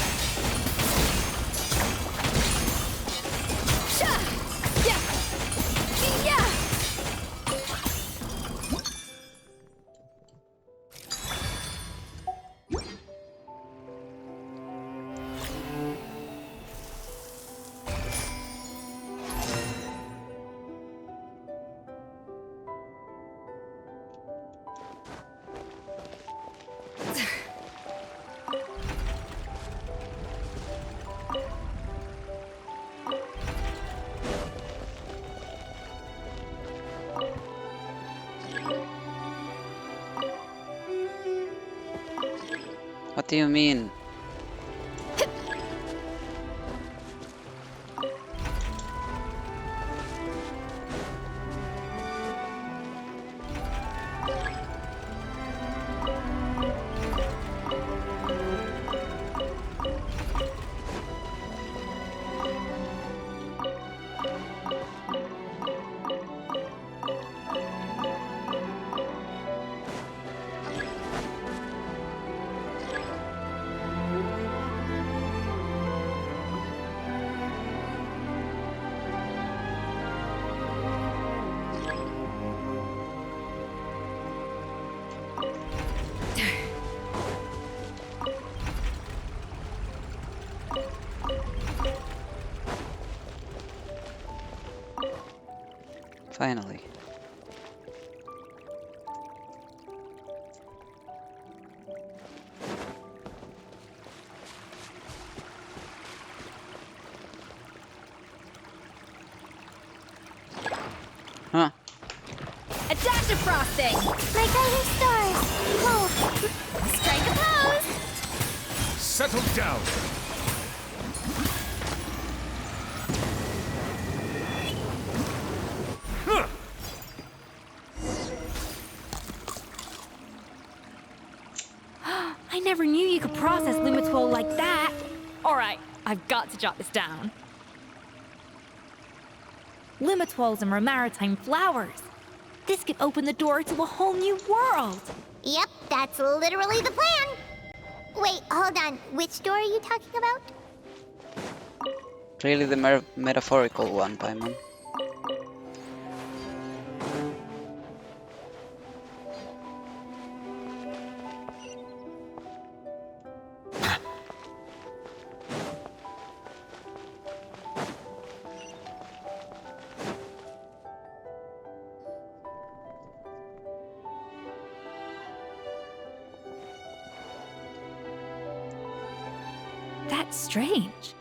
What do you mean? Finally. master frosting! Like other stars. Oh. Strike a pose! Settle down. I never knew you could process Lumitwol like that. Alright, I've got to jot this down. Lumitwols and maritime flowers. This could open the door to a whole new world. Yep, that's literally the plan. Wait, hold on. Which door are you talking about? Really the metaphorical one, Paimon. That's strange.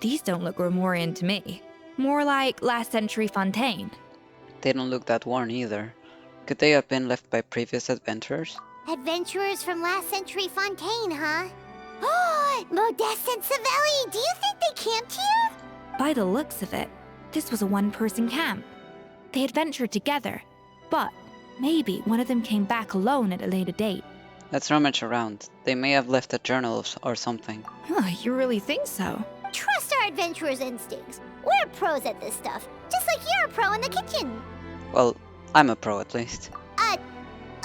These don't look Romorian to me. More like last century Fontaine. They don't look that worn either. Could they have been left by previous adventurers? Adventurers from last century Fontaine, huh? Oh, Modeste and Savelli, do you think they camped here? By the looks of it, this was a one-person camp. They adventured together, but maybe one of them came back alone at a later date. Let's rummage around. They may have left a journal or something. You really think so? Trust our adventurers' instincts. We're pros at this stuff, just like you're a pro in the kitchen. Well, I'm a pro at least.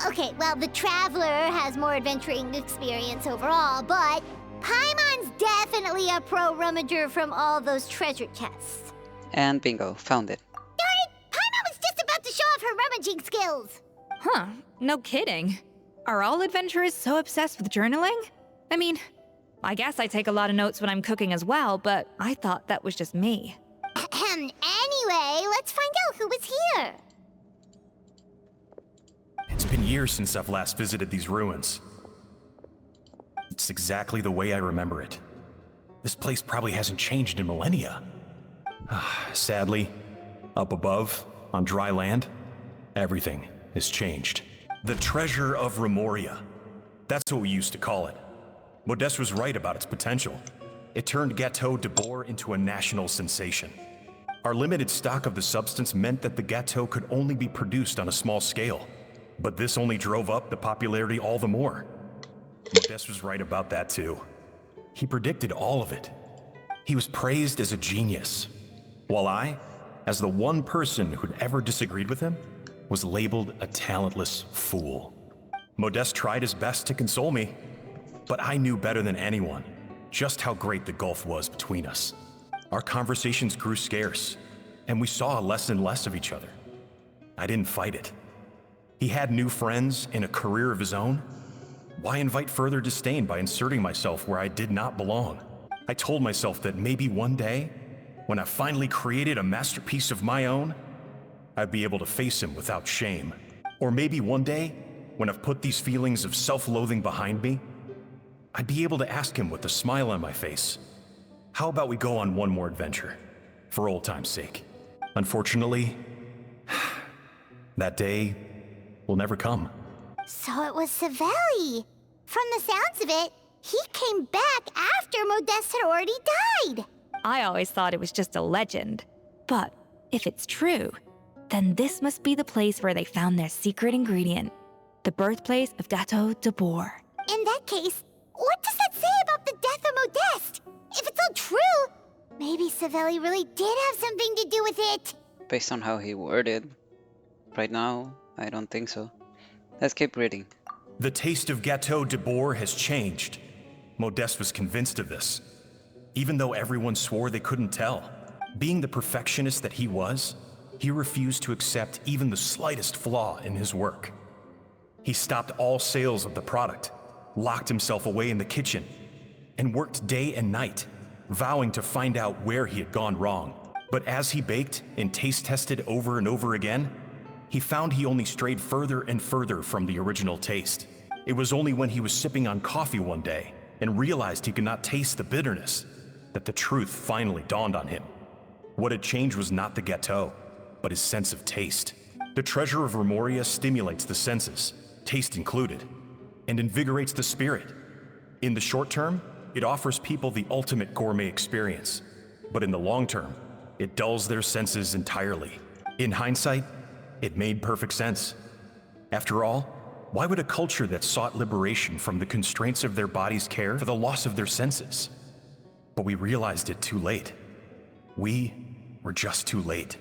Okay, well, the Traveler has more adventuring experience overall, but Paimon's definitely a pro rummager from all those treasure chests. And bingo, found it. Darn it! Paimon was just about to show off her rummaging skills. Huh, no kidding. Are all adventurers so obsessed with journaling? I mean, I guess I take a lot of notes when I'm cooking as well, but I thought that was just me. Anyway, let's find out who was here. It's been years since I've last visited these ruins. It's exactly the way I remember it. This place probably hasn't changed in millennia. Sadly, up above, on dry land, everything has changed. The treasure of Remoria. That's what we used to call it. Modeste was right about its potential. It turned Gâteau de Bourg into a national sensation. Our limited stock of the substance meant that the gâteau could only be produced on a small scale. But this only drove up the popularity all the more. Modeste was right about that too. He predicted all of it. He was praised as a genius, while I, as the one person who'd ever disagreed with him, was labeled a talentless fool. Modeste tried his best to console me, but I knew better than anyone just how great the gulf was between us. Our conversations grew scarce, and we saw less and less of each other. I didn't fight it. He had new friends and a career of his own. Why invite further disdain by inserting myself where I did not belong? I told myself that maybe one day, when I finally created a masterpiece of my own, I'd be able to face him without shame. Or maybe one day, when I've put these feelings of self-loathing behind me, I'd be able to ask him with a smile on my face, how about we go on one more adventure, for old time's sake? Unfortunately, that day will never come. So it was Savelli. From the sounds of it, he came back after Modeste had already died. I always thought it was just a legend. But if it's true, then this must be the place where they found their secret ingredient, the birthplace of Gâteau de Bourg. In that case, what does that say about the death of Modeste? If it's all true, maybe Savelli really did have something to do with it. Based on how he worded. Right now, I don't think so. Let's keep reading. The taste of Gâteau de Bourg has changed. Modeste was convinced of this, even though everyone swore they couldn't tell. Being the perfectionist that he was, he refused to accept even the slightest flaw in his work. He stopped all sales of the product, locked himself away in the kitchen, and worked day and night, vowing to find out where he had gone wrong. But as he baked and taste tested over and over again, he found he only strayed further and further from the original taste. It was only when he was sipping on coffee one day and realized he could not taste the bitterness that the truth finally dawned on him. What had changed was not the gâteau, but his sense of taste. The treasure of Remoria stimulates the senses, taste included, and invigorates the spirit. In the short term, it offers people the ultimate gourmet experience. But in the long term, it dulls their senses entirely. In hindsight, it made perfect sense. After all, why would a culture that sought liberation from the constraints of their bodies care for the loss of their senses? But we realized it too late. We were just too late.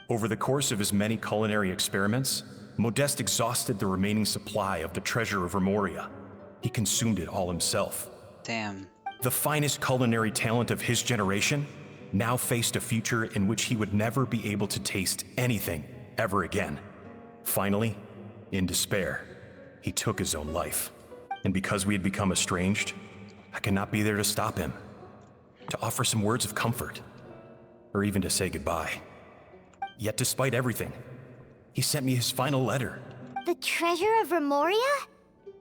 Over the course of his many culinary experiments, Modeste exhausted the remaining supply of the treasure of Remoria. He consumed it all himself. Damn. The finest culinary talent of his generation now faced a future in which he would never be able to taste anything ever again. Finally, in despair, he took his own life. And because we had become estranged, I cannot be there to stop him, to offer some words of comfort, or even to say goodbye. Yet despite everything, he sent me his final letter. The treasure of Remoria?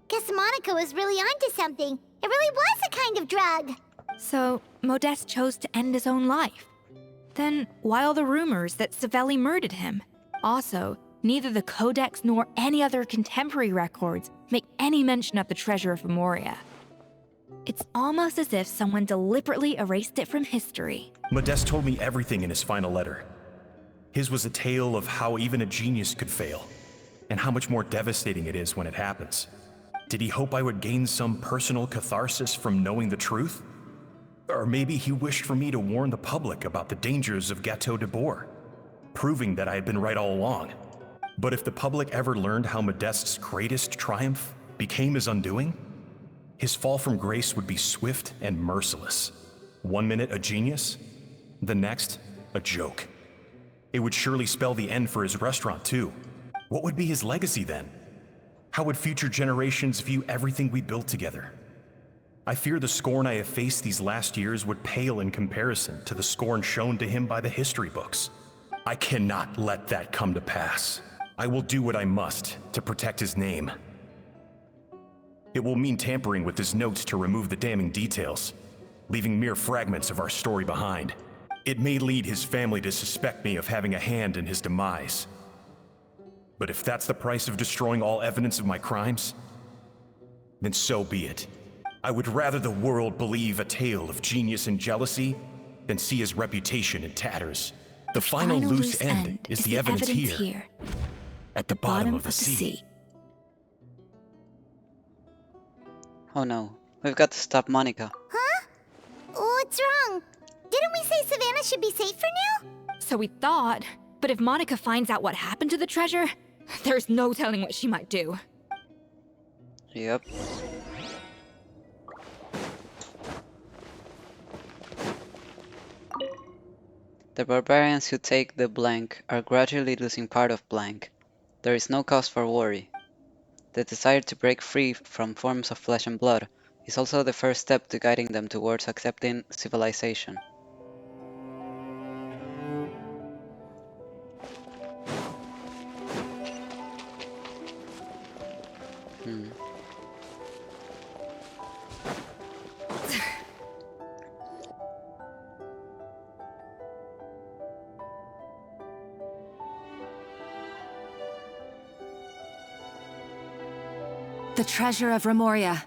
Guess Monica was really onto something. It really was a kind of drug. So, Modeste chose to end his own life. Then, why all the rumors that Savelli murdered him? Also, neither the Codex nor any other contemporary records make any mention of the treasure of Remoria. It's almost as if someone deliberately erased it from history. Modeste told me everything in his final letter. His was a tale of how even a genius could fail, and how much more devastating it is when it happens. Did he hope I would gain some personal catharsis from knowing the truth? Or maybe he wished for me to warn the public about the dangers of Gateau de Bourg, proving that I had been right all along. But if the public ever learned how Modeste's greatest triumph became his undoing, his fall from grace would be swift and merciless. 1 minute a genius, the next a joke. It would surely spell the end for his restaurant too. What would be his legacy then? How would future generations view everything we built together? I fear the scorn I have faced these last years would pale in comparison to the scorn shown to him by the history books. I cannot let that come to pass. I will do what I must to protect his name. It will mean tampering with his notes to remove the damning details, leaving mere fragments of our story behind. It may lead his family to suspect me of having a hand in his demise. But if that's the price of destroying all evidence of my crimes, then so be it. I would rather the world believe a tale of genius and jealousy than see his reputation in tatters. The final loose end is the evidence here, at the bottom of the sea. Oh no, we've got to stop Monica. Huh? What's wrong? Didn't we say Savannah should be safe for now? So we thought, but if Monica finds out what happened to the treasure, there's no telling what she might do. Yep. The barbarians who take the blank are gradually losing part of blank. There is no cause for worry. The desire to break free from forms of flesh and blood is also the first step to guiding them towards accepting civilization. The treasure of Remoria.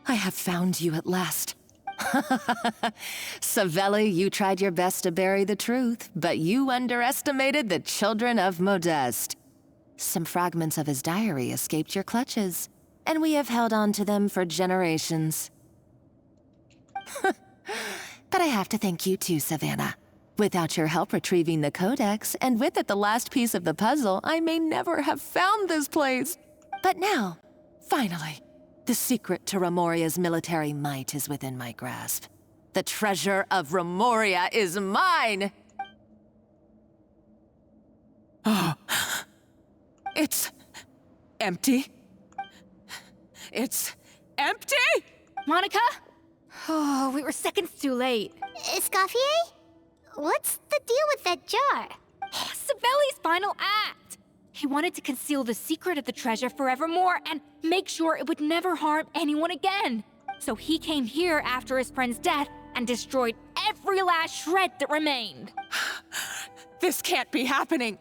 I have found you at last. Savelli, you tried your best to bury the truth, but you underestimated the children of Modeste. Some fragments of his diary escaped your clutches, and we have held on to them for generations. But I have to thank you too, Savannah. Without your help retrieving the Codex, and with it the last piece of the puzzle, I may never have found this place. But now, finally, the secret to Remoria's military might is within my grasp. The treasure of Remoria is mine! Oh, it's empty. It's empty? Monica? Oh, we were seconds too late. Escoffier? What's the deal with that jar? Savelli's final act! He wanted to conceal the secret of the treasure forevermore and make sure it would never harm anyone again. So he came here after his friend's death and destroyed every last shred that remained. This can't be happening.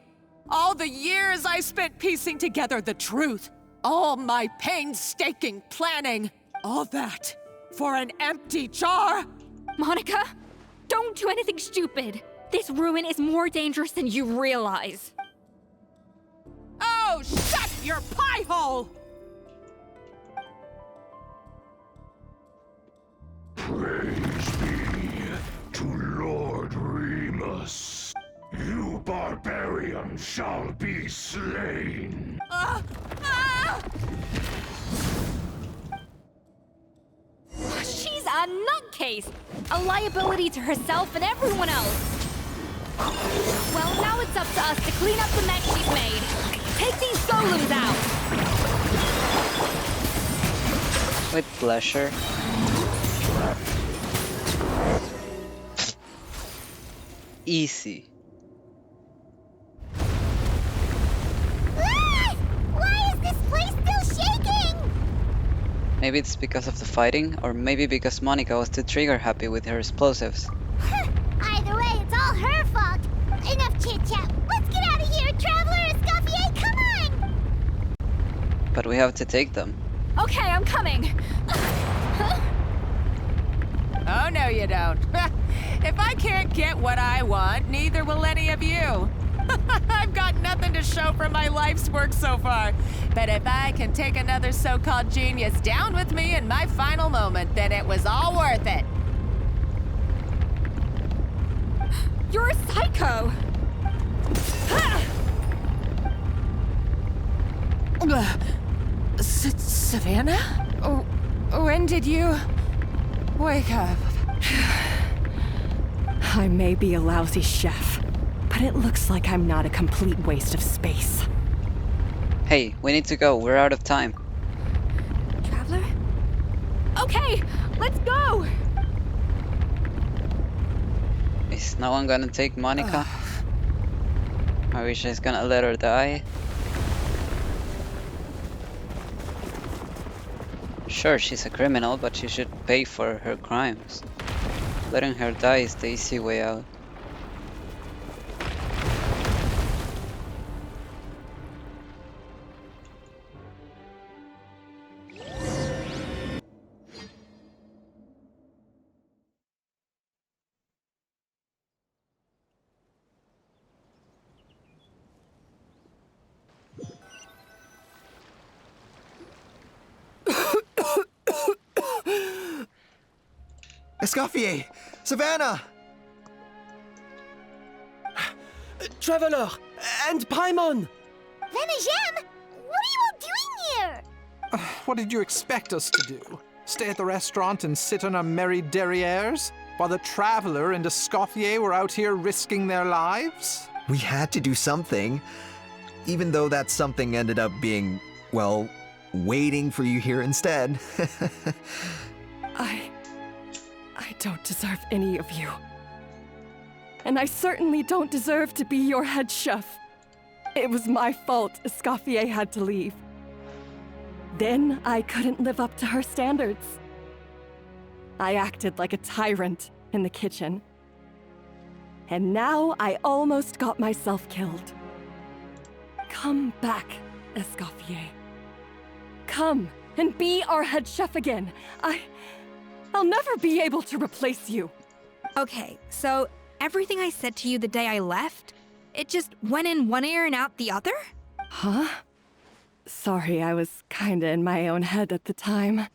All the years I spent piecing together the truth. All my painstaking planning. All that for an empty jar? Monica, don't do anything stupid. This ruin is more dangerous than you realize. Oh, shut your pie hole! Praise be to Lord Remus. You barbarian shall be slain. She's a nutcase! A liability to herself and everyone else! Well, now it's up to us to clean up the mess she's made. Take these golems out! With pleasure. Easy. Why is this place still shaking? Maybe it's because of the fighting, or maybe because Monica was too trigger happy with her explosives. Either way, it's all her fault. Enough chit-chat. Let's get out of here, Traveler Escoffier, come on! But we have to take them. Okay, I'm coming. Oh, no you don't. If I can't get what I want, neither will any of you. I've got nothing to show for my life's work so far. But if I can take another so-called genius down with me in my final moment, then it was all worth it. You're a psycho! Savannah? When did you wake up? I may be a lousy chef, but it looks like I'm not a complete waste of space. Hey, we need to go. We're out of time. Traveler? Okay, let's go! Is no one gonna take Monica? Are we just gonna let her die? Sure, she's a criminal, but she should pay for her crimes. Letting her die is the easy way out. Escoffier! Savannah! Traveler! And Paimon! Venejem! What are you all doing here? What did you expect us to do? Stay at the restaurant and sit on our merry derrieres? While the Traveler and Escoffier were out here risking their lives? We had to do something. Even though that something ended up being, well, waiting for you here instead. I don't deserve any of you. And I certainly don't deserve to be your head chef. It was my fault Escoffier had to leave. Then I couldn't live up to her standards. I acted like a tyrant in the kitchen. And now I almost got myself killed. Come back, Escoffier. Come and be our head chef again. I'll never be able to replace you. Okay, so everything I said to you the day I left, it just went in one ear and out the other? Huh? Sorry, I was kinda in my own head at the time.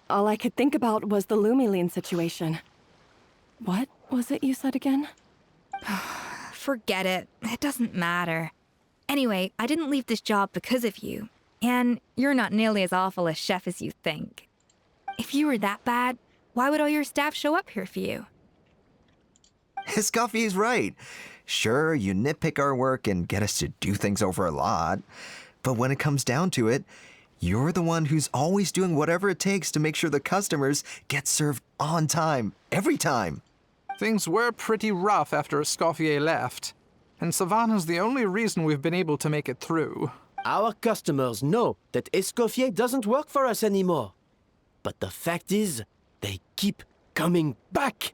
All I could think about was the Lumiline situation. What was it you said again? Forget it. It doesn't matter. Anyway, I didn't leave this job because of you. And you're not nearly as awful a chef as you think. If you were that bad, why would all your staff show up here for you? Escoffier's right. Sure, you nitpick our work and get us to do things over a lot. But when it comes down to it, you're the one who's always doing whatever it takes to make sure the customers get served on time, every time. Things were pretty rough after Escoffier left. And Savannah's the only reason we've been able to make it through. Our customers know that Escoffier doesn't work for us anymore. But the fact is, they keep coming back.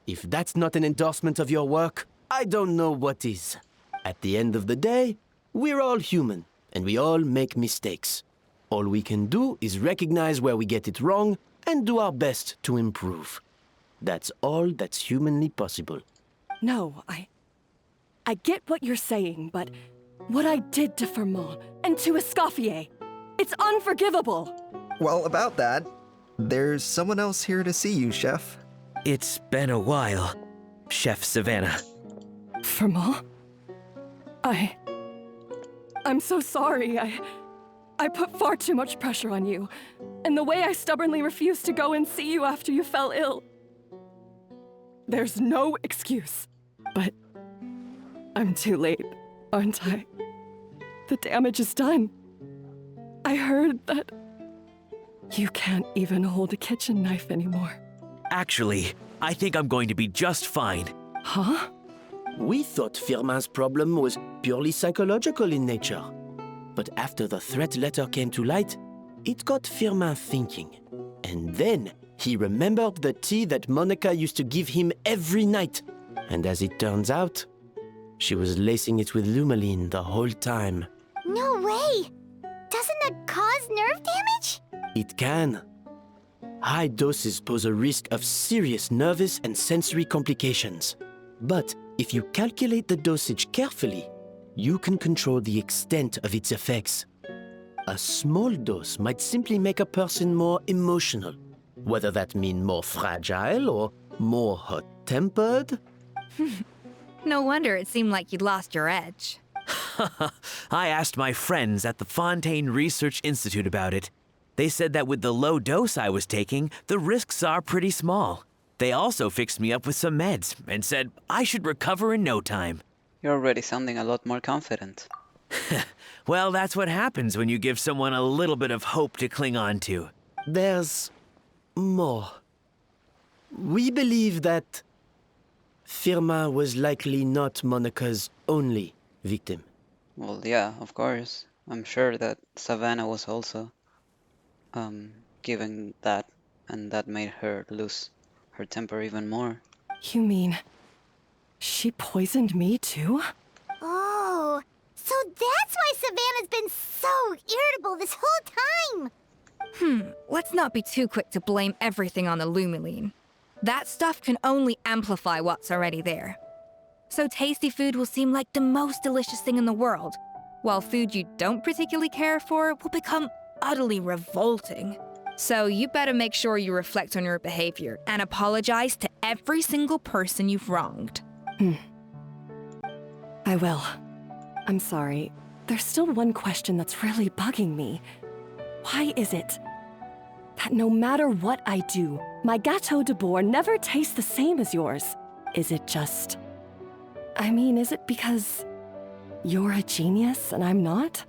If that's not an endorsement of your work, I don't know what is. At the end of the day, we're all human, and we all make mistakes. All we can do is recognize where we get it wrong and do our best to improve. That's all that's humanly possible. No, I get what you're saying, but what I did to Firmin and to Escoffier, it's unforgivable. Well, about that, there's someone else here to see you, Chef. It's been a while, Chef Savannah. Firmin? I'm so sorry. I put far too much pressure on you, and the way I stubbornly refused to go and see you after you fell ill. There's no excuse, but I'm too late, aren't I? The damage is done. I heard that you can't even hold a kitchen knife anymore. Actually, I think I'm going to be just fine. Huh? We thought Firmin's problem was purely psychological in nature. But after the threat letter came to light, it got Firmin thinking. And then he remembered the tea that Monica used to give him every night. And as it turns out, she was lacing it with Lumaline the whole time. No way! Doesn't that cause nerve damage? It can. High doses pose a risk of serious nervous and sensory complications. But if you calculate the dosage carefully, you can control the extent of its effects. A small dose might simply make a person more emotional, whether that means more fragile or more hot-tempered. No wonder it seemed like you'd lost your edge. I asked my friends at the Fontaine Research Institute about it. They said that with the low dose I was taking, the risks are pretty small. They also fixed me up with some meds and said I should recover in no time. You're already sounding a lot more confident. Well, that's what happens when you give someone a little bit of hope to cling on to. There's more. We believe that Firmin was likely not Monica's only victim. Well, yeah, of course. I'm sure that Savannah was also given that, and that made her lose her temper even more. You mean she poisoned me too? Oh, so that's why Savannah's been so irritable this whole time! Let's not be too quick to blame everything on the Lumaline. That stuff can only amplify what's already there. So tasty food will seem like the most delicious thing in the world, while food you don't particularly care for will become utterly revolting. So you better make sure you reflect on your behavior and apologize to every single person you've wronged. I will. I'm sorry. There's still one question that's really bugging me. Why is it that no matter what I do, my Gâteau de Bourg never tastes the same as yours? Is it just... I mean, is it because you're a genius and I'm not?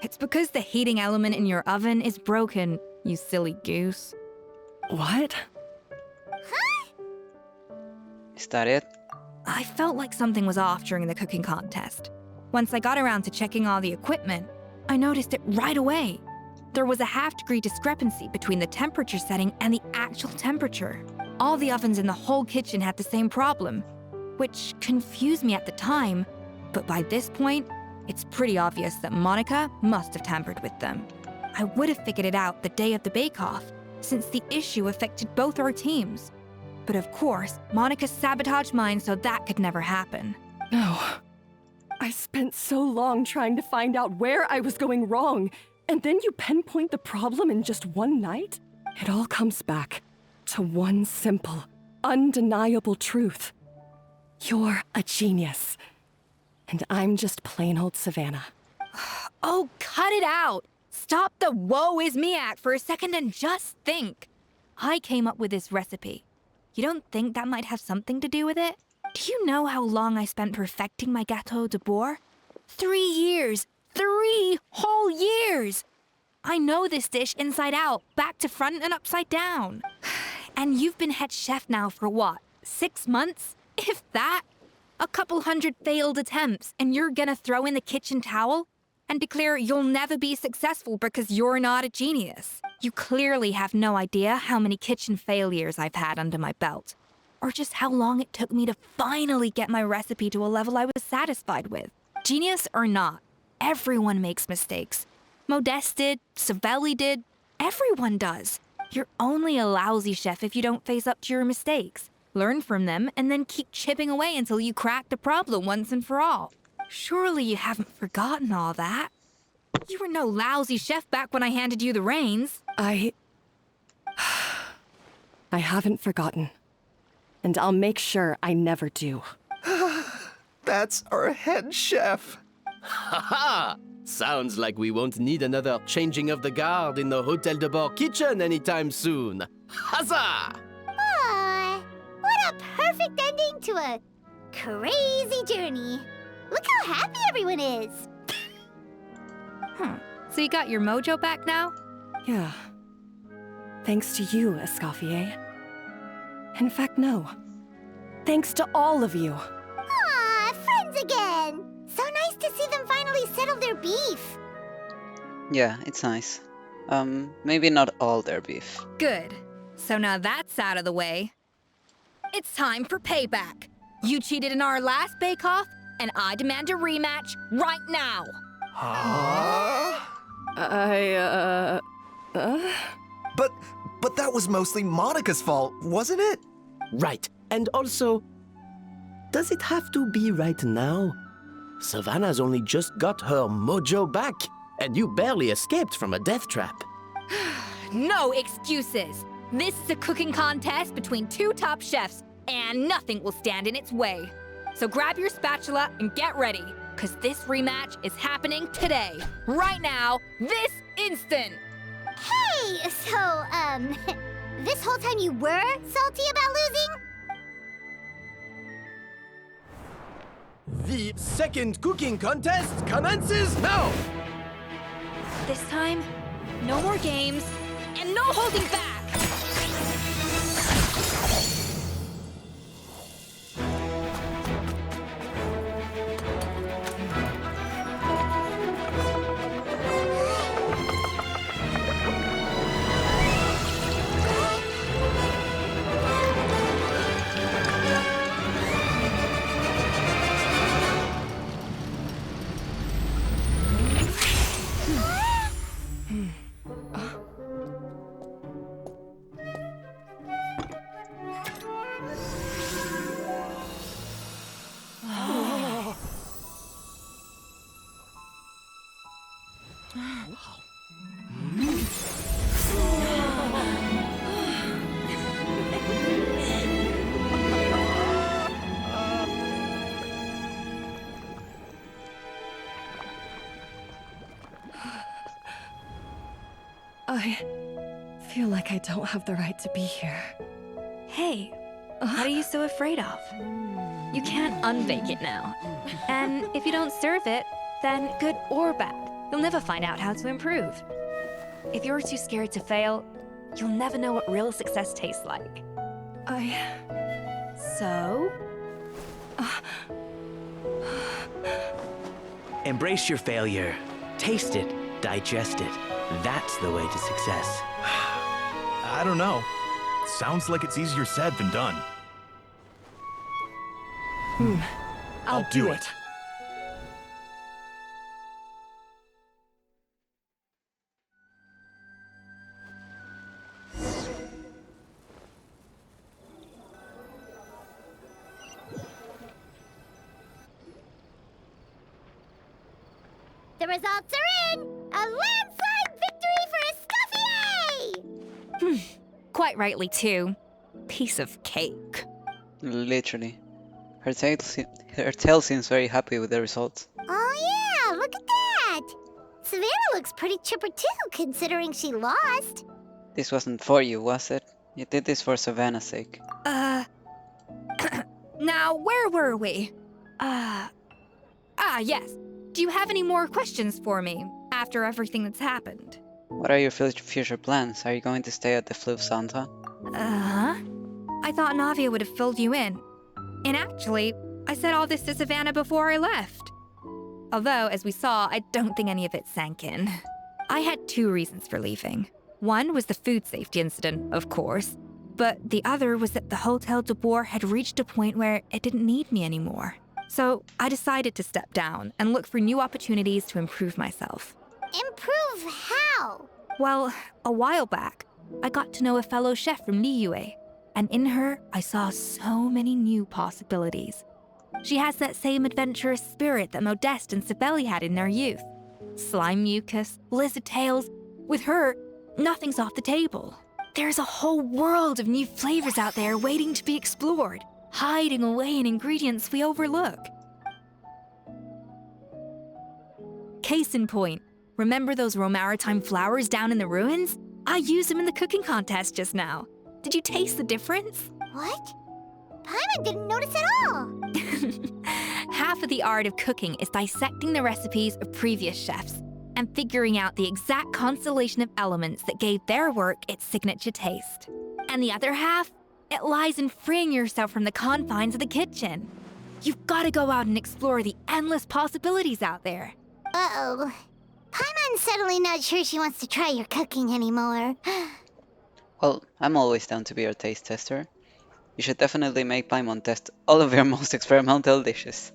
It's because the heating element in your oven is broken, you silly goose. What? Is that it? I felt like something was off during the cooking contest. Once I got around to checking all the equipment, I noticed it right away. There was a half-degree discrepancy between the temperature setting and the actual temperature. All the ovens in the whole kitchen had the same problem, which confused me at the time, but by this point, it's pretty obvious that Monica must have tampered with them. I would have figured it out the day of the bake-off, since the issue affected both our teams. But of course, Monica sabotaged mine so that could never happen. No. I spent so long trying to find out where I was going wrong, and then you pinpoint the problem in just one night? It all comes back to one simple, undeniable truth. You're a genius. And I'm just plain old Savannah. Oh, cut it out! Stop the woe is me act for a second and just think. I came up with this recipe. You don't think that might have something to do with it? Do you know how long I spent perfecting my Gâteau de Bourg? 3 years! 3 whole years! I know this dish inside out, back to front and upside down. And you've been head chef now for what, 6 months? If that? A couple hundred failed attempts, and you're gonna throw in the kitchen towel and declare you'll never be successful because you're not a genius. You clearly have no idea how many kitchen failures I've had under my belt. or just how long it took me to finally get my recipe to a level I was satisfied with. Genius or not, everyone makes mistakes. Modeste did, Savelli did, everyone does. You're only a lousy chef if you don't face up to your mistakes. Learn from them and then keep chipping away until you crack the problem once and for all. Surely you haven't forgotten all that. You were no lousy chef back when I handed you the reins. I haven't forgotten. And I'll make sure I never do. That's our head chef. Ha! Sounds like we won't need another changing of the guard in the Hotel de Bord kitchen anytime soon. Huzzah! Aw, what a perfect ending to a crazy journey. Look how happy everyone is. So you got your mojo back now? Yeah. Thanks to you, Escoffier. In fact, no. Thanks to all of you. Aw, friends again. So nice to see them finally settle their beef. Yeah, it's nice. Maybe not all their beef. Good. So now that's out of the way. It's time for payback. You cheated in our last bake-off, and I demand a rematch right now. But that was mostly Monica's fault, wasn't it? Right. And also, does it have to be right now? Savannah's only just got her mojo back, and you barely escaped from a death trap. No excuses. This is a cooking contest between two top chefs, and nothing will stand in its way. So grab your spatula and get ready, because this rematch is happening today, right now, this instant. Hey, so, this whole time you were salty about losing? The second cooking contest commences now! This time, no more games, and no holding back! I feel like I don't have the right to be here. Hey, what are you so afraid of? You can't unbake it now. And if you don't serve it, then good or bad, you'll never find out how to improve. If you're too scared to fail, you'll never know what real success tastes like. So? Embrace your failure. Taste it. Digest it. That's the way to success. I don't know. Sounds like it's easier said than done. I'll do it. The results are in! A landslide victory for Escoffier! Quite rightly, too. Piece of cake. Literally. Her tail seems very happy with the results. Oh yeah, look at that! Savannah looks pretty chipper too, considering she lost. This wasn't for you, was it? You did this for Savannah's sake. Now, where were we? Yes. Do you have any more questions for me after everything that's happened? What are your future plans? Are you going to stay at the Fleuve Santa? I thought Navia would have filled you in. And actually, I said all this to Savannah before I left. Although, as we saw, I don't think any of it sank in. I had two reasons for leaving. One was the food safety incident, of course. But the other was that the Hotel de Boer had reached a point where it didn't need me anymore. So I decided to step down and look for new opportunities to improve myself. Improve how? Well, a while back, I got to know a fellow chef from Liyue, and in her, I saw so many new possibilities. She has that same adventurous spirit that Modeste and Sibeli had in their youth. Slime mucus, lizard tails. With her, nothing's off the table. There's a whole world of new flavors out there waiting to be explored, hiding away in ingredients we overlook. Case in point, remember those Romaritime flowers down in the ruins? I used them in the cooking contest just now. Did you taste the difference? What? Paimon didn't notice at all. Half of the art of cooking is dissecting the recipes of previous chefs and figuring out the exact constellation of elements that gave their work its signature taste. And the other half, it lies in freeing yourself from the confines of the kitchen. You've got to go out and explore the endless possibilities out there. Uh-oh. Paimon's suddenly not sure she wants to try your cooking anymore. Well, I'm always down to be your taste tester. You should definitely make Paimon test all of your most experimental dishes.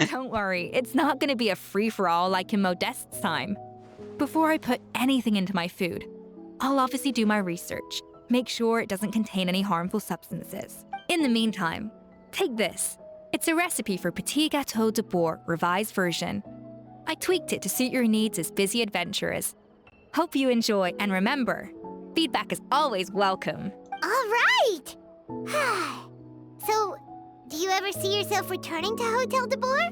Don't worry, it's not going to be a free-for-all like in Modeste's time. Before I put anything into my food, I'll obviously do my research, make sure it doesn't contain any harmful substances. In the meantime, take this. It's a recipe for Petit Gâteau de Boer revised version. I tweaked it to suit your needs as busy adventurers. Hope you enjoy, and remember, feedback is always welcome. All right! So, do you ever see yourself returning to Hotel de Boer?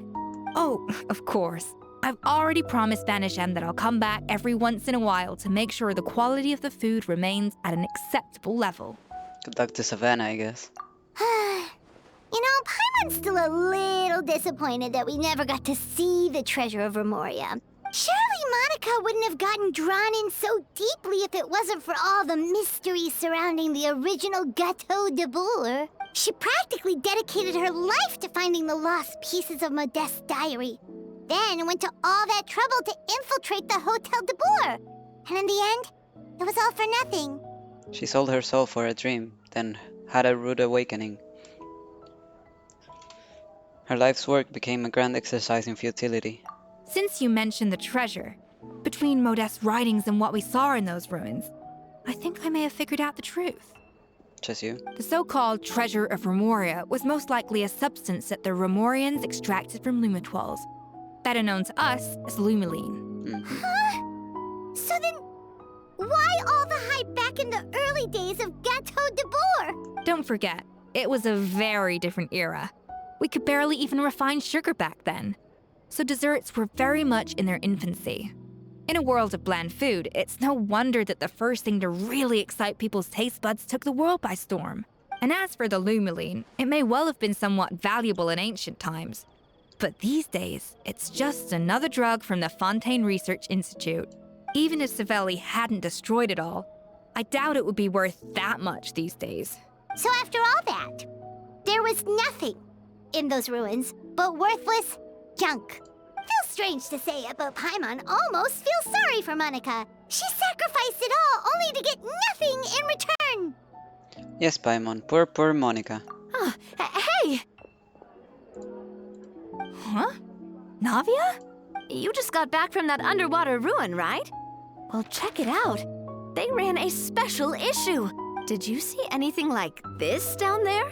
Oh, of course. I've already promised Vanishem that I'll come back every once in a while to make sure the quality of the food remains at an acceptable level. Good luck to Savannah, I guess. You know, Paimon's still a little disappointed that we never got to see the treasure of Remoria. Surely Monica wouldn't have gotten drawn in so deeply if it wasn't for all the mystery surrounding the original Gâteau de Boer. She practically dedicated her life to finding the lost pieces of Modeste's diary. Then went to all that trouble to infiltrate the Hotel de Boer. And in the end, it was all for nothing. She sold her soul for a dream, then had a rude awakening. Her life's work became a grand exercise in futility. Since you mentioned the treasure, between Modeste's writings and what we saw in those ruins, I think I may have figured out the truth. Just you? The so-called treasure of Remoria was most likely a substance that the Remorians extracted from Lumitoiles, better known to us as Lumiline. Huh? So then, why all the hype back in the early days of Gâteau de Boer? Don't forget, it was a very different era. We could barely even refine sugar back then. So desserts were very much in their infancy. In a world of bland food, it's no wonder that the first thing to really excite people's taste buds took the world by storm. And as for the Lumiline, it may well have been somewhat valuable in ancient times. But these days, it's just another drug from the Fontaine Research Institute. Even if Savelli hadn't destroyed it all, I doubt it would be worth that much these days. So after all that, there was nothing in those ruins but worthless junk. Feels strange to say it, but Paimon almost feels sorry for Monica. She sacrificed it all only to get nothing in return. Yes, Paimon. Poor Monica. Hey! Huh? Navia? You just got back from that underwater ruin, right? Well, check it out. They ran a special issue. Did you see anything like this down there?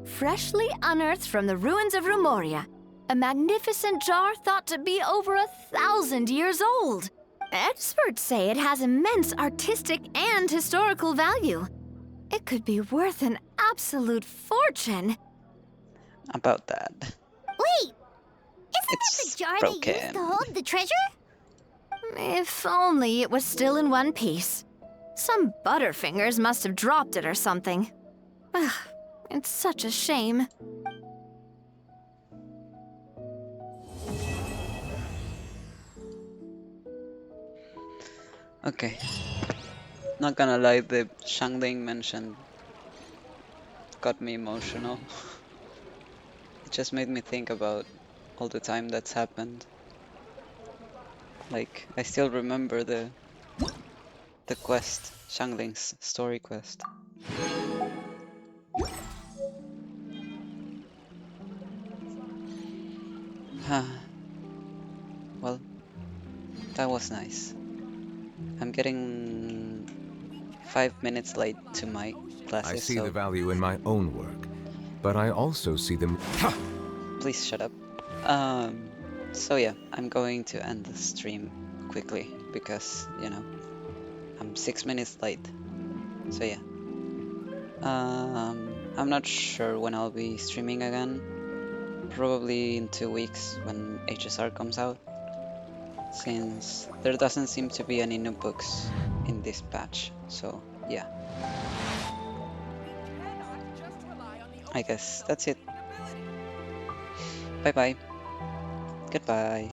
Freshly unearthed from the ruins of Remoria. A magnificent jar thought to be over 1,000 years old. Experts say it has immense artistic and historical value. It could be worth an absolute fortune. About that. Wait! Isn't that the jar they used to hold the treasure? If only it was still in one piece. Some butterfingers must have dropped it or something. Ugh, it's such a shame. Okay. Not gonna lie, the Shangding mention got me emotional. It just made me think about all the time that's happened. Like, I still remember the the quest, Shangling's story quest. Well, that was nice. I'm getting 5 minutes late to my classes, I see so the value in my own work, but I also see them. please shut up. So yeah, I'm going to end the stream quickly because, you know, I'm 6 minutes late. So yeah. I'm not sure when I'll be streaming again. Probably in 2 weeks when HSR comes out, since there doesn't seem to be any new books in this patch. So yeah. I guess that's it. Bye bye. Goodbye.